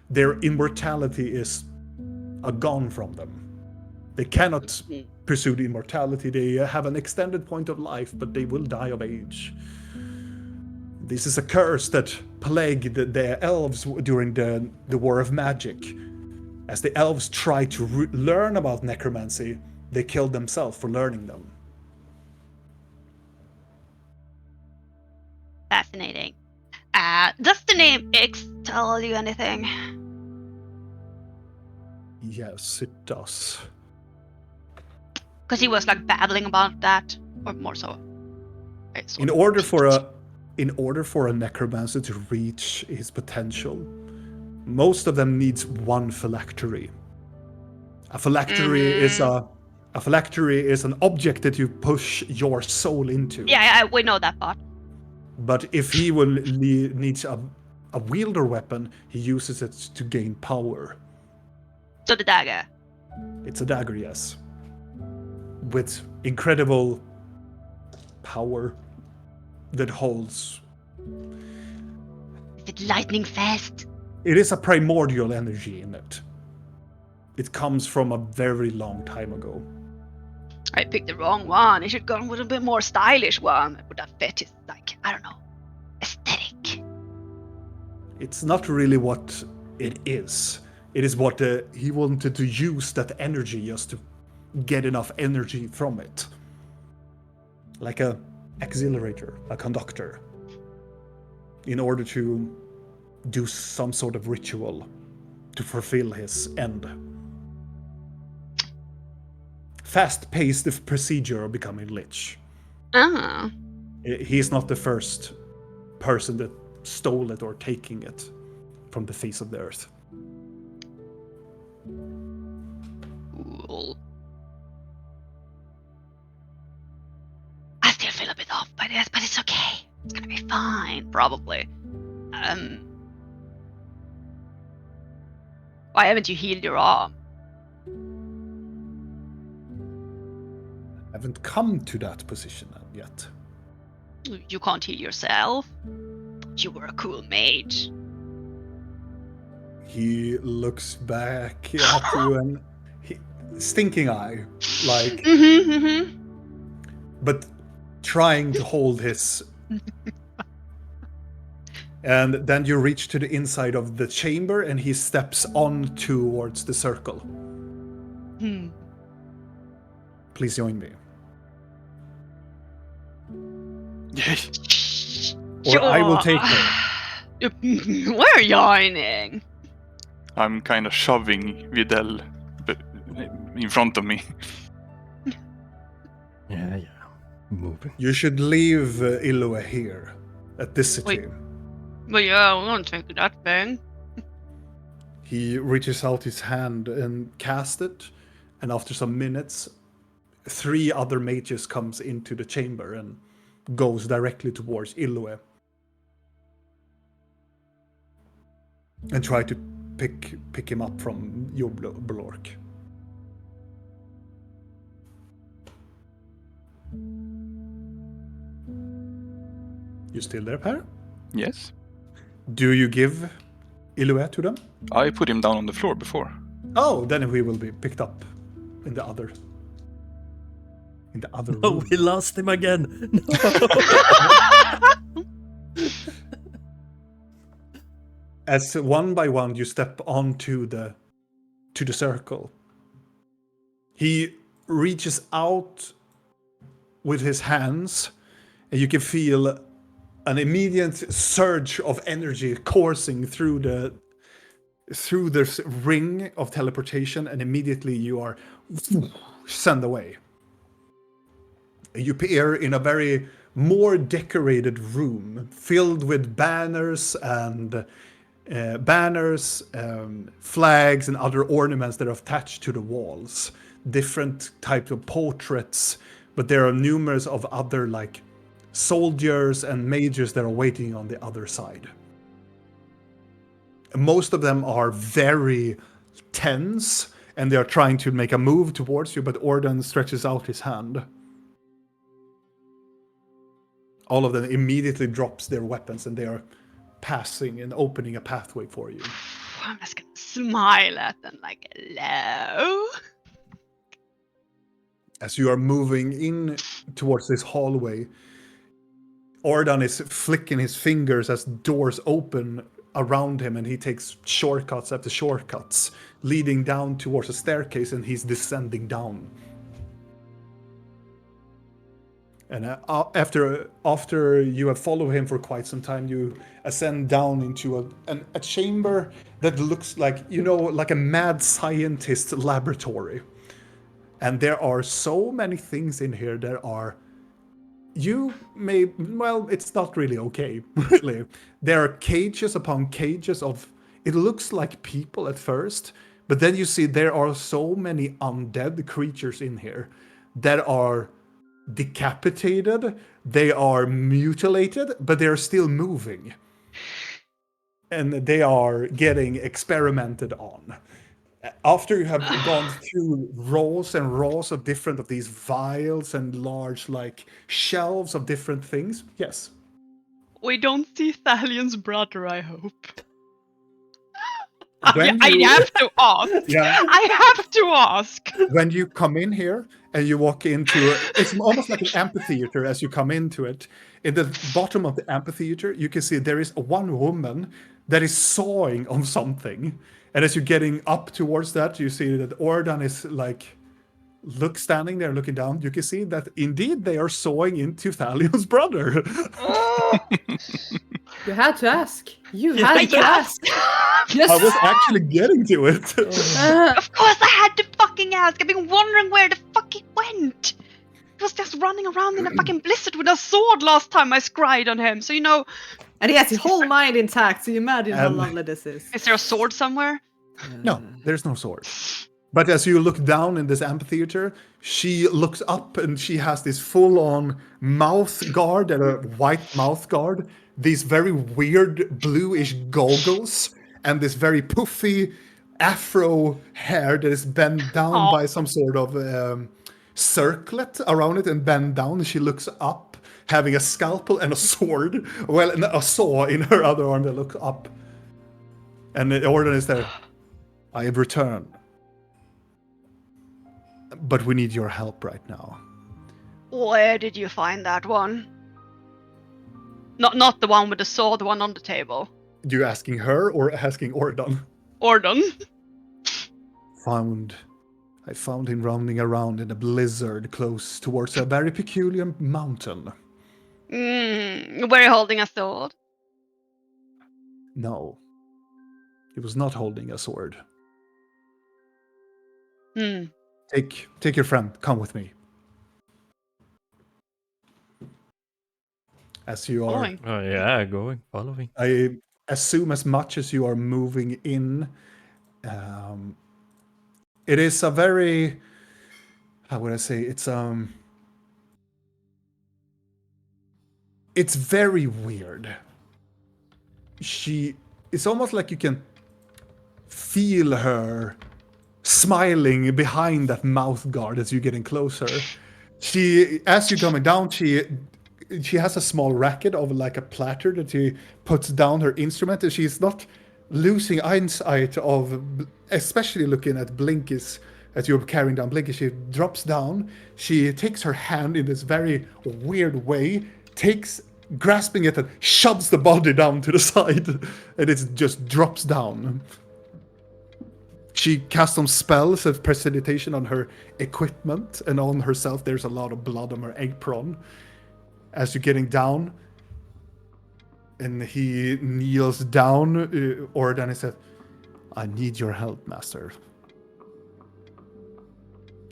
their immortality is gone from them. They cannot pursue the immortality. They have an extended point of life, but they will die of age. This is a curse that plagued the elves during the War of Magic. As the elves tried to learn about necromancy, they killed themselves for learning them. Fascinating. Does the name X tell you anything? Yes, it does. Because he was like babbling about that, or more so. In order for a necromancer to reach his potential, most of them needs one phylactery. A phylactery is an object that you push your soul into. Yeah, we know that part. But if he needs a wielder weapon, he uses it to gain power. So the dagger. It's a dagger, yes. With incredible power that holds... Is it lightning fast? It is a primordial energy in it. It comes from a very long time ago. I picked the wrong one. I should go with a bit more stylish one. Would that fit his, like, I don't know, aesthetic? It's not really what it is. It is what he wanted to use that energy just to get enough energy from it. Like a accelerator, a conductor. In order to do some sort of ritual to fulfill his end. Fast-paced procedure of becoming lich. Ah. He's not the first person that stole it or taking it from the face of the earth. Cool. I still feel a bit off by this, but it's okay. It's gonna be fine, probably. Why haven't you healed your arm? I haven't come to that position yet. You can't heal yourself? You were a cool mage. He looks back at you and stinking eye, like, but trying to hold his. And then you reach to the inside of the chamber, and he steps on towards the circle. Please join me. Or I will take her. We're joining. I'm kind of shoving Videl in front of me. Yeah. Moving. You should leave Ilue here, at this city. Wait. But yeah, I'm gonna take that thing. He reaches out his hand and casts it, and after some minutes, 3 other mages comes into the chamber and goes directly towards Ilue. And try to pick him up from your Blork. You still there, Per? Yes. Do you give Ilue to them? I put him down on the floor before. Oh, then he will be picked up in the other Oh, room. we lost him again. No. As one by one you step onto the circle, he reaches out with his hands, and you can feel an immediate surge of energy coursing through this ring of teleportation, and immediately you are sent away. You appear in a very more decorated room filled with banners, flags, and other ornaments that are attached to the walls. Different types of portraits, but there are numerous of other like soldiers and mages that are waiting on the other side. Most of them are very tense, and they are trying to make a move towards you, but Ordan stretches out his hand. All of them immediately drops their weapons, and they are passing and opening a pathway for you. I'm just gonna smile at them like, hello. As you are moving in towards this hallway, Ordan is flicking his fingers as doors open around him, and he takes shortcuts after shortcuts, leading down towards a staircase, and he's descending down. And after you have followed him for quite some time, you ascend down into a chamber that looks like, like a mad scientist laboratory. And there are so many things in here that are... it's not really okay, really. There are cages upon cages of... It looks like people at first, but then you see there are so many undead creatures in here that are decapitated, they are mutilated, but they're still moving. And they are getting experimented on. After you have gone through rows and rows of different of these vials and large like shelves of different things, yes. We don't see Thalion's brother, I hope. When I you- have to ask. Yeah. I have to ask. When you come in here and you walk into it's almost like an amphitheater as you come into it. In the bottom of the amphitheater, you can see there is one woman that is sawing on something. And as you're getting up towards that, you see that Ordan is like standing there looking down. You can see that indeed they are sawing into Thalion's brother. You had to ask. You had to ask. Yes. I was actually getting to it. Of course I had to fucking ask. I've been wondering where the fuck he went. He was just running around in a fucking blizzard with a sword last time I scryed on him. So, And he has his whole mind intact, so you imagine how lovely this is. Is there a sword somewhere? No, there's no sword. But as you look down in this amphitheater, she looks up and she has this full-on mouth guard and a white mouth guard, these very weird bluish goggles, and this very puffy afro hair that is bent down by some sort of circlet around it and bent down. She looks up, having a scalpel and a sword, a saw in her other arm that looks up. And the order is there. I have returned. But we need your help right now. Where did you find that one? Not the one with the saw, the one on the table. You asking her or asking Ordan? Ordan. I found him roaming around in a blizzard close towards a very peculiar mountain. Were you holding a sword? No. He was not holding a sword. Hmm. Take your friend. Come with me. As you are, Following. Oh yeah, following. I assume as much as you are moving in, it is a very, how would I say, it's very weird. It's almost like you can feel her smiling behind that mouth guard as you're getting closer. As you're coming down, she has a small racket of like a platter that she puts down her instrument, and she's not losing eyesight of, especially looking at Blinkies as you're carrying down Blinkies. She drops down, she takes her hand in this very weird way, grasping it and shoves the body down to the side, and it just drops down. She casts some spells of prestidigitation on her equipment, and on herself there's a lot of blood on her apron. As you're getting down, and he kneels down, Ordan, he said, I need your help, master.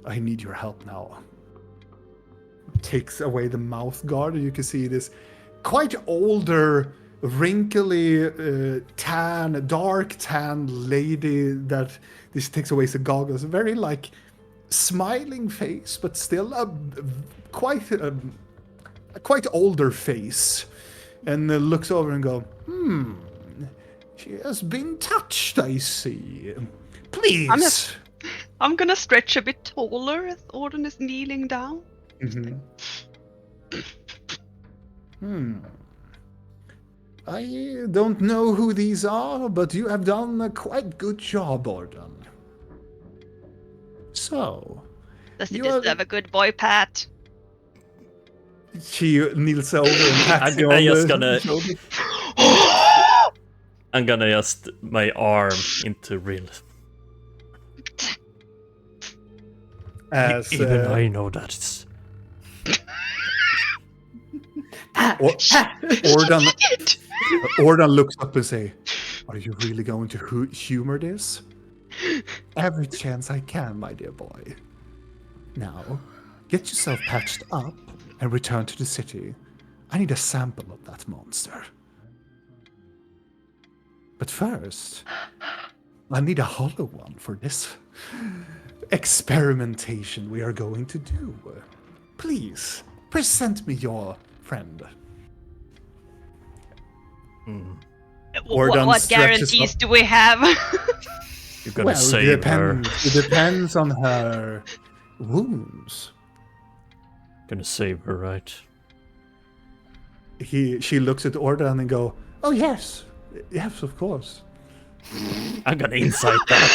I need your help now. Takes away the mouth guard, and you can see this quite older, wrinkly, dark tan lady that this takes away the goggles. Very like smiling face, but still a quite older face, and looks over and go, she has been touched, I see. Please. I'm gonna stretch a bit taller as Orden is kneeling down. I don't know who these are, but you have done a quite good job, Orden. So, Does he deserve a good boy pat? She kneels over and pats you on the shoulder. I'm gonna just my arm into real. As Even I know that it's. Ordan looks up and say, "Are you really going to humor this?" Every chance I can, my dear boy. Now, get yourself patched up and return to the city. I need a sample of that monster. But first, I need a hollow one for this experimentation we are going to do. Please, present me your friend. What guarantees do we have? You're gonna save her. It depends on her wounds. Gonna save her, right? She looks at Ordan and go, "Oh yes, of course." I'm gonna insight that.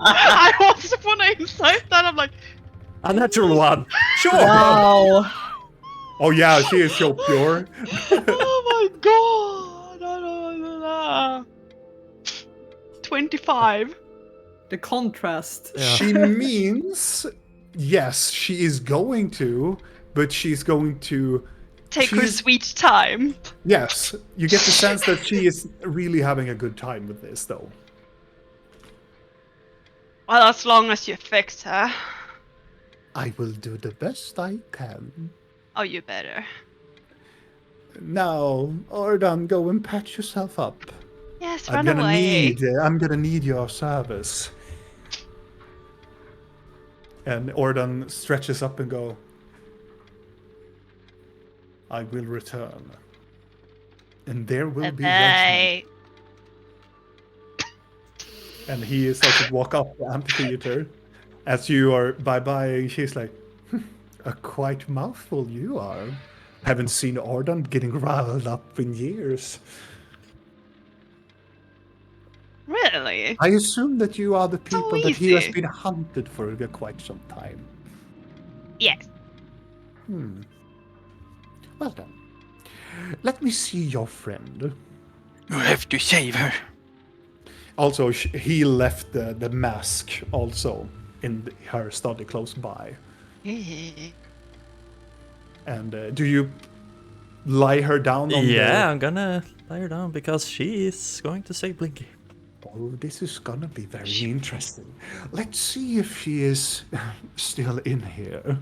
I also want to insight that. I'm like, a natural one. Sure. Wow. Oh yeah, she is so pure. oh my god. 25. The contrast. Yeah. She means, yes, she is going to, but she's going to Take her sweet time. Yes, you get the sense that she is really having a good time with this, though. Well, as long as you fix her. I will do the best I can. Oh, you better. Now, Ordan, go and patch yourself up. Yes, run away. I'm gonna need your service. And Ordan stretches up and go, I will return. And there will be judgment. And he starts to walk up the amphitheater. As you are bye-bye, she's like, a quite mouthful you are. Haven't seen Ordan getting riled up in years. Really? I assume that you are the people So that he has easy. been hunted for quite some time. Yes. Well then. Let me see your friend. You have to save her. Also, he left the mask also in her study close by. And do you lie her down on Yeah, I'm gonna lie her down because she is going to save Blinky. Oh, this is gonna be very interesting. Let's see if she is still in here.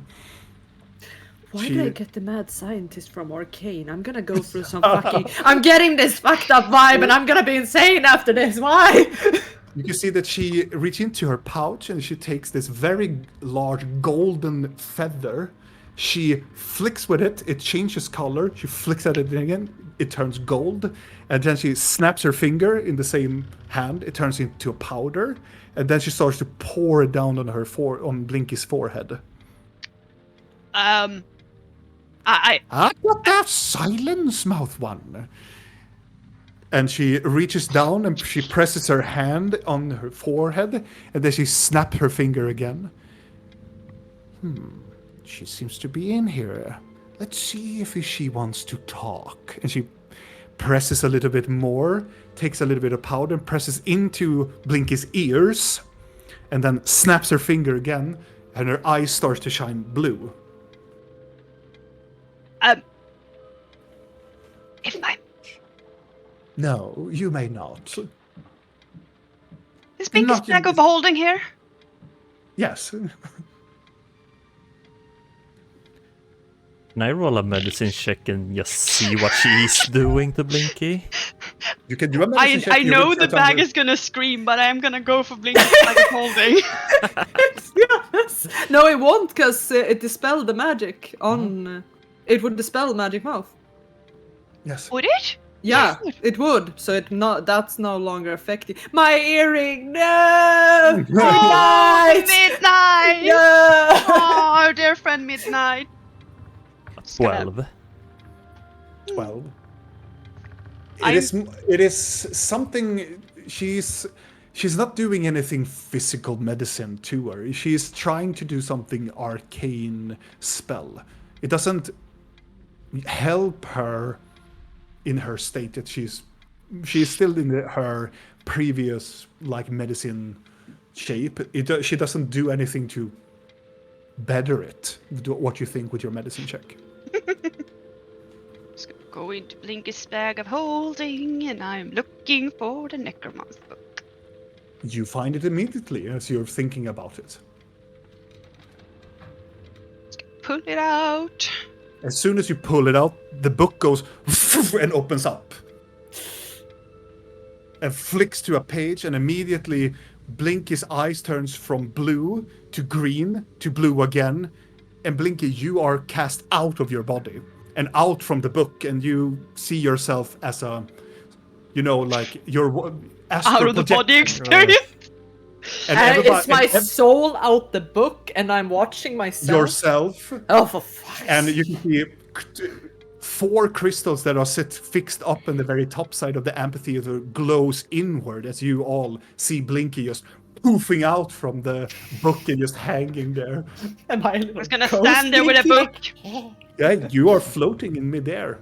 Why did I get the mad scientist from Arcane? I'm gonna go through some fucking. I'm getting this fucked up vibe, and I'm gonna be insane after this. Why? You can see that she reaches into her pouch and she takes this very large golden feather. She flicks with it, it changes color. She flicks at it again, it turns gold. And then she snaps her finger in the same hand, it turns into a powder. And then she starts to pour it down on on Blinky's forehead. I What the silence, mouth one. And she reaches down and she presses her hand on her forehead, and then she snaps her finger again. She seems to be in here. Let's see if she wants to talk. And she presses a little bit more, takes a little bit of powder and presses into Blinky's ears, and then snaps her finger again, and her eyes start to shine blue. if I No, you may not. is Binky's Not in bag of this- holding here? Yes. Can I roll a medicine check and just see what she's doing to Blinky? You can do a medicine check. I You know will the try to bag under- is gonna scream, but I am gonna go for Binky's bag of holding. Yes. No, it won't, because it dispelled the magic on. It would dispel magic mouth. Yes. Would it? Yeah, it would. So that's no longer effective. My earring, no! Oh, Midnight! Midnight! No! Oh, our dear friend Midnight. 12. 12. I'm- It is something. She's not doing anything physical medicine to her. She's trying to do something arcane spell. It doesn't help her in her state that she's still in her previous like medicine shape. She doesn't do anything to better it. What you think with your medicine check? Just gonna go into Blinky's bag of holding, and I'm looking for the necromancer book. You find it immediately as you're thinking about it. Pull it out. As soon as you pull it out, the book goes and opens up. And flicks to a page, and immediately Blinky's eyes turns from blue to green to blue again. And Blinky, you are cast out of your body and out from the book, and you see yourself as a, like your astral Out of the body projection. experience. And Is my soul out the book and I'm watching myself? yourself. Oh, for fuck's And you can see 4 crystals that are fixed up in the very top side of the amphitheater glows inward as you all see Blinky just poofing out from the book and just hanging there. Am I a little I was gonna ghost stand there with a Blinky? book. Yeah, you are floating in midair.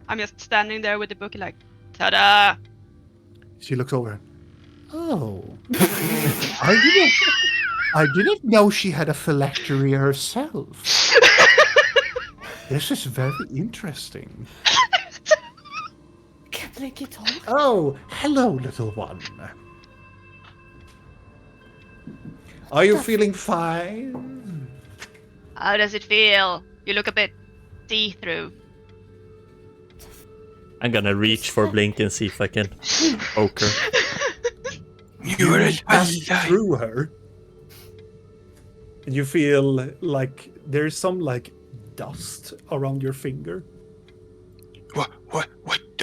I'm just standing there with the book, like, ta-da! She looks over. Oh, I didn't know she had a phylactery herself. This is very interesting. Can Blinky talk? Oh, hello, little one. Are you feeling fine? How does it feel? You look a bit see-through. I'm gonna reach for Blink and see if I can poke her. You are a pass light. through her. And you feel like there's some like dust around your finger. What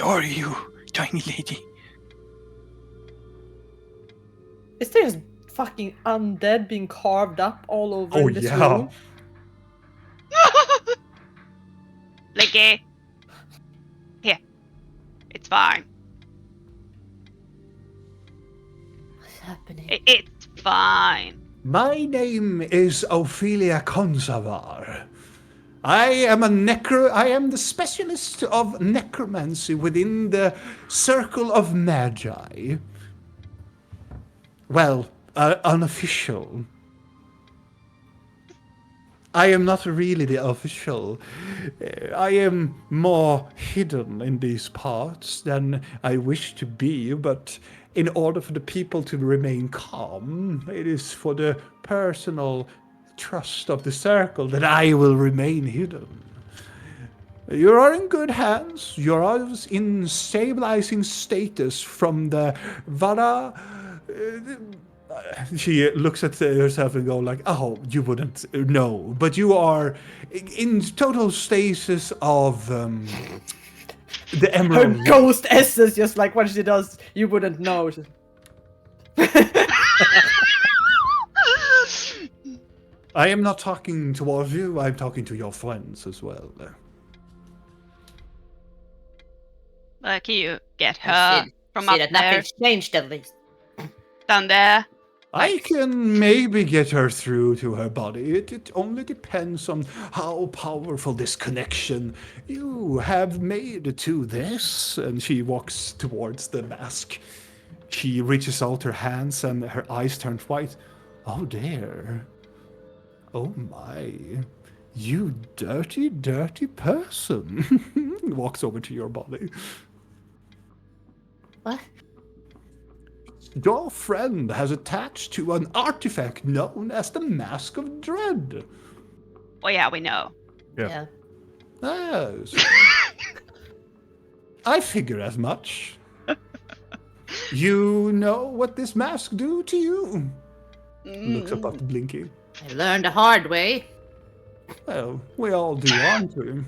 are you, tiny lady? Is there just fucking undead being carved up all over Oh, in this yeah. room? Blinky! Here. It's fine. What's happening? It's fine. My name is Ophelia Consavar. I am the specialist of necromancy within the Circle of Magi. Well, unofficial. I am not really the official. I am more hidden in these parts than I wish to be, but in order for the people to remain calm, it is for the personal trust of the circle that I will remain hidden. You are in good hands. You are in stabilizing status from the Vara. She looks at herself and go like, "Oh, you wouldn't know, but you are in total stasis of the Her Emerald." ghost essence, just like when she does, you wouldn't know. I am not talking towards you. I'm talking to your friends as well. Can you get her from up See that there, nothing's changed at least. down there? I can maybe get her through to her body. It only depends on how powerful this connection you have made to this. And she walks towards the mask. She reaches out her hands and her eyes turn white. Oh dear. Oh my. You dirty, dirty person. Walks over to your body. What? Your friend has attached to an artifact known as the Mask of Dread. Oh yeah, we know. Yeah. Yes. I figure as much. You know what this mask do to you? Looks up at Blinky. I learned the hard way. Well, we all do, aren't we?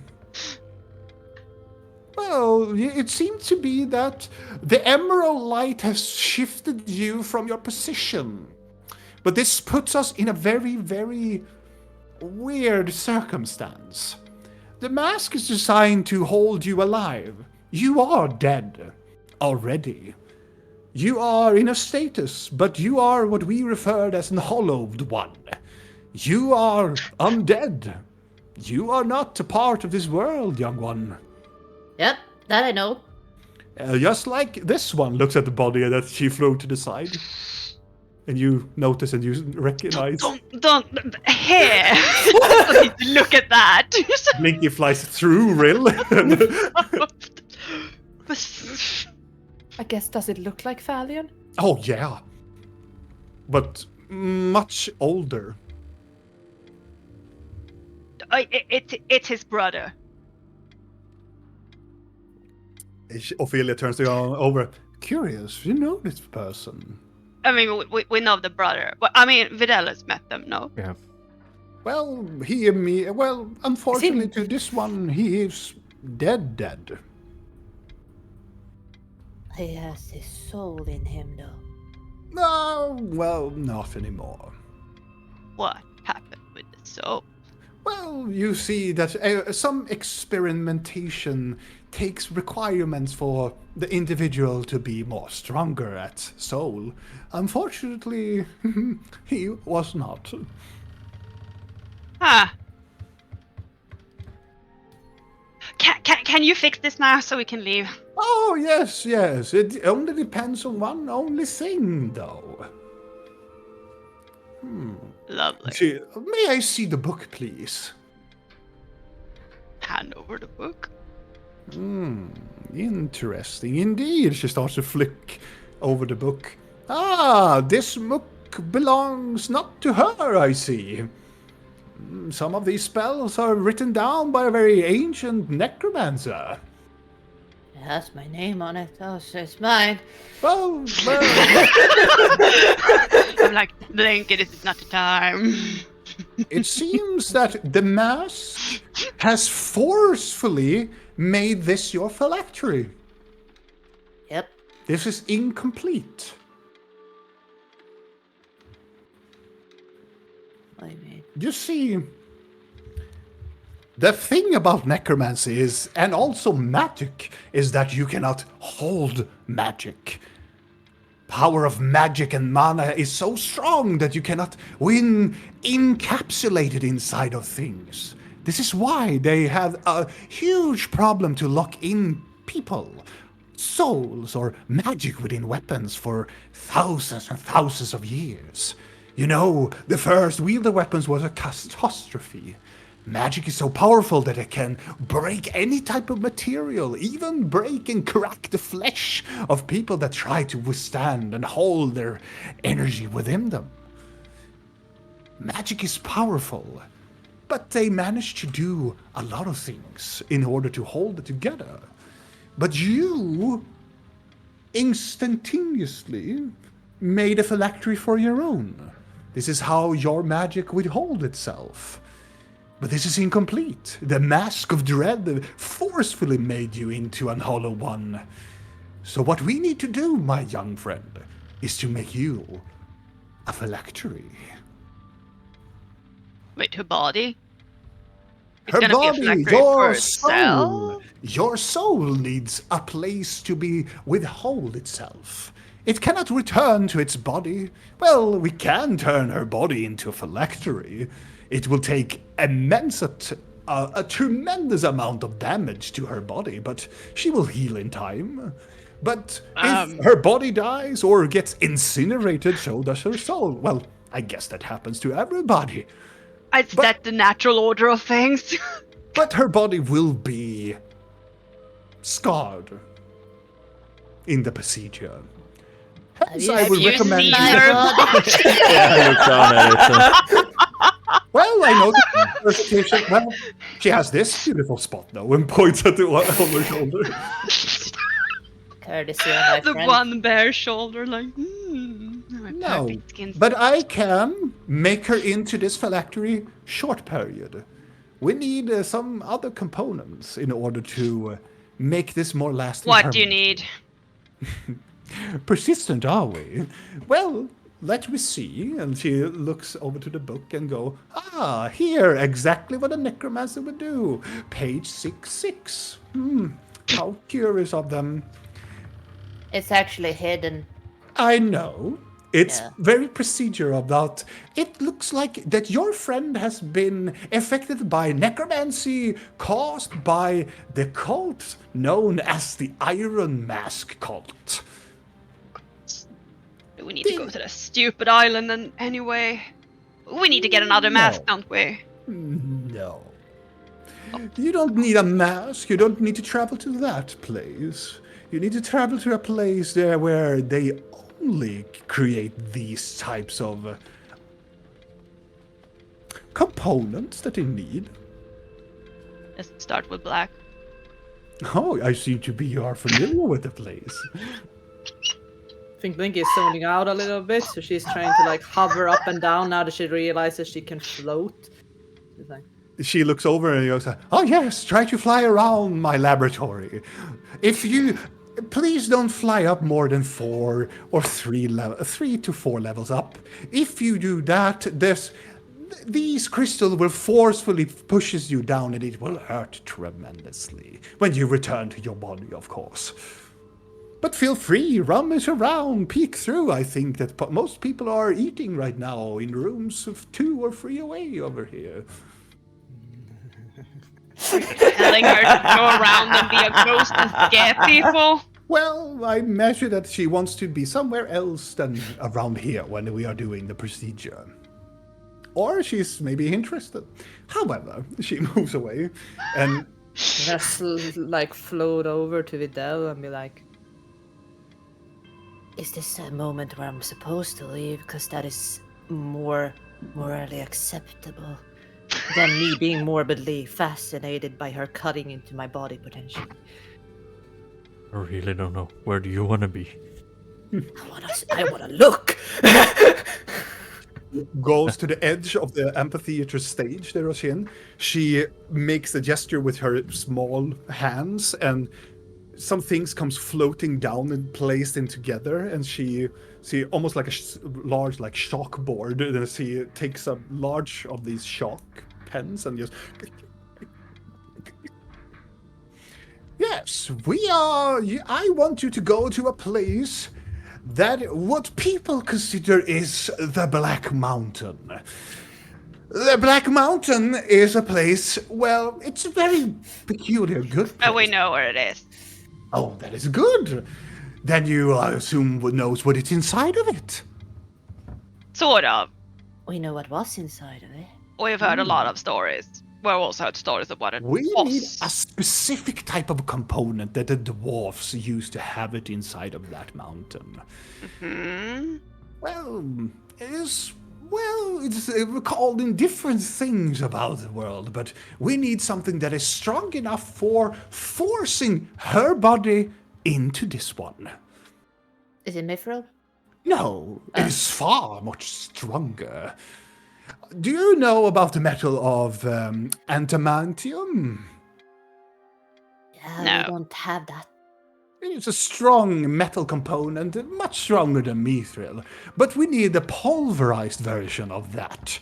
Well, it seems to be that the emerald light has shifted you from your position. But this puts us in a very, very weird circumstance. The mask is designed to hold you alive. You are dead already. You are in a status, but you are what we referred as an hollowed one. You are undead. You are not a part of this world, young one. Yep, that I know. Just like this one looks at the body that she flew to the side. And you notice and you recognize. Don't here. Look at that. Blinky flies through Rill. I guess, does it look like Thalion? Oh, yeah. But much older. It's his brother. Ophelia turns to go over. Curious, you know this person. I mean, we know the brother. Well, I mean, Videla's met them, no? Yeah. Well, he and me. Well, unfortunately, to this one, he is dead. He has his soul in him, though. No, well, not anymore. What happened with the soul? Well, you see that some experimentation takes requirements for the individual to be more stronger at soul. Unfortunately, he was not. Ah. Can you fix this now so we can leave? Oh, yes. It only depends on one only thing, though. Lovely. May I see the book, please? Hand over the book. Interesting indeed. She starts to flick over the book. Ah, this book belongs not to her, I see. Some of these spells are written down by a very ancient necromancer. It has my name on it. Oh, so it's mine. Well. I'm like, Blinky, this is not the time. It seems that the mask has forcefully made this your phylactery. Yep. This is incomplete. What do you mean? You see, the thing about necromancy is, and also magic, is that you cannot hold magic. Power of magic and mana is so strong that you cannot win encapsulated inside of things. This is why they have a huge problem to lock in people, souls, or magic within weapons for thousands and thousands of years. You know, the first wielder weapons was a catastrophe. Magic is so powerful that it can break any type of material, even break and crack the flesh of people that try to withstand and hold their energy within them. Magic is powerful, but they manage to do a lot of things in order to hold it together. But you instantaneously made a phylactery for your own. This is how your magic would hold itself. But this is incomplete. The mask of dread forcefully made you into an hollow one. So what we need to do, my young friend, is to make you a phylactery. Wait, her body? It's Her gonna be a body, phylactery for your herself? soul. Your soul needs a place to be withhold itself. It cannot return to its body. Well, we can turn her body into a phylactery. It will take a tremendous amount of damage to her body, but she will heal in time. But if her body dies or gets incinerated, so does her soul. Well, I guess that happens to everybody. Is that the natural order of things? But her body will be scarred in the procedure. Hence, I would recommend seen her body? Yeah, I look down at it. Well, I know that presentation. Well, she has this beautiful spot though, and points at the one on her shoulder. Courtesy of my The friend. one bare shoulder, like, my No, perfect skin. but I can make her into this phylactery short period. We need some other components in order to make this more lasting. What do you permanent. need? Persistent, are we? Well, let me see. And she looks over to the book and go, here, exactly what a necromancer would do. Page 66. How curious of them. It's actually hidden. I know. It's Yeah. very procedural that it looks like that your friend has been affected by necromancy caused by the cult known as the Iron Mask cult. We need to go to the stupid island and anyway. We need to get another mask, No. don't we? No. You don't need a mask. You don't need to travel to that place. You need to travel to a place there where they only create these types of components that they need. Let's start with black. Oh, I seem to be you are familiar with the place. I think Blinky is zoning out a little bit, so she's trying to like hover up and down now that she realizes she can float. She's like, She looks over and goes, "Oh yes, try to fly around my laboratory. If you please don't fly up more than 3 to 4 levels up. If you do that, these crystals will forcefully pushes you down, and it will hurt tremendously when you return to your body, of course. But feel free, rummage around, peek through. I think that most people are eating right now in rooms of 2 or 3 away over here." Telling her to go around and be a ghost and scare people. Well, I measure that she wants to be somewhere else than around here when we are doing the procedure. Or she's maybe interested. However, she moves away and just like float over to Videl and be like, Is this a moment where I'm supposed to leave? Because that is more morally acceptable than me being morbidly fascinated by her cutting into my body potentially. I really don't know. Where do you want to be? I wanna look. goes to the edge of the amphitheater stage there, Oshin. She makes a gesture with her small hands, and some things comes floating down and placed in together, and she almost like a large like shock board, and she takes a large of these shock pens and just yes, I want you to go to a place that what people consider is the Black Mountain. The Black Mountain is a place, well, it's a very peculiar, good place. Oh, we know where it is. Oh, that is good. Then you, I assume, knows what it's inside of it. Sort of. We know what was inside of it. We've heard a lot of stories. We've also heard stories of what it We was. need a specific type of component that the dwarves used to have it inside of that mountain. Hmm. Well, it's called in different things about the world, but we need something that is strong enough for forcing her body into this one. Is it mithril? No, it is far much stronger. Do you know about the metal of antimantium? Yeah, No. we don't have that. It's a strong metal component, much stronger than mithril, but we need a pulverized version of that.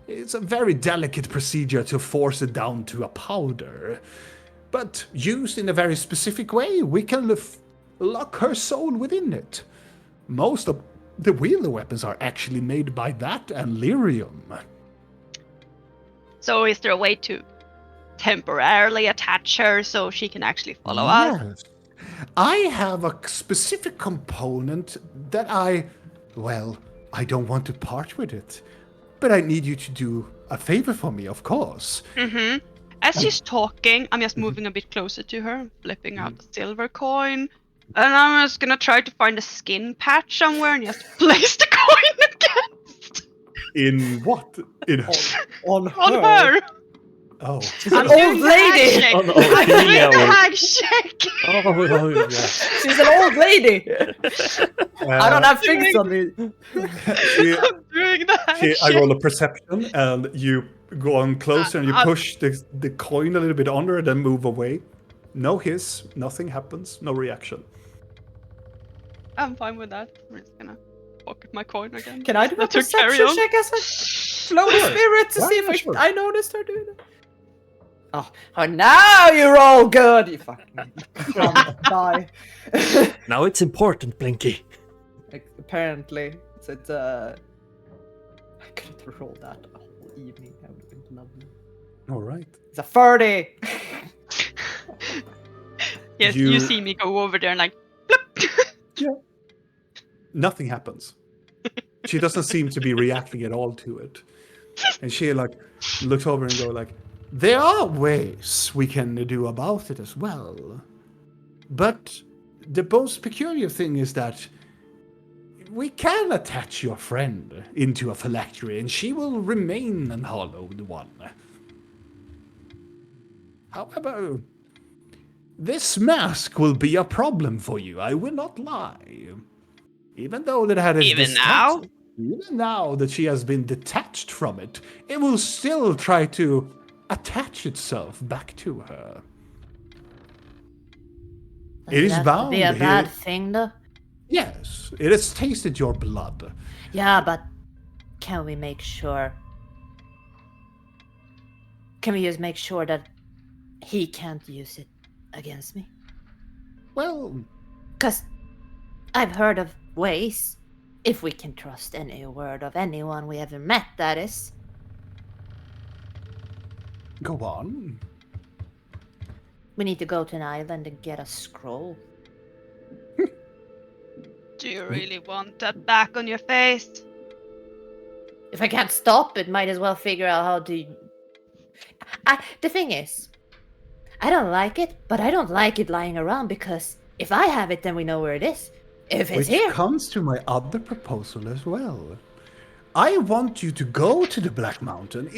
It's a very delicate procedure to force it down to a powder. But used in a very specific way, we can lock her soul within it. Most of the wielder weapons are actually made by that and lyrium. So is there a way to temporarily attach her so she can actually follow us? Yes. I have a specific component that I don't want to part with it. But I need you to do a favor for me, of course. Mm-hmm. As she's talking, I'm just moving a bit closer to her, flipping out the silver coin. And I'm just gonna try to find a skin patch somewhere and just place the coin against In what? In her? On on her. Oh. She's an I'm old doing the lady. handshake. On I'm doing Ophelia the or- handshake. Oh, yeah. She's an old lady. I don't have things on me. I'm doing the handshake. I roll a perception, and you go on closer, and you push the coin a little bit under, and then move away. No hiss, nothing happens, no reaction. I'm fine with that. I'm just gonna pocket my coin again. Can I do a Let her carry perception on. check as a flow spirit to see if sure. I noticed her doing it? Oh, now you roll good, you fucking die. Now it's important, Blinky. Apparently, so it's I could have rolled that a whole evening. That would have been lovely. All right. It's a 30. Yes, you see me go over there and like, bloop. Nothing happens. She doesn't seem to be reacting at all to it. And she looks over and goes like, there are ways we can do about it as well. But the most peculiar thing is that we can attach your friend into a phylactery and she will remain an hollowed one. However, this mask will be a problem for you, I will not lie. Even though that is Even now? Even now that she has been detached from it, it will still try to attach itself back to her. It is Does that bound be a here. bad thing, though? Yes, it has tasted your blood. Yeah, but can we make sure? Can we just make sure that he can't use it against me? Well, Because I've heard of ways, if we can trust any word of anyone we ever met, that is. go on. We need to go to an island and get a scroll. Do you really want that back on your face? If I can't stop it, might as well figure out how to... The thing is, I don't like it, but I don't like it lying around because if I have it, then we know where it is. If it's Which here... comes to my other proposal as well. I want you to go to the Black Mountain.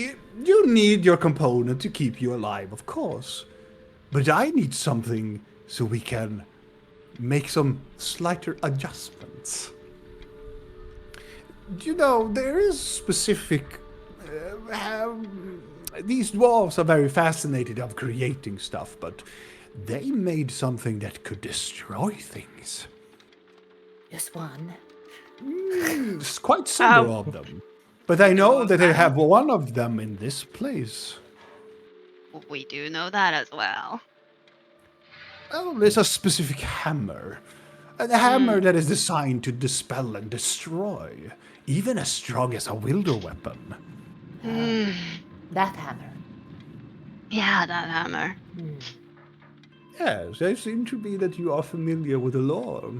You need your component to keep you alive, of course. But I need something so we can make some slighter adjustments. You know, there is specific... these dwarves are very fascinated of creating stuff, but they made something that could destroy things. Just one. It's quite several of them. But I know that I have one of them in this place. We do know that as well. Well, there's a specific hammer. A hammer that is designed to dispel and destroy. Even as strong as a wielder weapon. That hammer. Yeah, that hammer. Yes, it seems to be that you are familiar with the lore.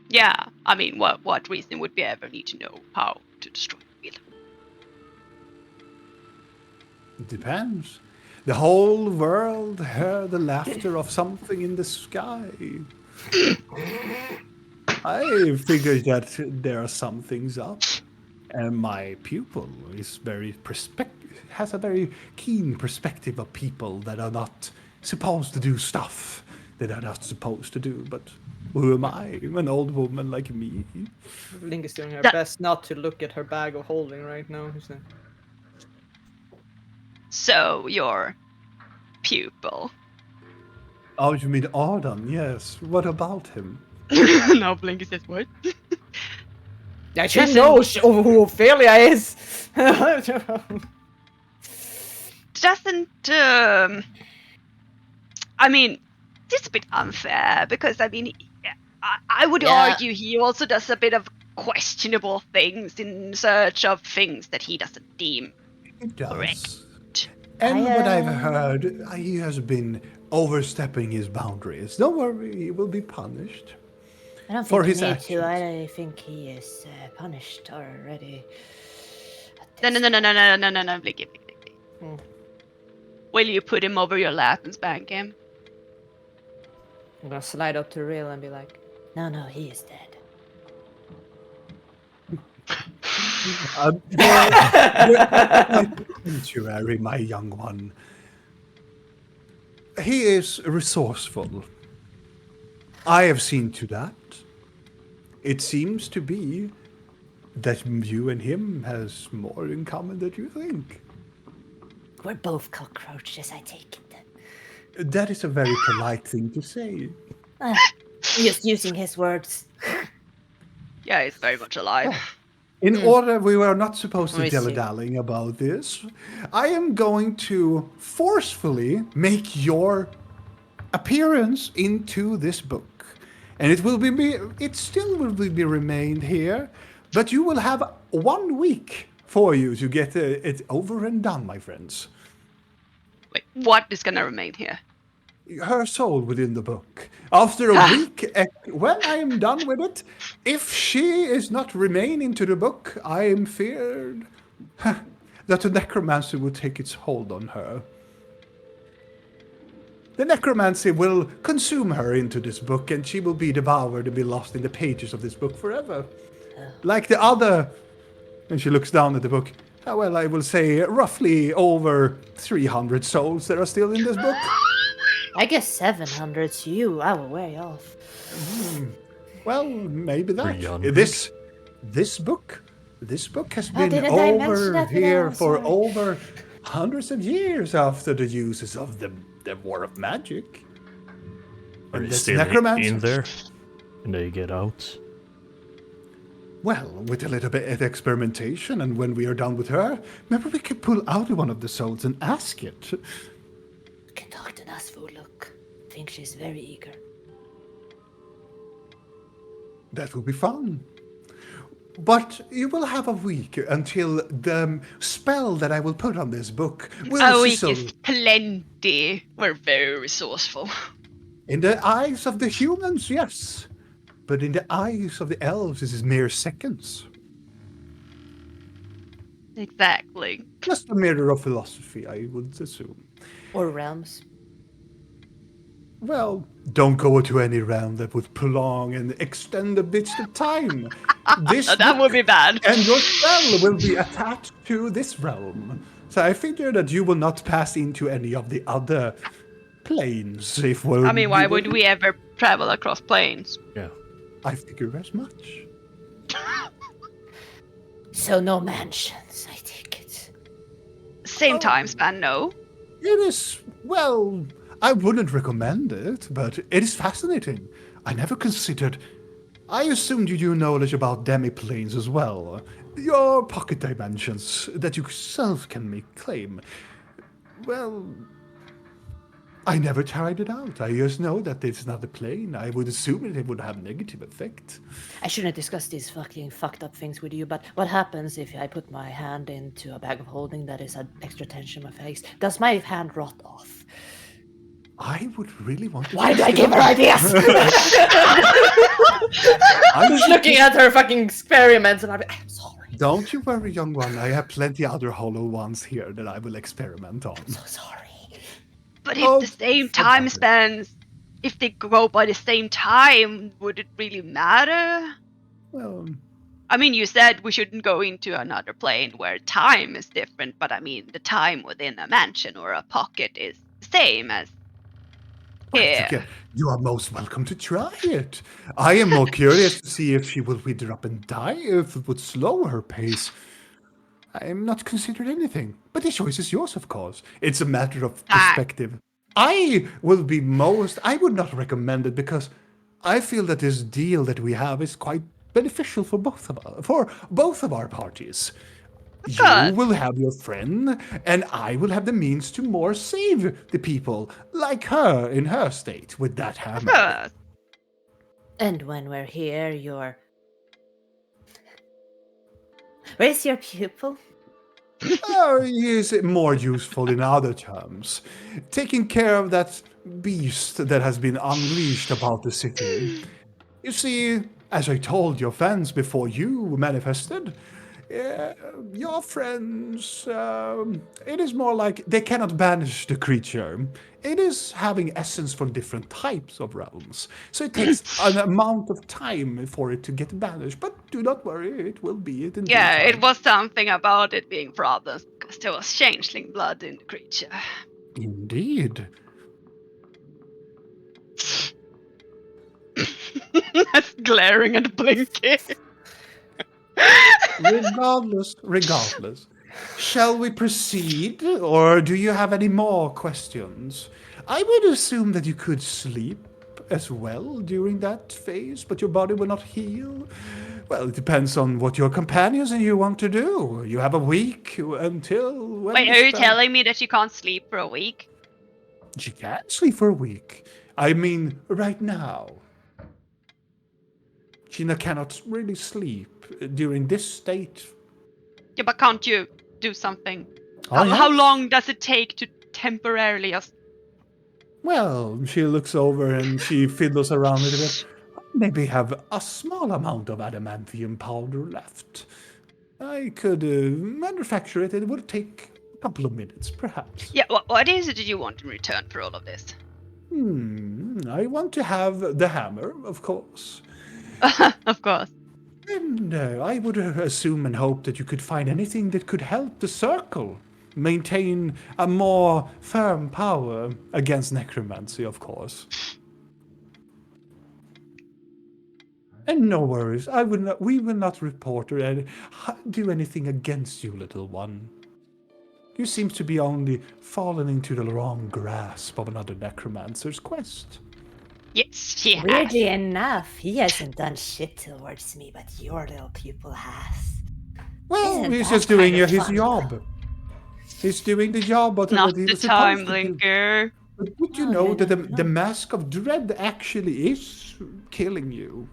Yeah, I mean, what reason would we ever need to know how to destroy the wheel? It depends. The whole world heard the laughter of something in the sky. I figured that there are some things up. And my pupil is has a very keen perspective of people that are not supposed to do stuff that are not supposed to do. But who am I? An old woman like me. Link is doing her That- best not to look at her bag of holding right now. So, your pupil. Oh, you mean Arden? Yes. What about him? Now Blinky says, what? Yeah, she Doesn't- knows who Ophelia is. Doesn't, I mean, it's a bit unfair because, I mean, I would Yeah. argue he also does a bit of questionable things in search of things that he doesn't deem He does. correct. And what I've I, heard, he has been overstepping his boundaries. Don't worry, he will be punished. I don't For think his he needs actions. to. I think he is punished already. No, Blinky. Hmm. Will you put him over your lap and spank him? I'm gonna slide up to Real and be like, No, he is dead. Sanctuary, my young one. He is resourceful. I have seen to that. It seems to be that you and him has more in common than you think. We're both cockroaches, I take it. That is a very polite thing to say. Just using his words. Yeah, he's very much alive. In order, we were not supposed to I see. dilly-dallying about this. I am going to forcefully make your appearance into this book, and it still will be remained here, but you will have 1 week for you to get it over and done, my friends. Wait, what is gonna remain here? Her soul within the book. After a week, when I am done with it, if she is not remaining to the book, I am feared that the necromancy will take its hold on her. The necromancy will consume her into this book, and she will be devoured and be lost in the pages of this book forever. Like the other, and she looks down at the book. Well, I will say roughly over 300 souls that are still in this book. I guess 700 to you. I will wear you off. Well, maybe that. 300? This book has Oh, been didn't I mention over that today? here I'm for sorry. over hundreds of years after the uses of the War of Magic. Are And you that's still necromancy. in there? And they get out? Well, with a little bit of experimentation, and when we are done with her, maybe we could pull out one of the souls and ask it. You can talk to Nasfu, look. I think she's very eager. That will be fun. But you will have a week until the spell that I will put on this book will A week sizzle. is plenty. We're very resourceful. In the eyes of the humans, yes. But in the eyes of the elves, this is mere seconds. Exactly. Just a mirror of philosophy, I would assume. Or realms. Well, don't go to any realm that would prolong and extend a bit of time. This That would be bad. and your spell will be attached to this realm. So I figure that you will not pass into any of the other planes. I mean, why would we ever travel across planes? Yeah. I figure as much. So no mansions, I take it. Same time span, no. It is, well, I wouldn't recommend it, but it is fascinating. I never considered. I assumed you knew knowledge about demi-planes as well. Your pocket dimensions that you yourself can make claim. Well, I never tried it out. I just know that it's not a plane. I would assume it would have negative effect. I shouldn't discuss these fucking fucked up things with you, but what happens if I put my hand into a bag of holding that is an extra tension in my face? Does my hand rot off? I would really want to. Why did I give her ideas? I I'm just looking at her fucking experiments and I'm sorry. Don't you worry, young one. I have plenty other hollow ones here that I will experiment on. So sorry. But if Oh, the same so time bad. spans, if they go by the same time, would it really matter? Well, I mean, you said we shouldn't go into another plane where time is different, but I mean, the time within a mansion or a pocket is the same as here. you are most welcome to try it. I am more curious to see if she will wither up and die, if it would slow her pace. I am not considered anything, but the choice is yours, of course. It's a matter of perspective. I would not recommend it because I feel that this deal that we have is quite beneficial for both of our parties. You course. will have your friend, and I will have the means to more save the people, like her in her state with that hammer. Good. And when we're here, where's your pupil? Oh, he is more useful in other terms. Taking care of that beast that has been unleashed about the city. You see, as I told your fans before you manifested, your friends, it is more like they cannot banish the creature. It is having essence from different types of realms. So it takes an amount of time for it to get banished. But do not worry, it will be it in due Yeah, time. it was something about it being problems because there was changeling blood in the creature. Indeed. That's glaring and blinking. Regardless. Shall we proceed, or do you have any more questions? I would assume that you could sleep as well during that phase, but your body will not heal. Well, it depends on what your companions and you want to do. You have a week until... Wait, are you telling me that you can't sleep for a week? She can sleep for a week. I mean, right now. Gina cannot really sleep during this state. Yeah, but can't you do something? Oh, How yes. long does it take to temporarily just... Well, she looks over and she fiddles around with it. Maybe have a small amount of adamantium powder left. I could manufacture it. It would take a couple of minutes, perhaps. Yeah, what is it that you want in return for all of this? I want to have the hammer, of course. Of course. And I would assume and hope that you could find anything that could help the circle maintain a more firm power against necromancy, of course. And no worries, we will not report or do anything against you, little one. You seem to be only fallen into the wrong grasp of another necromancer's quest. Yes, she has. Weirdly enough, he hasn't done shit towards me, but your little pupil has. Well, Isn't he's that just doing kind of his fun? job. He's doing the job of Not what he the was time supposed to do. blinker. But would you Oh, know no, that no, the no. mask of dread actually is killing you?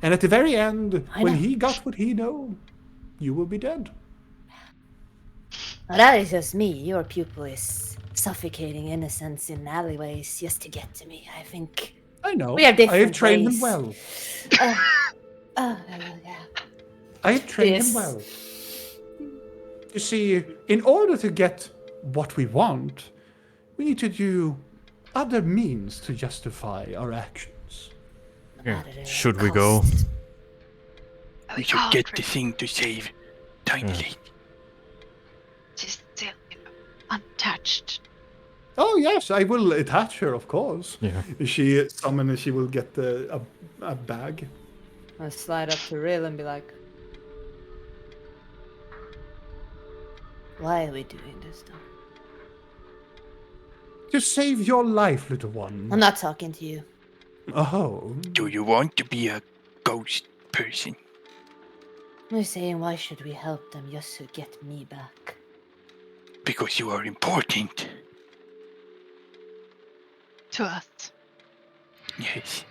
And at the very end, I when know. he got what he know, you will be dead. Well, that is just me. Your pupil is suffocating innocents in alleyways just to get to me. I think. I know. We have I have different trained ways. him well. Yeah. I have trained Yes. him well. You see, in order to get what we want, we need to do other means to justify our actions. Should we go? We should get the thing to save Tiny Lady. She's still, untouched. Oh yes, I will attach her, of course. Yeah. She will get a bag. I'll slide up to Rill and be like, Why are we doing this, though? To save your life, little one. I'm not talking to you. Oh. Do you want to be a ghost person? I'm saying, why should we help them just to get me back? Because you are important. To us. Yes.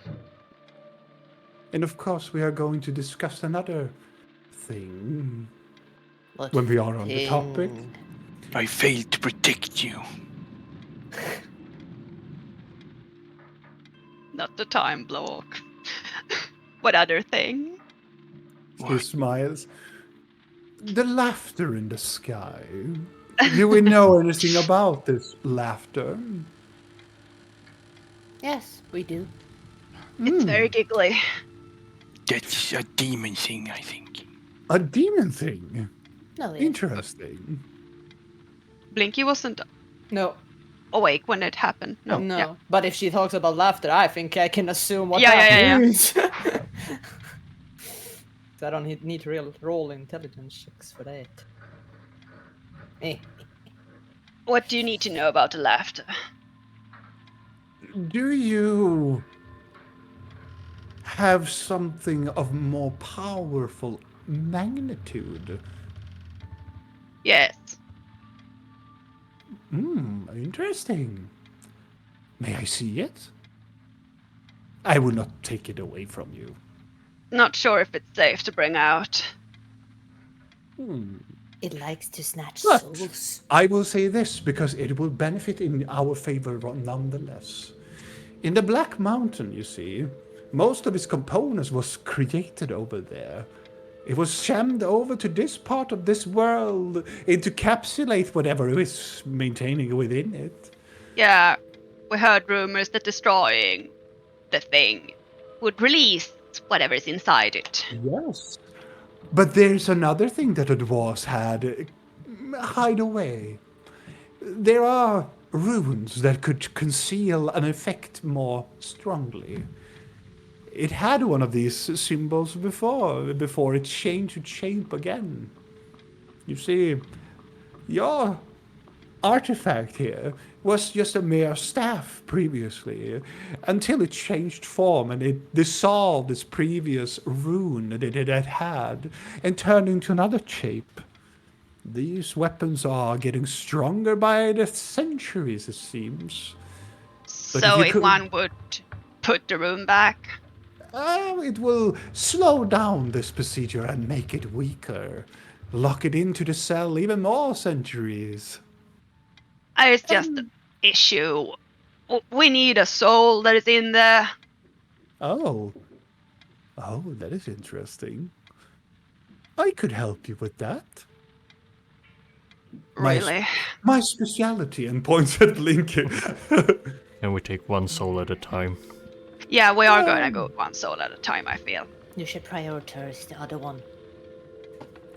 And of course, we are going to discuss another thing What when we are on the topic. thing? I failed to protect you. Not the time block. What other thing? He smiles. The laughter in the sky. Do we know anything about this laughter? Yes, we do. It's very giggly. That's a demon thing, I think. A demon thing. No, yes. Interesting. Blinky wasn't No, awake when it happened. No. no. Yeah. But if she talks about laughter, I think I can assume what Yeah, that yeah, yeah, yeah. means. So I don't need to roll intelligence checks for that. What do you need to know about the laughter? Do you have something of more powerful magnitude? Yes. Interesting. May I see it? I will not take it away from you. Not sure if it's safe to bring out. It likes to snatch But souls. I will say this because it will benefit in our favor nonetheless. In the Black Mountain, you see, most of its components was created over there. It was shammed over to this part of this world to encapsulate whatever is maintaining within it. Yeah, we heard rumors that destroying the thing would release whatever's inside it. Yes. But there's another thing that the dwarves had hide away. There are runes that could conceal an effect more strongly. It had one of these symbols before it changed shape again. You see, your artifact here was just a mere staff previously, until it changed form and it dissolved its previous rune that it had had and turned into another shape. These weapons are getting stronger by the centuries, it seems. But So you if could- one would put the room back, It will slow down this procedure and make it weaker. Lock it into the cell even more centuries. it's just an issue. We need a soul that is in there. Oh, that is interesting. I could help you with that. Really. My speciality, and points at Blinky. And we take one soul at a time. Yeah, we are gonna go one soul at a time, I feel. You should prioritize the other one.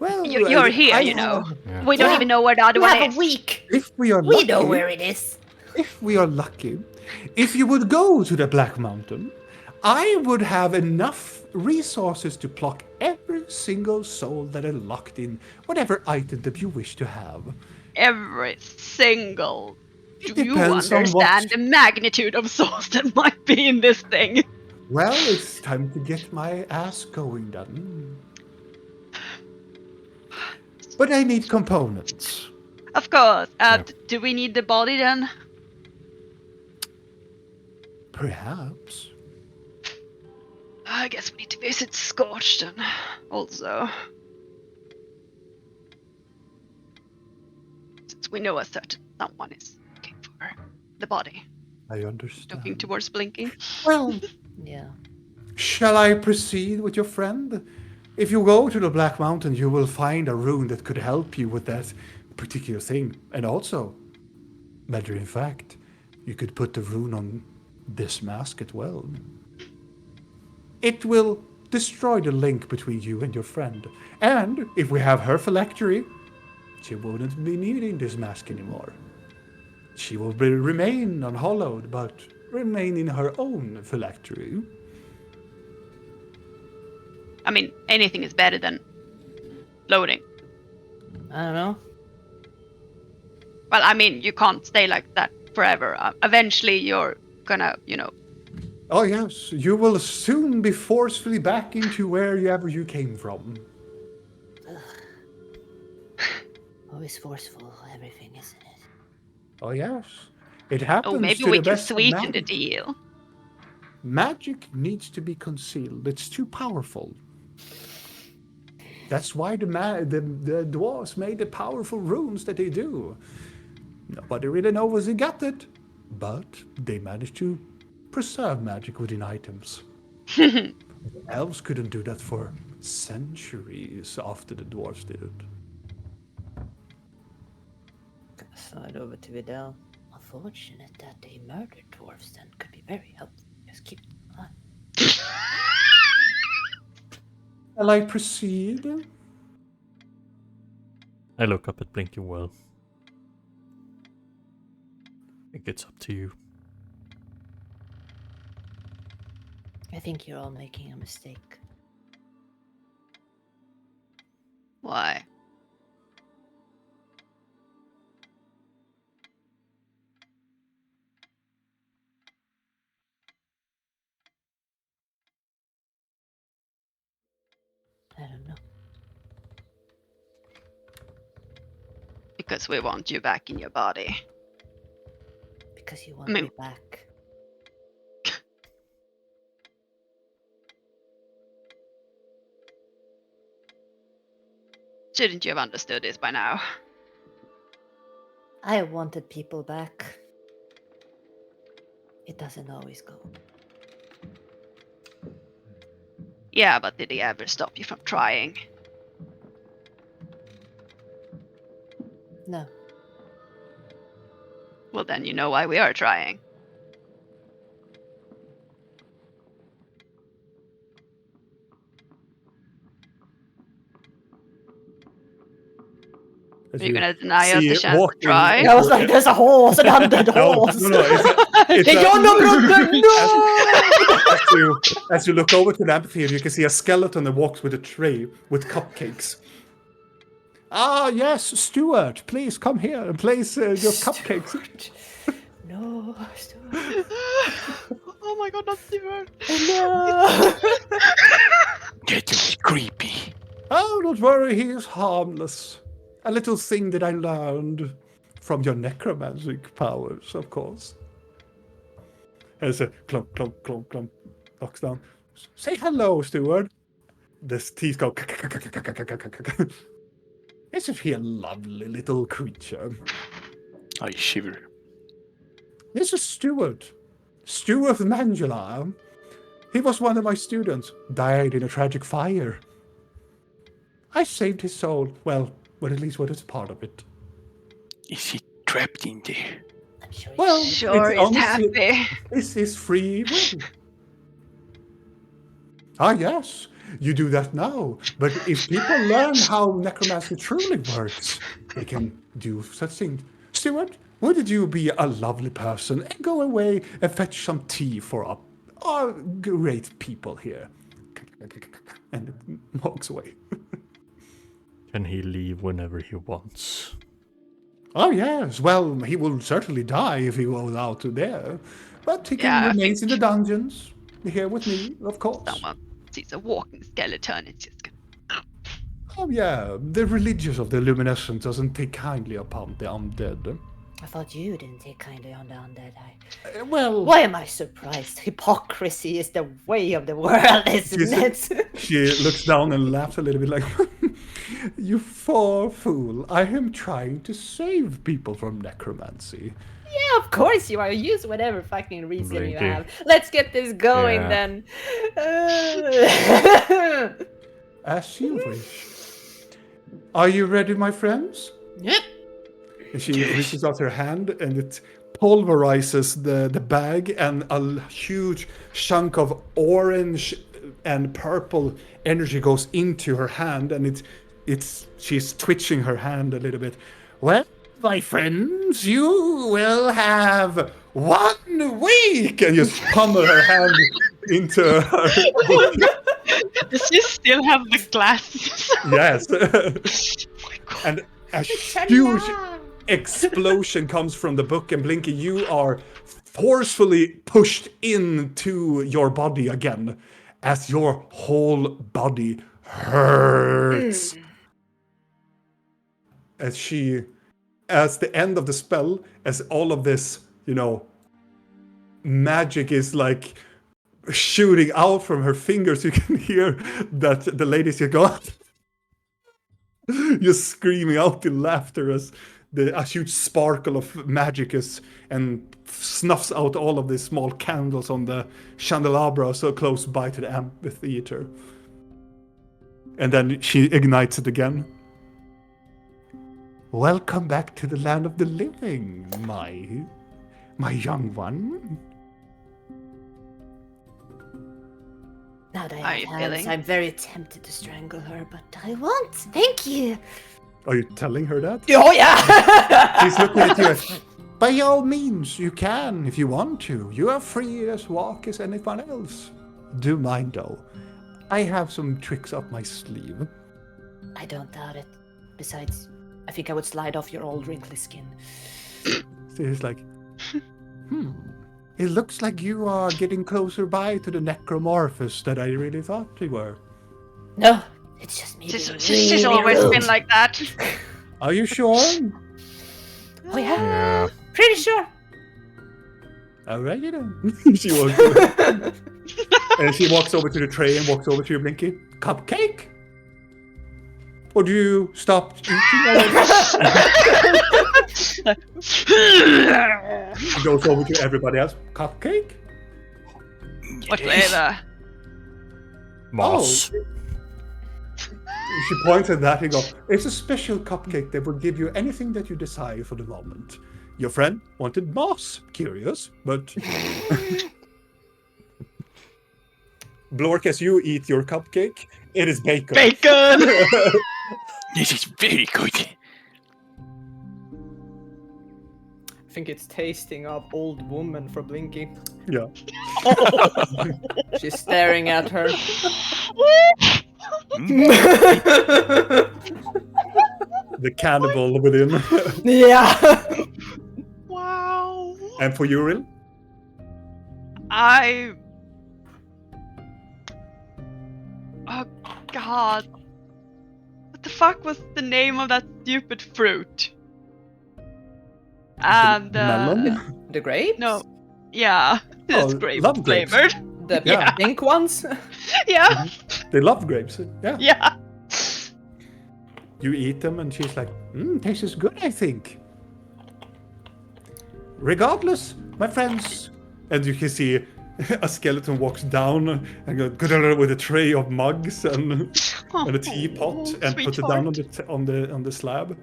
Well, You're here, I you know. have- Yeah. We don't Yeah, even know where the other We one have is. a week. If we are We lucky, know where it is. if we are lucky, if you would go to the Black Mountain, I would have enough resources to pluck every single soul that is locked in whatever item that you wish to have. Every single. It Do you depends on understand what- the magnitude of souls that might be in this thing? Well, it's time to get my ass going then. But I need components. Of course. Do we need the body then? Perhaps. I guess we need to visit Scorch then. Also. Since we know a certain someone is looking for the body. I understand. Looking towards Blinking. Well, Yeah. shall I proceed with your friend? If you go to the Black Mountain, you will find a rune that could help you with that particular thing. And also, matter in fact, you could put the rune on this mask as well. It will destroy the link between you and your friend. And if we have her phylactery, she wouldn't be needing this mask anymore. She will remain unhallowed, but remain in her own phylactery. I mean, anything is better than loading. I don't know. Well, I mean, you can't stay like that forever. Eventually, you're gonna, Oh yes, you will soon be forcefully back into wherever you came from. Always forceful, everything, isn't it? Oh yes, it happens Oh, maybe to we the can best of sweeten the magic. deal. Magic needs to be concealed. It's too powerful. That's why the dwarves made the powerful runes that they do. Nobody really knows they got it, but they managed to preserve magic within items. Elves couldn't do that for centuries after the dwarves did it. Slide over to Vidal. Unfortunate that they murdered dwarves then could be very helpful. Just keep them alive. Shall I proceed? I look up at Blinking Well. I think it's up to you. I think you're all making a mistake. Why? I don't know. Because we want you back in your body. Because you want I mean- me back. Shouldn't you have understood this by now? I wanted people back. It doesn't always go. Yeah, but did he ever stop you from trying? No. Well, then you know why we are trying. Are you gonna deny us the chance to try? I was like, there's a horse, an undead horse. No, it's Hey, yo, no, brother, no! as you look over to the amphitheater, you can see a skeleton that walks with a tray with cupcakes. Ah, yes, Stuart, please come here and place your cupcakes. No, Stuart. Oh my god, not Stuart. No. Getting creepy. Oh, don't worry, he is harmless. A little thing that I learned from your necromantic powers, of course. As a clunk, clunk, clunk, clunk, knocks down. Say hello, Stuart. The teeth go. Isn't he a lovely little creature? I shiver. This is Stuart. Stuart Mangela. He was one of my students. Died in a tragic fire. I saved his soul. Well, at least what is part of it. Is he trapped in there? I'm sure Well, Sure it's is honestly- happy. This is free will. Ah, yes, you do that now. But if people learn how necromancy truly works, they can do such things. Stuart, wouldn't you be a lovely person and go away and fetch some tea for our great people here? And it walks away. Can he leave whenever he wants? Oh, yes. Well, he will certainly die if he goes out there. But he Yeah, can I remain think- in the dungeons. Here with me, of course. Someone sees a walking skeleton, it's just gonna... Oh, yeah. The religious of the luminescence doesn't take kindly upon the undead. I thought you didn't take kindly on the undead. Well, Why am I surprised? Hypocrisy is the way of the world, isn't it? she looks down and laughs a little bit like, you poor fool. I am trying to save people from necromancy. Yeah, of course you are. Use whatever fucking reason you Blinky. have. Let's get this going Yeah. then. As you wish. Are you ready, my friends? Yep. And she reaches out her hand and it pulverizes the bag, and a huge chunk of orange and purple energy goes into her hand, and she's twitching her hand a little bit. Well, my friends, you will have 1 week, and just pummel her hand into her. Does she still have the glasses? Yes. And a huge explosion comes from the book, and Blinky, you are forcefully pushed into your body again as your whole body hurts. As the end of the spell, as all of this, magic is like shooting out from her fingers, you can hear that the ladies here go, just screaming out in laughter as a huge sparkle of magic and snuffs out all of the small candles on the candelabra so close by to the amphitheater. And then she ignites it again. Welcome back to the land of the living, my young one. Now that Are I you have hands, feeling? I'm very tempted to strangle her, but I won't. Thank you. Are you telling her that? Oh yeah! She's looking at you. By all means, you can if you want to. You are free as walk as anyone else. Do mind though. I have some tricks up my sleeve. I don't doubt it. Besides, I think I would slide off your old wrinkly skin. So he's like, it looks like you are getting closer by to the necromorphous that I really thought you were. No, it's just me. She's always been like that. Are you sure? Oh yeah? Yeah. Pretty sure. Alrighty then. She walks over. And she walks over to the tray and walks over to you, Blinky. Cupcake? Or do you stop eating already? She goes over to everybody else. Cupcake? What flavor? Moss. She points at that and goes, it's a special cupcake that will give you anything that you desire for the moment. Your friend wanted moss. Curious, but... Blork, as you eat your cupcake, it is bacon. Bacon! This is very good. I think it's tasting of old woman for Blinky. Yeah. She's staring at her. The cannibal within. Yeah. Wow. And for Uriel? Oh god. What the fuck was the name of that stupid fruit? And Melon? The grapes? no. Yeah. Oh, It's grape love grapes. flavored. The Yeah. pink ones? Yeah. They love grapes. Yeah. Yeah. You eat them and she's like, tastes good, I think. Regardless, my friends. And you can see a skeleton walks down and goes with a tray of mugs and a teapot and puts it down on the slab.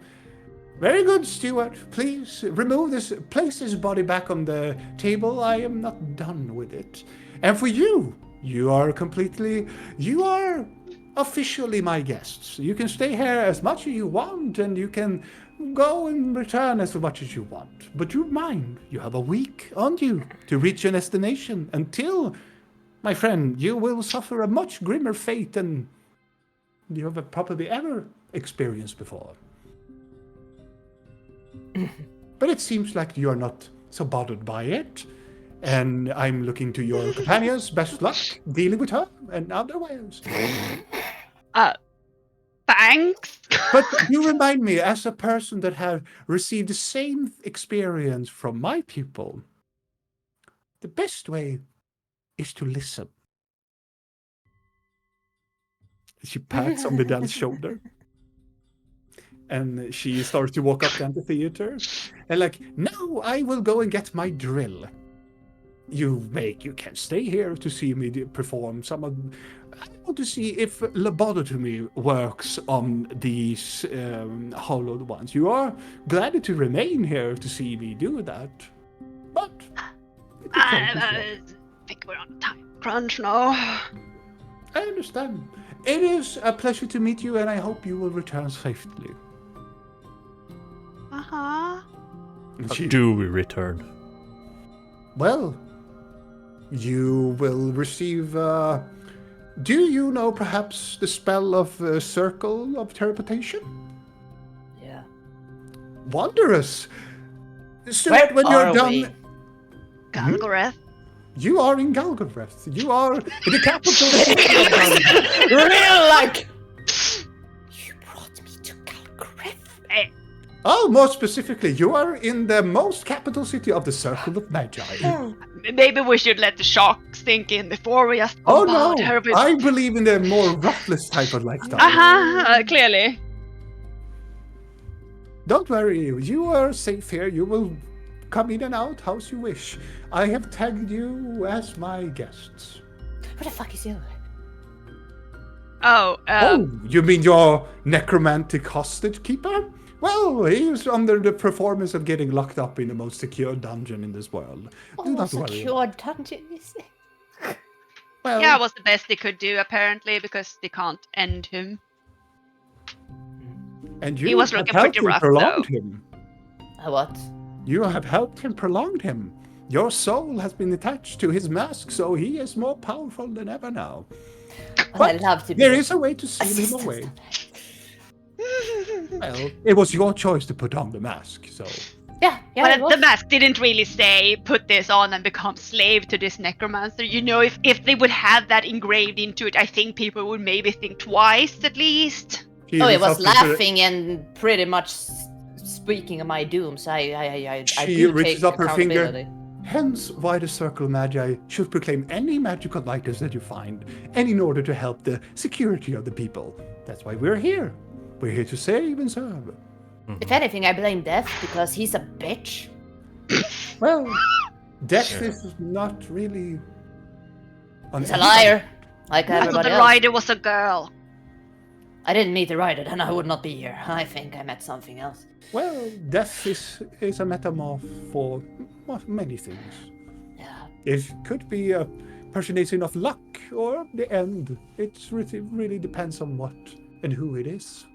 Very good, Steward. Please remove this. Place this body back on the table. I am not done with it. And for you, you are officially my guests. You can stay here as much as you want, and you can go and return as much as you want. But you mind, you have a week on you to reach your destination. Until, my friend, you will suffer a much grimmer fate than you have probably ever experienced before. But it seems like you are not so bothered by it. And I'm looking to your companions. Best luck dealing with her and otherwise. Thanks. But you remind me, as a person that have received the same experience from my people, the best way is to listen. She pats on Vidal's shoulder. And she starts to walk up the amphitheater. And like, now I will go and get my drill. You can stay here to see me perform some of... I want to see if lobotomy works on these hollowed ones. You are glad to remain here to see me do that. But... I think we're on a time crunch now. I understand. It is a pleasure to meet you, and I hope you will return safely. Uh-huh. And How she- do we return? Well, you will receive... do you know perhaps the spell of Circle of Teleportation? Yeah. Wondrous! So Where when you're are done... we? Galgoreth. You are in Galgoreth. You are in the capital city of Galgoreth. Real like. You brought me to Galgoreth. Oh, more specifically, you are in the most capital city of the Circle of Magi. Maybe we should let the shock sink in before we just Oh bombard no! her with... I believe in the more ruthless type of lifestyle. Uh-huh, clearly. Don't worry, you are safe here. You will come in and out as you wish. I have tagged you as my guests. Where the fuck is Silver? Oh, Oh, you mean your necromantic hostage keeper? Well, he's under the performance of getting locked up in the most secure dungeon in this world. Do not worry. Secure dungeon is it? Well, yeah, it was the best they could do apparently because they can't end him. and he you was have looking helped pretty him rough, prolonged though. him. What? You have helped him prolonged him. Your soul has been attached to his mask, so he is more powerful than ever now. Well, I But love to be there is a way to seal him assistant. away. Well, it was your choice to put on the mask, so... Yeah, it But was. the mask didn't really say put this on and become slave to this necromancer. You know, if they would have that engraved into it, I think people would maybe think twice at least. He Oh, it reaches was up into the- laughing and pretty much speaking of my dooms. I She do reaches take up her finger. accountability. Hence why the Circle of Magi should proclaim any magical items that you find, and in order to help the security of the people. That's why we're here. We're here to save and serve. If anything, I blame Death because he's a bitch. Well, death is not really... He's a liar, like I thought everybody the else. rider was a girl. I didn't meet the rider, then I would not be here. I think I met something else. Well, death is a metamorph for many things. Yeah. It could be a personation of luck or the end. It really depends on what and who it is.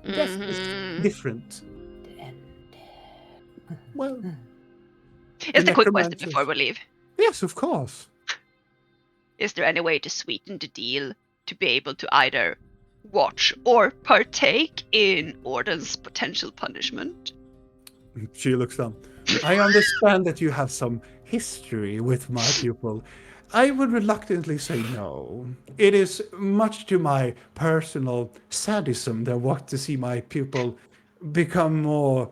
Death is different. The end. Well, It's a quick question necromancers. before we leave. Yes, of course. Is there any way to sweeten the deal to be able to either watch or partake in Orden's potential punishment? She looks down. I understand that you have some history with my pupil. I would reluctantly say no. It is much to my personal sadism that I want to see my pupil become more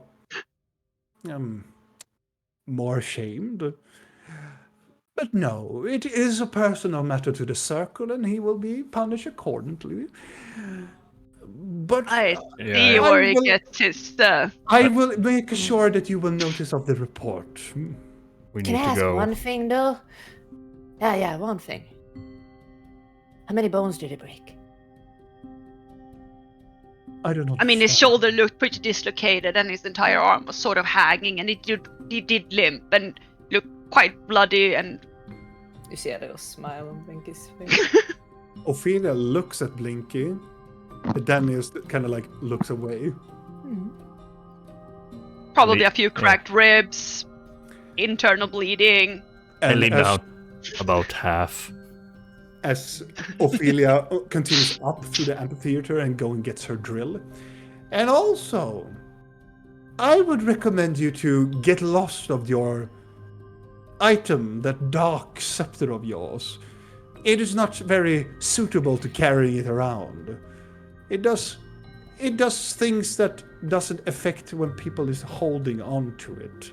ashamed. But no, it is a personal matter to the circle, and he will be punished accordingly. But I Yeah. see where he will- gets his. I will make sure that you will notice of the report. We Can need I to ask go. one thing though? Yeah, one thing. How many bones did he break? I don't know. I mean, his shoulder looked pretty dislocated, and his entire arm was sort of hanging, and he did limp and looked quite bloody. And You see a little smile on Blinky's face. Ophelia looks at Blinky, but then just kind of like looks away. probably a few cracked ribs, internal bleeding. I And lean as, down about half. as Ophelia continues up through the amphitheater and go and gets her drill. And also, I would recommend you to get lost of your item, that dark scepter of yours. It is not very suitable to carry it around. It does things that doesn't affect when people is holding on to it.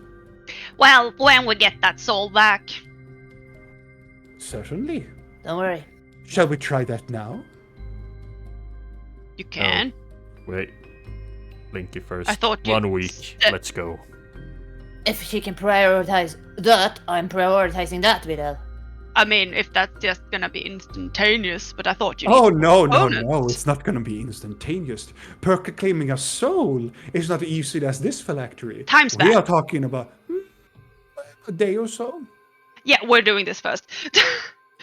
Well, when we get that soul back. Certainly. Don't worry. Shall we try that now? You can. Wait. Blinky first. I thought you 1 week. said- Let's go. If she can prioritize that, I'm prioritizing that, Vidal. I mean, if that's just gonna be instantaneous, but I thought you. Oh need no, no, components. no, it's not gonna be instantaneous. Proclaiming a soul is not easy as this phylactery. Time We are span. talking about a day or so. Yeah, we're doing this first.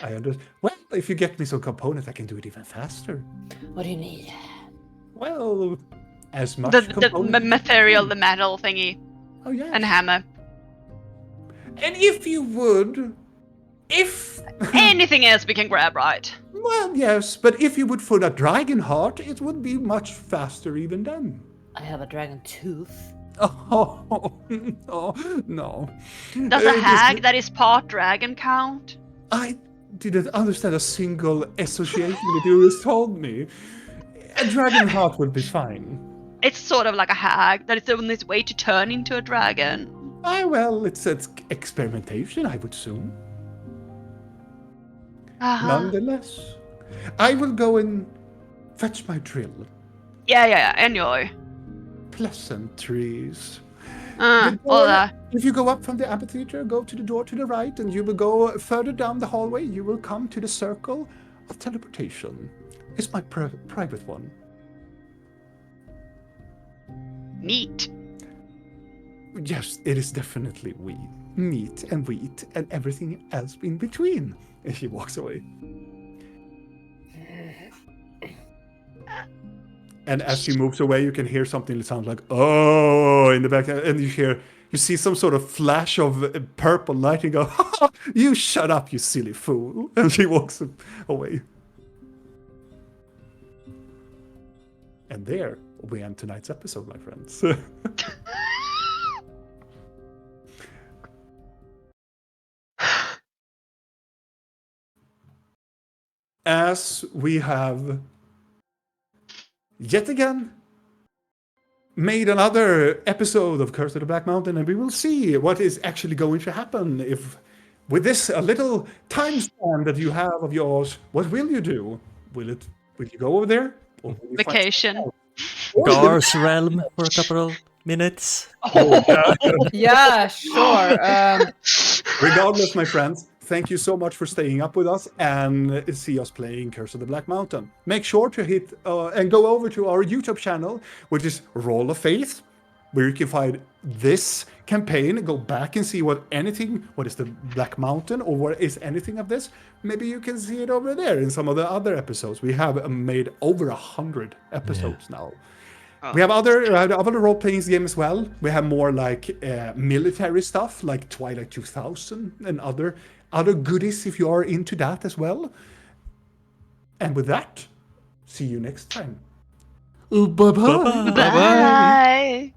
I understand. Well, if you get me some components, I can do it even faster. What do you need? Well, as much the components. material, the metal thingy, Oh yeah. and hammer. And if you would, if Anything else we can grab, right? well, yes, but if you would for a dragon heart, it would be much faster even then. I have a dragon tooth. Oh, oh no. Does It a is- hag that is part dragon count? I didn't understand a single association that you just told me. A dragon heart would be fine. It's sort of like a hag that is on its way to turn into a dragon. Well, it's experimentation, I would assume. Uh-huh. Nonetheless, I will go and fetch my drill. Yeah, enjoy. pleasantries. All that. If you go up from the amphitheater, go to the door to the right, and you will go further down the hallway. You will come to the circle of teleportation. It's my private one. Neat. Yes, it is definitely meat and wheat and everything else in between. And she walks away. And as she moves away, you can hear something that sounds like "oh" in the back, and you see some sort of flash of purple lighting. Go, you shut up, you silly fool! And she walks away. And there we end tonight's episode, my friends. As we have yet again made another episode of Curse of the Black Mountain, and we will see what is actually going to happen if, with this a little time span that you have of yours, what will you do? Will you go over there? Or will you find Vacation. something else? Gar's realm for a couple of minutes. Yeah, sure. Regardless, my friends, thank you so much for staying up with us and see us playing Curse of the Black Mountain. Make sure to hit and go over to our YouTube channel, which is Roll of Faith, where you can find this campaign, go back and see what is the Black Mountain, or what is anything of this. Maybe you can see it over there in some of the other episodes. We have made over 100 episodes now. We have other role-playing games as well. We have more like military stuff, like Twilight 2000 and other goodies if you are into that as well. And with that, see you next time. Bye-bye. Bye-bye. Bye.